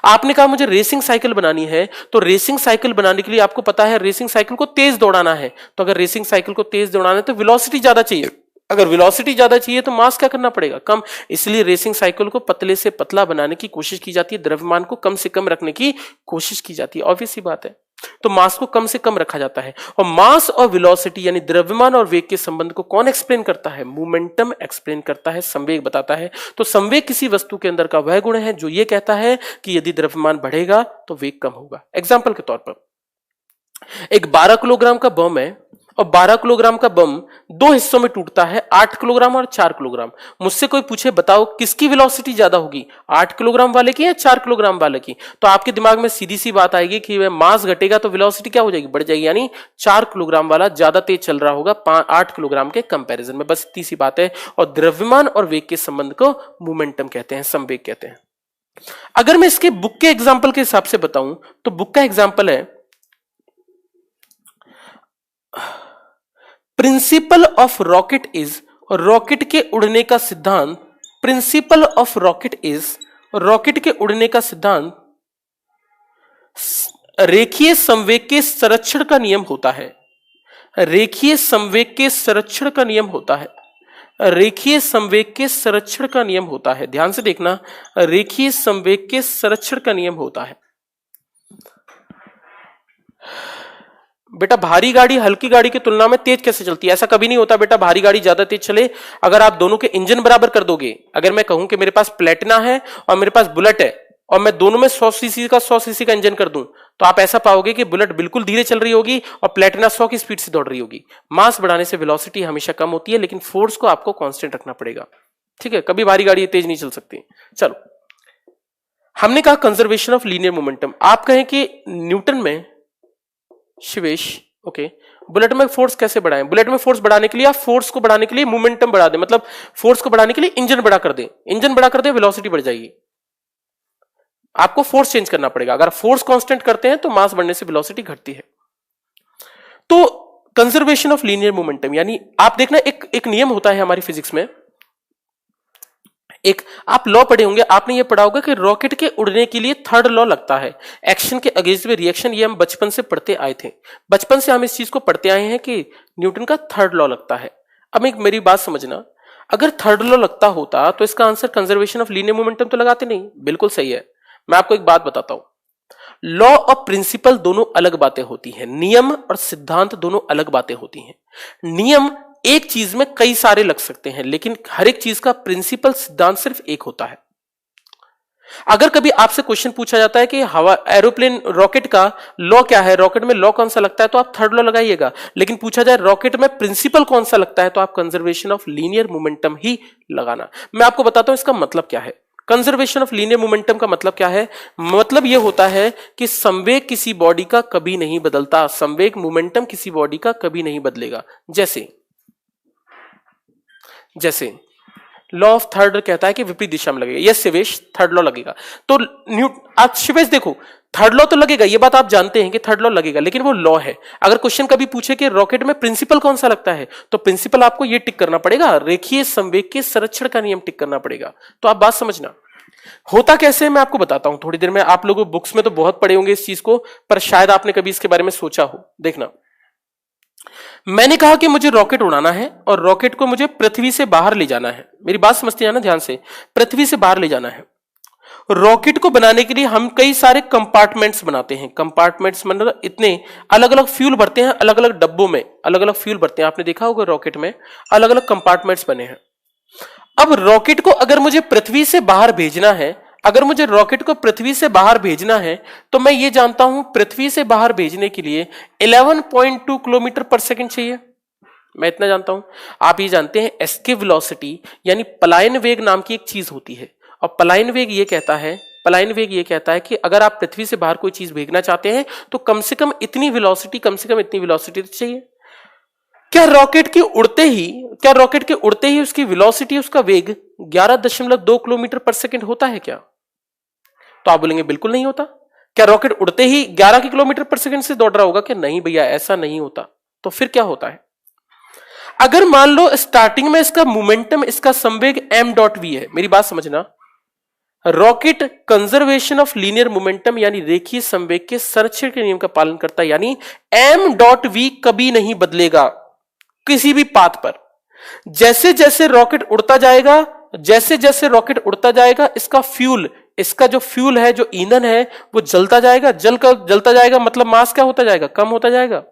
आपने कहा मुझे रेसिंग साइकिल बनानी है, तो रेसिंग साइकिल बनाने के लिए आपको पता है रेसिंग साइकिल को तेज दौड़ाना है, तो अगर रेसिंग साइकिल को तेज दौड़ाना है तो वेलोसिटी ज्यादा चाहिए। अगर वेलोसिटी ज्यादा चाहिए तो मास क्या करना पड़ेगा? कम। इसलिए रेसिंग साइकिल को पतले से पतला बनाने की कोशिश की जाती है, द्रव्यमान को कम से कम रखने की कोशिश की जाती है। ऑब्वियस सी बात है। तो मास को कम से कम रखा जाता है, और मास और वेलोसिटी यानी द्रव्यमान और वेग के संबंध को कौन एक्सप्लेन करता है? मोमेंटम एक्सप्लेन करता है, संवेग बताता है। तो संवेग किसी वस्तु के अंदर का वह गुण है जो ये कहता है कि यदि द्रव्यमान बढ़ेगा तो वेग कम होगा। एग्जाम्पल के तौर पर, एक 12 किलोग्राम का बम है, और 12 किलोग्राम का बम 2 हिस्सों में टूटता है, 8 किलोग्राम और 4 किलोग्राम। मुझसे कोई पूछे बताओ किसकी वेलोसिटी ज्यादा होगी, 8 किलोग्राम वाले की या 4 किलोग्राम वाले की? तो आपके दिमाग में सीधी सी बात आएगी कि मास घटेगा तो वेलोसिटी क्या हो जाएगी, बढ़ जाएगी, यानी 4 किलोग्राम वाला ज्यादा तेज चल रहा होगा 8 किलोग्राम के कंपैरिजन में। बस इतनी सी बात है। और द्रव्यमान और वेग के संबंध को मोमेंटम कहते हैं, संवेग कहते हैं। अगर मैं इसके बुक के एग्जाम्पल के हिसाब से बताऊं तो बुक का एग्जाम्पल है principle of rocket is, rocket के उड़ने का सिद्धांत, principle of rocket is rocket के उड़ने का सिद्धांत रेखीय संवेग के संरक्षण का नियम होता है। रेखीय संवेग के संरक्षण का नियम होता है। रेखीय संवेग के संरक्षण का नियम होता है। ध्यान से देखना, रेखीय संवेग के संरक्षण का नियम होता है। बेटा भारी गाड़ी हल्की गाड़ी की तुलना में तेज कैसे चलती है? ऐसा कभी नहीं होता बेटा भारी गाड़ी ज्यादा तेज चले अगर आप दोनों के इंजन बराबर कर दोगे। अगर मैं कहूं कि मेरे पास प्लेटिना है और मेरे पास बुलेट है और मैं दोनों में 100 सीसी का इंजन कर दूं तो आप ऐसा पाओगे कि बुलेट बिल्कुल धीरे चल रही होगी और प्लेटिना 100 की स्पीड से दौड़ रही होगी। मास बढ़ाने से वेलोसिटी हमेशा कम होती है, लेकिन फोर्स को आपको कांस्टेंट रखना पड़ेगा। ठीक है, कभी भारी गाड़ी तेज नहीं चल सकती। चलो, हमने कहा कंजर्वेशन ऑफ लीनियर मोमेंटम। आप कहें कि न्यूटन में शिवेश ओके बुलेट में फोर्स कैसे बढ़ाएं? बुलेट में फोर्स बढ़ाने के लिए आप फोर्स को बढ़ाने के लिए मोमेंटम बढ़ा दें, मतलब फोर्स को बढ़ाने के लिए इंजन बड़ा कर दें। इंजन बड़ा कर दें, वेलोसिटी बढ़ जाएगी। आपको फोर्स चेंज करना पड़ेगा। अगर फोर्स कांस्टेंट करते हैं तो मास बढ़ने से वेलोसिटी घटती है। तो कंजर्वेशन ऑफ लीनियर मोमेंटम यानी आप देखना एक नियम होता है हमारी फिजिक्स में। एक आप लॉ पढ़े होंगे, आपने ये पढ़ा होगा कि रॉकेट के उड़ने के लिए थर्ड लॉ लगता है, एक्शन के अगेंस्ट में रिएक्शन। ये हम बचपन से पढ़ते आए थे। बचपन से हम इस चीज को पढ़ते आए हैं कि न्यूटन का थर्ड लॉ लगता है। अब एक मेरी बात समझना, अगर थर्ड लॉ लगता होता तो इसका answer conservation of linear momentum तो लगाते नहीं। बिल्कुल सही है। मैं आपको एक बात बताता हूं, लॉ और प्रिंसिपल दोनों अलग बातें होती हैं। नियम और सिद्धांत दोनों अलग बातें होती हैं। नियम एक चीज में कई सारे लग सकते हैं, लेकिन हर एक चीज का प्रिंसिपल सिद्धांत सिर्फ एक होता है। अगर कभी आपसे क्वेश्चन पूछा जाता है कि हवा एरोप्लेन रॉकेट का लॉ क्या है, रॉकेट में लॉ कौन सा लगता है, तो आप थर्ड लॉ लगाइएगा। लेकिन पूछा जाए रॉकेट में प्रिंसिपल कौन सा लगता है, तो आप कंजर्वेशन ऑफ लीनियर मोमेंटम ही लगाना। मैं आपको बताता हूं इसका मतलब क्या है। कंजर्वेशन ऑफ लीनियर मोमेंटम का मतलब क्या है? मतलब यह होता है कि संवेग किसी बॉडी का कभी नहीं बदलता। संवेग मोमेंटम किसी बॉडी का कभी नहीं बदलेगा। जैसे लॉ ऑफ थर्ड कहता है कि विपरीत दिशा में लगेगा। यस शिवेश, थर्ड लॉ लगेगा। तो आप शिवेश देखो, थर्ड लॉ तो लगेगा, ये बात आप जानते हैं कि थर्ड लॉ लगेगा, लेकिन वो लॉ है। अगर क्वेश्चन कभी पूछे कि रॉकेट में प्रिंसिपल कौन सा लगता है, तो प्रिंसिपल आपको ये टिक करना पड़ेगा, रेखीय संवेग के संरक्षण का नियम टिक करना पड़ेगा। तो आप बात समझना होता कैसे है, मैं आपको बताता हूं थोड़ी देर में। आप लोगों बुक्स में तो बहुत पढ़े होंगे इस चीज को, पर शायद आपने कभी इसके बारे में सोचा हो। देखना, मैंने कहा कि मुझे रॉकेट उड़ाना है और रॉकेट को मुझे पृथ्वी से बाहर ले जाना है। मेरी बात समझते हैं ना ध्यान से, पृथ्वी से बाहर ले जाना है। रॉकेट को बनाने के लिए हम कई सारे कंपार्टमेंट्स बनाते हैं। कंपार्टमेंट्स मतलब इतने अलग अलग फ्यूल भरते हैं, अलग अलग डब्बों में अलग अलग फ्यूल भरते हैं। आपने देखा होगा रॉकेट में अलग अलग कंपार्टमेंट्स बने हैं। अब रॉकेट को अगर मुझे पृथ्वी से बाहर भेजना है, अगर मुझे रॉकेट को पृथ्वी से बाहर भेजना है, तो मैं ये जानता हूं पृथ्वी से बाहर भेजने के लिए 11.2 किलोमीटर पर सेकंड चाहिए। मैं इतना जानता हूं। आप ये जानते हैं एस्केप वेलोसिटी यानी पलायन वेग नाम की एक चीज होती है, और पलायन वेग ये कहता है कि अगर आप पृथ्वी से बाहर कोई चीज भेजना चाहते हैं तो कम से कम इतनी वेलोसिटी चाहिए। क्या रॉकेट के उड़ते ही उसकी वेलोसिटी, उसका वेग 11.2 किलोमीटर पर सेकंड होता है क्या? तो आप बोलेंगे बिल्कुल नहीं होता। क्या रॉकेट उड़ते ही 11 किलोमीटर पर सेकंड से दौड़ रहा होगा? क्या नहीं भैया, ऐसा नहीं होता। तो फिर क्या होता है? अगर मान लो स्टार्टिंग में इसका मोमेंटम, इसका संवेग m.v है। मेरी बात समझना, rocket conservation of linear momentum यानी रेखीय संवेग के संरक्षण के नियम का पालन करता है, यानी m.v कभी नहीं बदलेगा किसी भी पाथ पर। जैसे जैसे रॉकेट उड़ता जाएगा, इसका जो फ्यूल है, जो ईंधन है, वो जलता जाएगा। मतलब मास क्या होता जाएगा? कम होता जाएगा।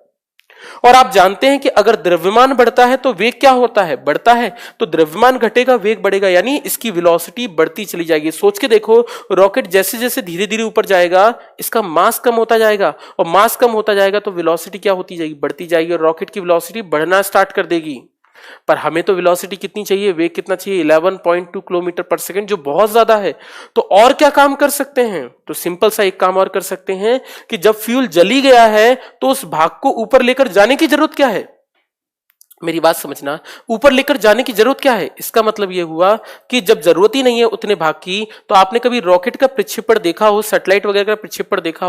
और आप जानते हैं कि अगर द्रव्यमान बढ़ता है तो वेग क्या होता है? बढ़ता है। तो द्रव्यमान घटेगा, वेग बढ़ेगा, यानी इसकी वेलोसिटी बढ़ती चली जाएगी। सोच के देखो, रॉकेट जैसे जैसे धीरे धीरे ऊपर जाएगा, इसका मास कम होता जाएगा, और मास कम होता जाएगा तो वेलोसिटी क्या होती जाएगी? बढ़ती जाएगी, और रॉकेट की वेलोसिटी बढ़ना स्टार्ट कर देगी। पर हमें तो वेलोसिटी कितनी चाहिए, वेग कितना चाहिए? 11.2 किलोमीटर पर सेकंड, जो बहुत ज्यादा है। तो और क्या काम कर सकते हैं? तो सिंपल सा एक काम और कर सकते हैं कि जब फ्यूल जली गया है तो उस भाग को ऊपर लेकर जाने की जरूरत क्या है? मेरी बात समझना, ऊपर लेकर जाने की जरूरत क्या है? इसका मतलब यह हुआ कि जब जरूरत ही नहीं है उतने भाग की, तो आपने कभी रॉकेट का प्रक्षेपण देखा हो, सैटेलाइट वगैरह का प्रक्षेपण देखा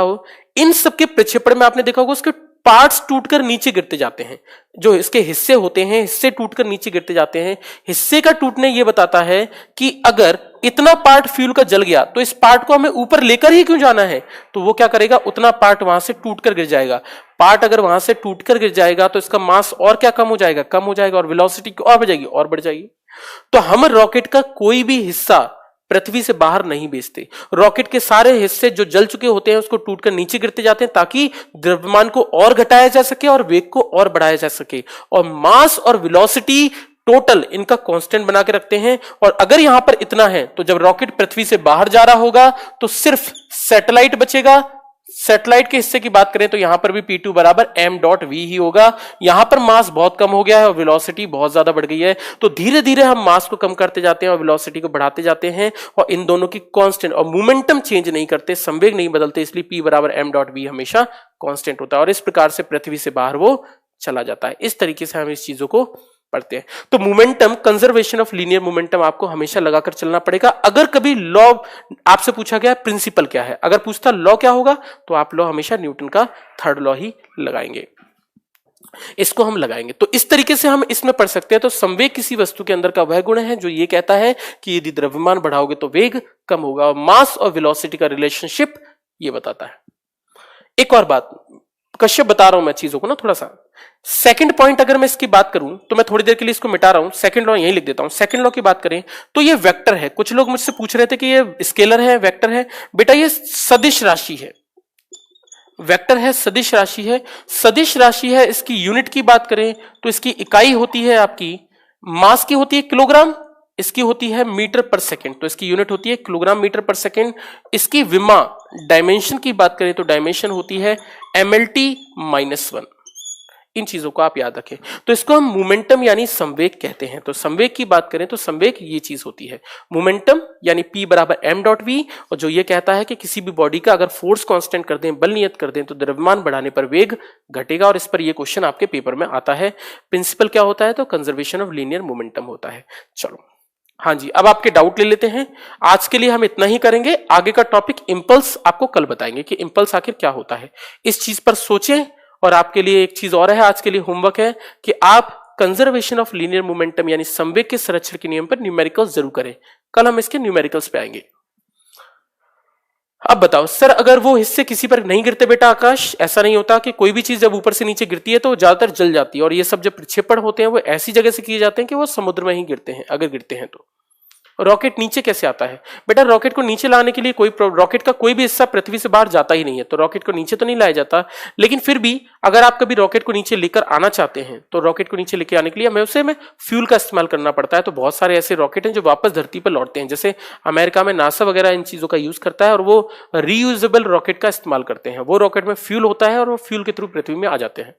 हो, इन सबके प्रक्षेपण में आपने देखा होगा उसके पार्ट्स टूटकर नीचे गिरते जाते हैं, जो इसके हिस्से होते हैं हिस्से टूटकर नीचे गिरते जाते हैं। हिस्से का टूटने ये बताता है कि अगर इतना पार्ट फ्यूल का जल गया तो इस पार्ट को हमें ऊपर लेकर ही क्यों जाना है, तो वो क्या करेगा, उतना पार्ट वहां से टूटकर गिर जाएगा। पार्ट अगर वहां से टूटकर गिर जाएगा तो इसका मास और क्या कम हो जाएगा, कम हो जाएगा, और वेलोसिटी और बढ़ जाएगी, और बढ़ जाएगी। तो हम रॉकेट का कोई भी हिस्सा पृथ्वी से बाहर नहीं भेजते। रॉकेट के सारे हिस्से जो जल चुके होते हैं उसको टूटकर नीचे गिरते जाते हैं ताकि द्रव्यमान को और घटाया जा सके और वेग को और बढ़ाया जा सके, और मास और वेलोसिटी टोटल इनका कांस्टेंट बना के रखते हैं। और अगर यहां पर इतना है तो जब रॉकेट पृथ्वी से बाहर जा रहा होगा तो सिर्फ सैटेलाइट बचेगा। सैटेलाइट के हिस्से की बात करें तो यहां पर भी P2 बराबर m.v ही होगा। यहां पर मास बहुत कम हो गया है और वेलोसिटी बहुत ज्यादा बढ़ गई है, तो धीरे धीरे हम मास को कम करते जाते हैं और वेलोसिटी को बढ़ाते जाते हैं, और इन दोनों की कांस्टेंट और मोमेंटम चेंज नहीं करते, संवेग नहीं बदलते, इसलिए P बराबर m.v हमेशा कांस्टेंट होता है, और इस प्रकार से पृथ्वी से बाहर वो चला जाता है। इस तरीके से हम इस चीजों को पढ़ते हैं। तो momentum, conservation of linear momentum आपको हमेशा लगाकर चलना पड़ेगा। अगर कभी लॉ आपसे पूछा गया प्रिंसिपल क्या है, अगर पूछता लॉ क्या होगा तो आप लॉ हमेशा न्यूटन का थर्ड लॉ ही लगाएंगे, इसको हम लगाएंगे। तो इस तरीके से हम इसमें पढ़ सकते हैं। तो संवेग किसी वस्तु के अंदर का वह गुण है जो ये कहता है कि यदि द्रव्यमान बढ़ाओगे तो वेग कम होगा, और मास और वेलोसिटी का रिलेशनशिप ये बताता है। एक और बात, कश्यप बता रहा हूं मैं चीजों को ना थोड़ा सा। सेकंड पॉइंट अगर मैं इसकी बात करूं तो मैं थोड़ी देर के लिए इसको मिटा रहा हूं, सेकंड लॉ यहीं लिख देता हूं। सेकंड लॉ की बात करें तो ये वेक्टर है। कुछ लोग मुझसे पूछ रहे थे कि ये स्केलर है वेक्टर है, बेटा ये सदिश राशि है। वेक्टर है, सदिश राशि है। सदिश राशि है, इसकी यूनिट की बात करें तो इसकी इकाई होती है आपकी मास की होती है किलोग्राम, इसकी होती है मीटर पर सेकंड, तो इसकी यूनिट होती है किलोग्राम मीटर पर सेकंड। इसकी विमा डायमेंशन की बात करें तो डायमेंशन होती है mlt-1। इन चीजों को आप याद रखें। तो इसको हम मोमेंटम यानी संवेग कहते हैं। तो संवेग की बात करें तो संवेग ये चीज होती है मोमेंटम यानी P बराबर m.v, और जो ये कहता है कि किसी भी बॉडी का अगर फोर्स कांस्टेंट कर दें, बल नियत कर दें, तो द्रव्यमान बढ़ाने पर वेग घटेगा, और इस पर ये क्वेश्चन आपके पेपर में आता है। प्रिंसिपल क्या होता है, तो कंजर्वेशन ऑफ लीनियर मोमेंटम होता है। चलो हाँ जी, अब आपके डाउट ले लेते हैं। आज के लिए हम इतना ही करेंगे, आगे का टॉपिक इंपल्स आपको कल बताएंगे कि इंपल्स आखिर क्या होता है। इस चीज पर सोचें। और आपके लिए एक चीज और है, आज के लिए होमवर्क है कि आप कंजर्वेशन ऑफ लीनियर मोमेंटम यानी संवेग के संरक्षण के नियम पर न्यूमेरिकल्स जरूर करें। कल हम इसके न्यूमेरिकल्स पे आएंगे। अब बताओ सर, अगर वो हिस्से किसी पर नहीं गिरते बेटा आकाश, ऐसा नहीं होता कि कोई भी चीज जब ऊपर से नीचे गिरती है तो ज्यादातर जल जाती है, और ये सब जब प्रक्षेपण होते हैं वो ऐसी जगह से किए जाते हैं कि वो समुद्र में ही गिरते हैं अगर गिरते हैं तो। रॉकेट नीचे कैसे आता है बेटा, रॉकेट को नीचे लाने के लिए रॉकेट का कोई भी हिस्सा पृथ्वी से बाहर जाता ही नहीं है, तो रॉकेट को नीचे तो नहीं लाया जाता। लेकिन फिर भी अगर आप कभी रॉकेट को नीचे लेकर आना चाहते हैं तो रॉकेट को नीचे लेकर आने के लिए हमें फ्यूल का इस्तेमाल करना पड़ता है। तो बहुत सारे ऐसे रॉकेट हैं जो वापस धरती पर लौटते हैं, जैसे अमेरिका में नासा वगैरह इन चीजों का यूज करता है, और वो रीयूजेबल रॉकेट का इस्तेमाल करते हैं। वो रॉकेट में फ्यूल होता है और वो फ्यूल के थ्रू पृथ्वी में आ जाते हैं।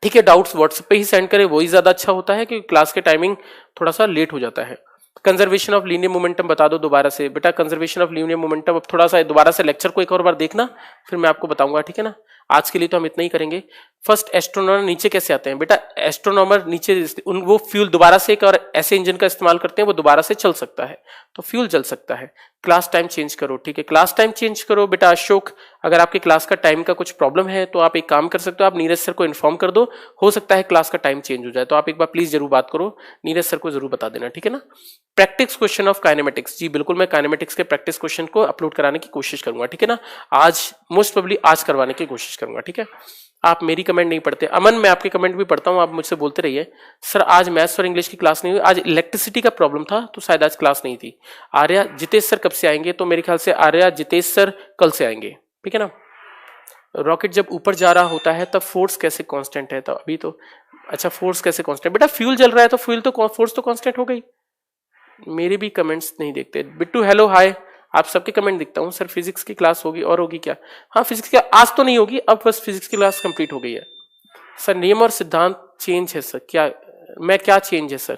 ठीक है, डाउट्स व्हाट्सएप पे ही सेंड करें, वही ज्यादा अच्छा होता है क्योंकि क्लास के टाइमिंग थोड़ा सा लेट हो जाता है। कंजर्वेशन ऑफ लीनियर मोमेंटम बता दो दोबारा से बेटा। कंजर्वेशन ऑफ लीनियर मोमेंटम अब थोड़ा सा दोबारा से लेक्चर को एक और बार देखना, फिर मैं आपको बताऊंगा, ठीक है ना। आज के लिए तो हम इतना ही करेंगे। फर्स्ट, एस्ट्रोनॉमर नीचे कैसे आते हैं बेटा, एस्ट्रोनॉमर नीचे वो फ्यूल दोबारा से एक और ऐसे इंजन का इस्तेमाल करते हैं, वो दोबारा से चल सकता है, तो फ्यूल जल सकता है। क्लास टाइम चेंज करो, ठीक है, क्लास टाइम चेंज करो बेटा। अशोक, अगर आपकी क्लास का टाइम का कुछ प्रॉब्लम है तो आप एक काम कर सकते हो, आप नीरज सर को इन्फॉर्म कर दो, हो सकता है क्लास का टाइम चेंज हो जाए, तो आप एक बार प्लीज जरूर बात करो, नीरज सर को जरूर बता देना, ठीक है ना। प्रैक्टिस क्वेश्चन ऑफ काइनेमेटिक्स, जी बिल्कुल, मैं काइनेमेटिक्स के प्रैक्टिस क्वेश्चन को अपलोड कराने की कोशिश करूंगा, ठीक है ना। आज मोस्ट प्रोबेबली आज करवाने की कोशिश करूंगा, ठीक है। आप मेरी कमेंट नहीं पढ़ते, अमन मैं आपके कमेंट भी पढ़ता हूं, आप मुझसे बोलते रहिए सर आज मैथ्स और इंग्लिश की क्लास नहीं हुई, आज इलेक्ट्रिसिटी का प्रॉब्लम था तो शायद आज क्लास नहीं थी। आर्या जितेश सर कब से आएंगे, तो मेरे ख्याल से आर्या जितेश सर कल से आएंगे, ठीक है ना। रॉकेट जब ऊपर जा रहा होता है तब फोर्स कैसे कांस्टेंट है, तो अभी तो अच्छा फोर्स कैसे कांस्टेंट बेटा, फ्यूल जल रहा है तो फ्यूल तो फोर्स तो कांस्टेंट हो गई। मेरे भी कमेंट्स नहीं देखते, बिट्टू हेलो हाय, आप सबके कमेंट दिखता हूँ। सर फिजिक्स की क्लास होगी और होगी क्या, हाँ फिजिक्स की आज तो नहीं होगी, अब बस फिजिक्स की क्लास कंप्लीट हो गई है। सर नियम और सिद्धांत चेंज है सर, क्या चेंज है सर।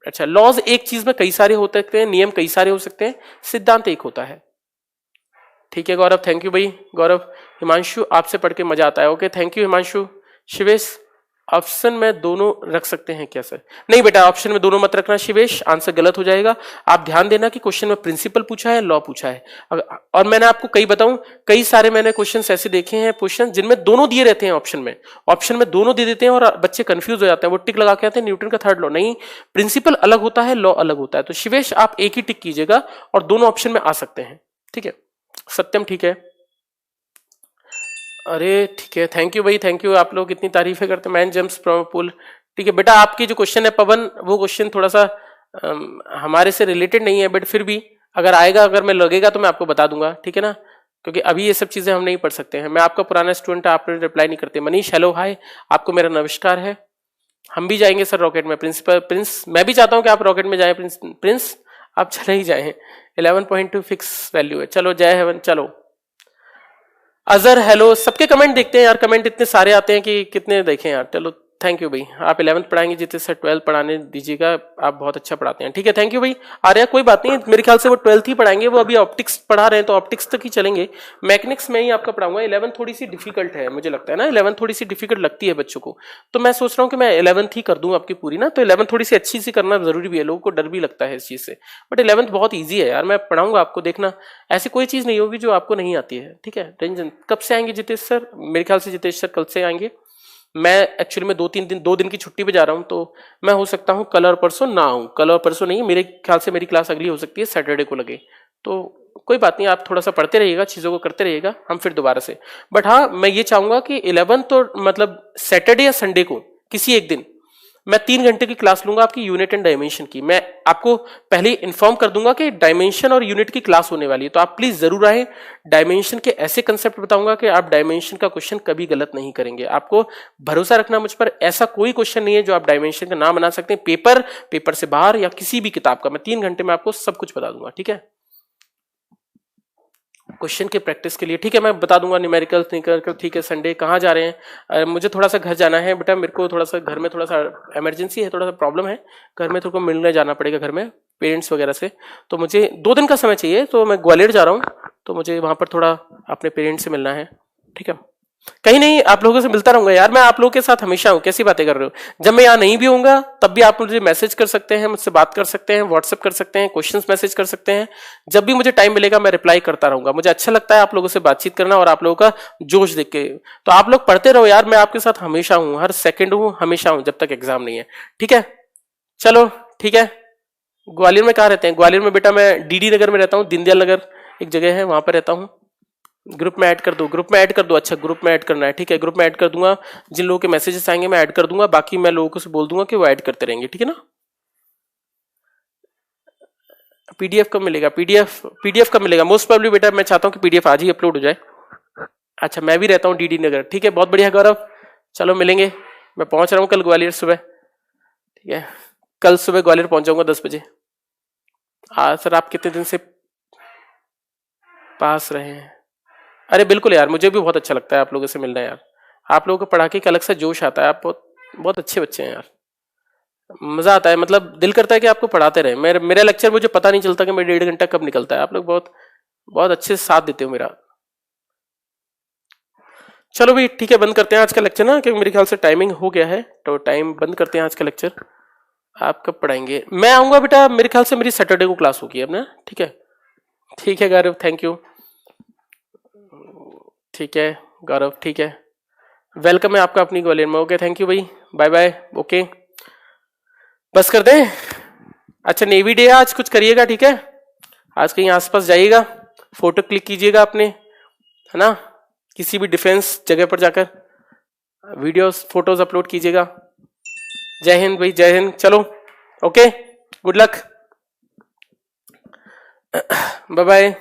अच्छा, लॉज एक चीज में कई सारे हो सकते हैं, नियम कई सारे हो सकते हैं, सिद्धांत एक होता है, ठीक है गौरव, थैंक यू भाई गौरव। हिमांशु, आपसे पढ़ के मजा आता है, okay thank you Himanshu. Shivesh, option में दोनों रख सकते हैं क्या सर? नहीं बेटा, ऑप्शन में दोनों मत रखना शिवेश, आंसर गलत हो जाएगा। आप ध्यान देना कि क्वेश्चन में प्रिंसिपल पूछा है, लॉ पूछा है। और मैंने आपको कई सारे मैंने क्वेश्चन ऐसे देखे हैं क्वेश्चन जिनमें दोनों दिए रहते हैं ऑप्शन में दोनों दे देते हैं और बच्चे कंफ्यूज हो जाते हैं, वो टिक लगा के आते हैं न्यूटन का थर्ड लॉ। नहीं, प्रिंसिपल अलग होता है, लॉ अलग होता है। तो शिवेश आप एक ही टिक कीजिएगा और दोनों ऑप्शन में आ सकते हैं, ठीक है। सत्यम ठीक है, अरे ठीक है, थैंक यू भाई, थैंक यू। आप लोग इतनी तारीफें करते हैं। मैन जेम्स प्रोमोपुल, ठीक है बेटा। आपकी जो क्वेश्चन है पवन, वो क्वेश्चन थोड़ा सा हमारे से रिलेटेड नहीं है, बट फिर भी अगर आएगा, अगर मैं लगेगा तो मैं आपको बता दूंगा, ठीक है ना, क्योंकि अभी ये सब चीजें हम नहीं पढ़ सकते हैं। मैं आपका पुराना स्टूडेंट, आपने रिप्लाई नहीं करते। मनीष हेलो हाय, आपको मेरा नमस्कार है। हम भी जाएंगे सर रॉकेट में, प्रिंसिपल प्रिंस, मैं भी चाहता हूँ कि आप रॉकेट में जाए प्रिंस आप चले ही जाए। 11.2 फिक्स वैल्यू है। चलो जय हेवन, चलो अजहर हेलो। सबके कमेंट देखते हैं यार, कमेंट इतने सारे आते हैं कि कितने देखें यार। चलो थैंक यू भाई। आप 11th पढ़ाएंगे जितने सर 12th पढ़ाने दीजिएगा, आप बहुत अच्छा पढ़ाते हैं, ठीक है, थैंक यू भाई। आर्या कोई बात नहीं, मेरे ख्याल से वो 12th ही पढ़ाएंगे, वो अभी ऑप्टिक्स पढ़ा रहे हैं तो ऑप्टिक्स तक ही चलेंगे। मैकेनिक्स में ही आपका पढ़ाऊंगा। 11th थोड़ी सी डिफिकल्ट है, मुझे लगता है ना, 11th थोड़ी सी डिफिकल्ट लगती है बच्चों को, तो मैं सोच रहा हूँ कि मैं 11th ही कर दूं आपकी पूरी ना। तो 11th थोड़ी सी अच्छी सी करना जरूरी भी है, लोगों को डर भी लगता है इस चीज से, बट 11th बहुत ईजी है यार, मैं पढ़ाऊंगा आपको, देखना ऐसी कोई चीज नहीं होगी जो आपको नहीं आती है, ठीक है। टेंशन कब से आएंगे जितेश सर? मेरे ख्याल से जितेश सर कल से आएंगे। मैं एक्चुअली में 2 दिन की छुट्टी पे जा रहा हूं, तो मैं हो सकता हूं कल और परसों ना आऊं। कल और परसों नहीं, मेरे ख्याल से मेरी क्लास अगली हो सकती है सैटरडे को लगे, तो कोई बात नहीं, आप थोड़ा सा पढ़ते रहिएगा, चीजों को करते रहिएगा, हम फिर दोबारा से। बट हाँ, मैं ये चाहूंगा कि 11th तो मतलब सैटरडे या संडे को किसी एक दिन मैं 3 घंटे की क्लास लूंगा आपकी यूनिट एंड डायमेंशन की। मैं आपको पहले इन्फॉर्म कर दूंगा कि डायमेंशन और यूनिट की क्लास होने वाली है, तो आप प्लीज जरूर आए। डायमेंशन के ऐसे कंसेप्ट बताऊंगा कि आप डायमेंशन का क्वेश्चन कभी गलत नहीं करेंगे। आपको भरोसा रखना मुझ पर, ऐसा कोई क्वेश्चन नहीं है जो आप डायमेंशन का नाम बना सकते हैं पेपर से बाहर या किसी भी किताब का। मैं 3 घंटे में आपको सब कुछ बता दूंगा, ठीक है, क्वेश्चन के प्रैक्टिस के लिए, ठीक है। मैं बता दूंगा न्यूमेरिकल, ठीक है। संडे कहाँ जा रहे हैं? मुझे थोड़ा सा घर जाना है बेटा, मेरे को थोड़ा सा घर में थोड़ा सा इमरजेंसी है, थोड़ा सा प्रॉब्लम है घर में, तो मिलने जाना पड़ेगा घर में पेरेंट्स वगैरह से, तो मुझे 2 दिन का समय चाहिए, तो मैं ग्वालियर जा रहा हूँ, तो मुझे वहां पर थोड़ा अपने पेरेंट्स से मिलना है, ठीक है। कहीं नहीं, आप लोगों से मिलता रहूंगा यार, मैं आप लोगों के साथ हमेशा हूं। कैसी बातें कर रहे हो? जब मैं यहाँ नहीं भी होऊंगा तब भी आप मुझे मैसेज कर सकते हैं, मुझसे बात कर सकते हैं, व्हाट्सएप कर सकते हैं, क्वेश्चंस मैसेज कर सकते हैं, जब भी मुझे टाइम मिलेगा मैं रिप्लाई करता रहूंगा। मुझे अच्छा लगता है आप लोगों से बातचीत करना और आप लोगों का जोश देख के। तो आप लोग पढ़ते रहो यार, मैं आपके साथ हमेशा हूँ, हर सेकंड हूँ, हमेशा हूँ, जब तक एग्जाम नहीं है, ठीक है। चलो ठीक है। ग्वालियर में कहाँ रहते हैं? ग्वालियर में बेटा मैं डीडी नगर में रहता हूँ, दीनदयाल नगर एक जगह है, वहां पर रहता हूँ। ग्रुप में ऐड कर दो, ग्रुप में ऐड कर दो। अच्छा, ग्रुप में ऐड करना है, ठीक है, ग्रुप में ऐड कर दूंगा। जिन लोगों के मैसेजेस आएंगे मैं ऐड कर दूंगा, बाकी मैं लोगों को से बोल दूंगा कि वो ऐड करते रहेंगे, ठीक है ना। पीडीएफ कब मिलेगा? पीडीएफ कब मिलेगा? मोस्ट प्रोबेबली बेटा मैं चाहता हूँ कि पीडीएफ आज ही अपलोड हो जाए। अच्छा, मैं भी रहता हूँ डीडी नगर, ठीक है, बहुत बढ़िया गौरव, चलो मिलेंगे। मैं पहुंच रहा हूँ कल ग्वालियर सुबह, ठीक है, कल सुबह ग्वालियर पहुंच जाऊंगा 10 बजे। सर आप कितने दिन से पास रहे हैं? अरे बिल्कुल यार, मुझे भी बहुत अच्छा लगता है आप लोगों से मिलना यार, आप लोगों को पढ़ा के एक अलग सा जोश आता है, आप बहुत बहुत अच्छे बच्चे हैं यार, मजा आता है, मतलब दिल करता है कि आपको पढ़ाते रहे। मेरा लेक्चर मुझे पता नहीं चलता कि मेरा 1.5 घंटा कब निकलता है, आप लोग बहुत बहुत अच्छे से साथ देते हो मेरा। चलो भाई ठीक है, बंद करते हैं आज का लेक्चर ना, क्योंकि मेरे ख्याल से टाइमिंग हो गया है, तो टाइम बंद करते हैं आज का लेक्चर। आप कब पढ़ाएंगे? मैं आऊंगा बेटा, मेरे ख्याल से मेरी सैटरडे को क्लास होगी अब ना, ठीक है। ठीक है गौरव, थैंक यू, ठीक है गौरव, ठीक है, वेलकम है आपका अपनी ग्वालियर में। ओके थैंक यू भाई, बाय बाय, ओके बस कर दें। अच्छा नेवी डे आज, कुछ करिएगा, ठीक है, आज कहीं आसपास जाइएगा, फोटो क्लिक कीजिएगा अपने, है ना, किसी भी डिफेंस जगह पर जाकर वीडियोस फोटोज अपलोड कीजिएगा। जय हिंद भाई, जय हिंद, चलो okay, good luck, bye bye.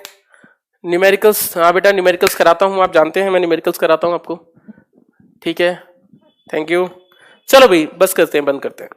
Numericals, हाँ बेटा न्यूमेरिकल्स कराता हूँ, आप जानते हैं मैं न्यूमेरिकल्स कराता हूँ आपको, ठीक है, थैंक यू। चलो भाई बस करते हैं, बंद करते हैं।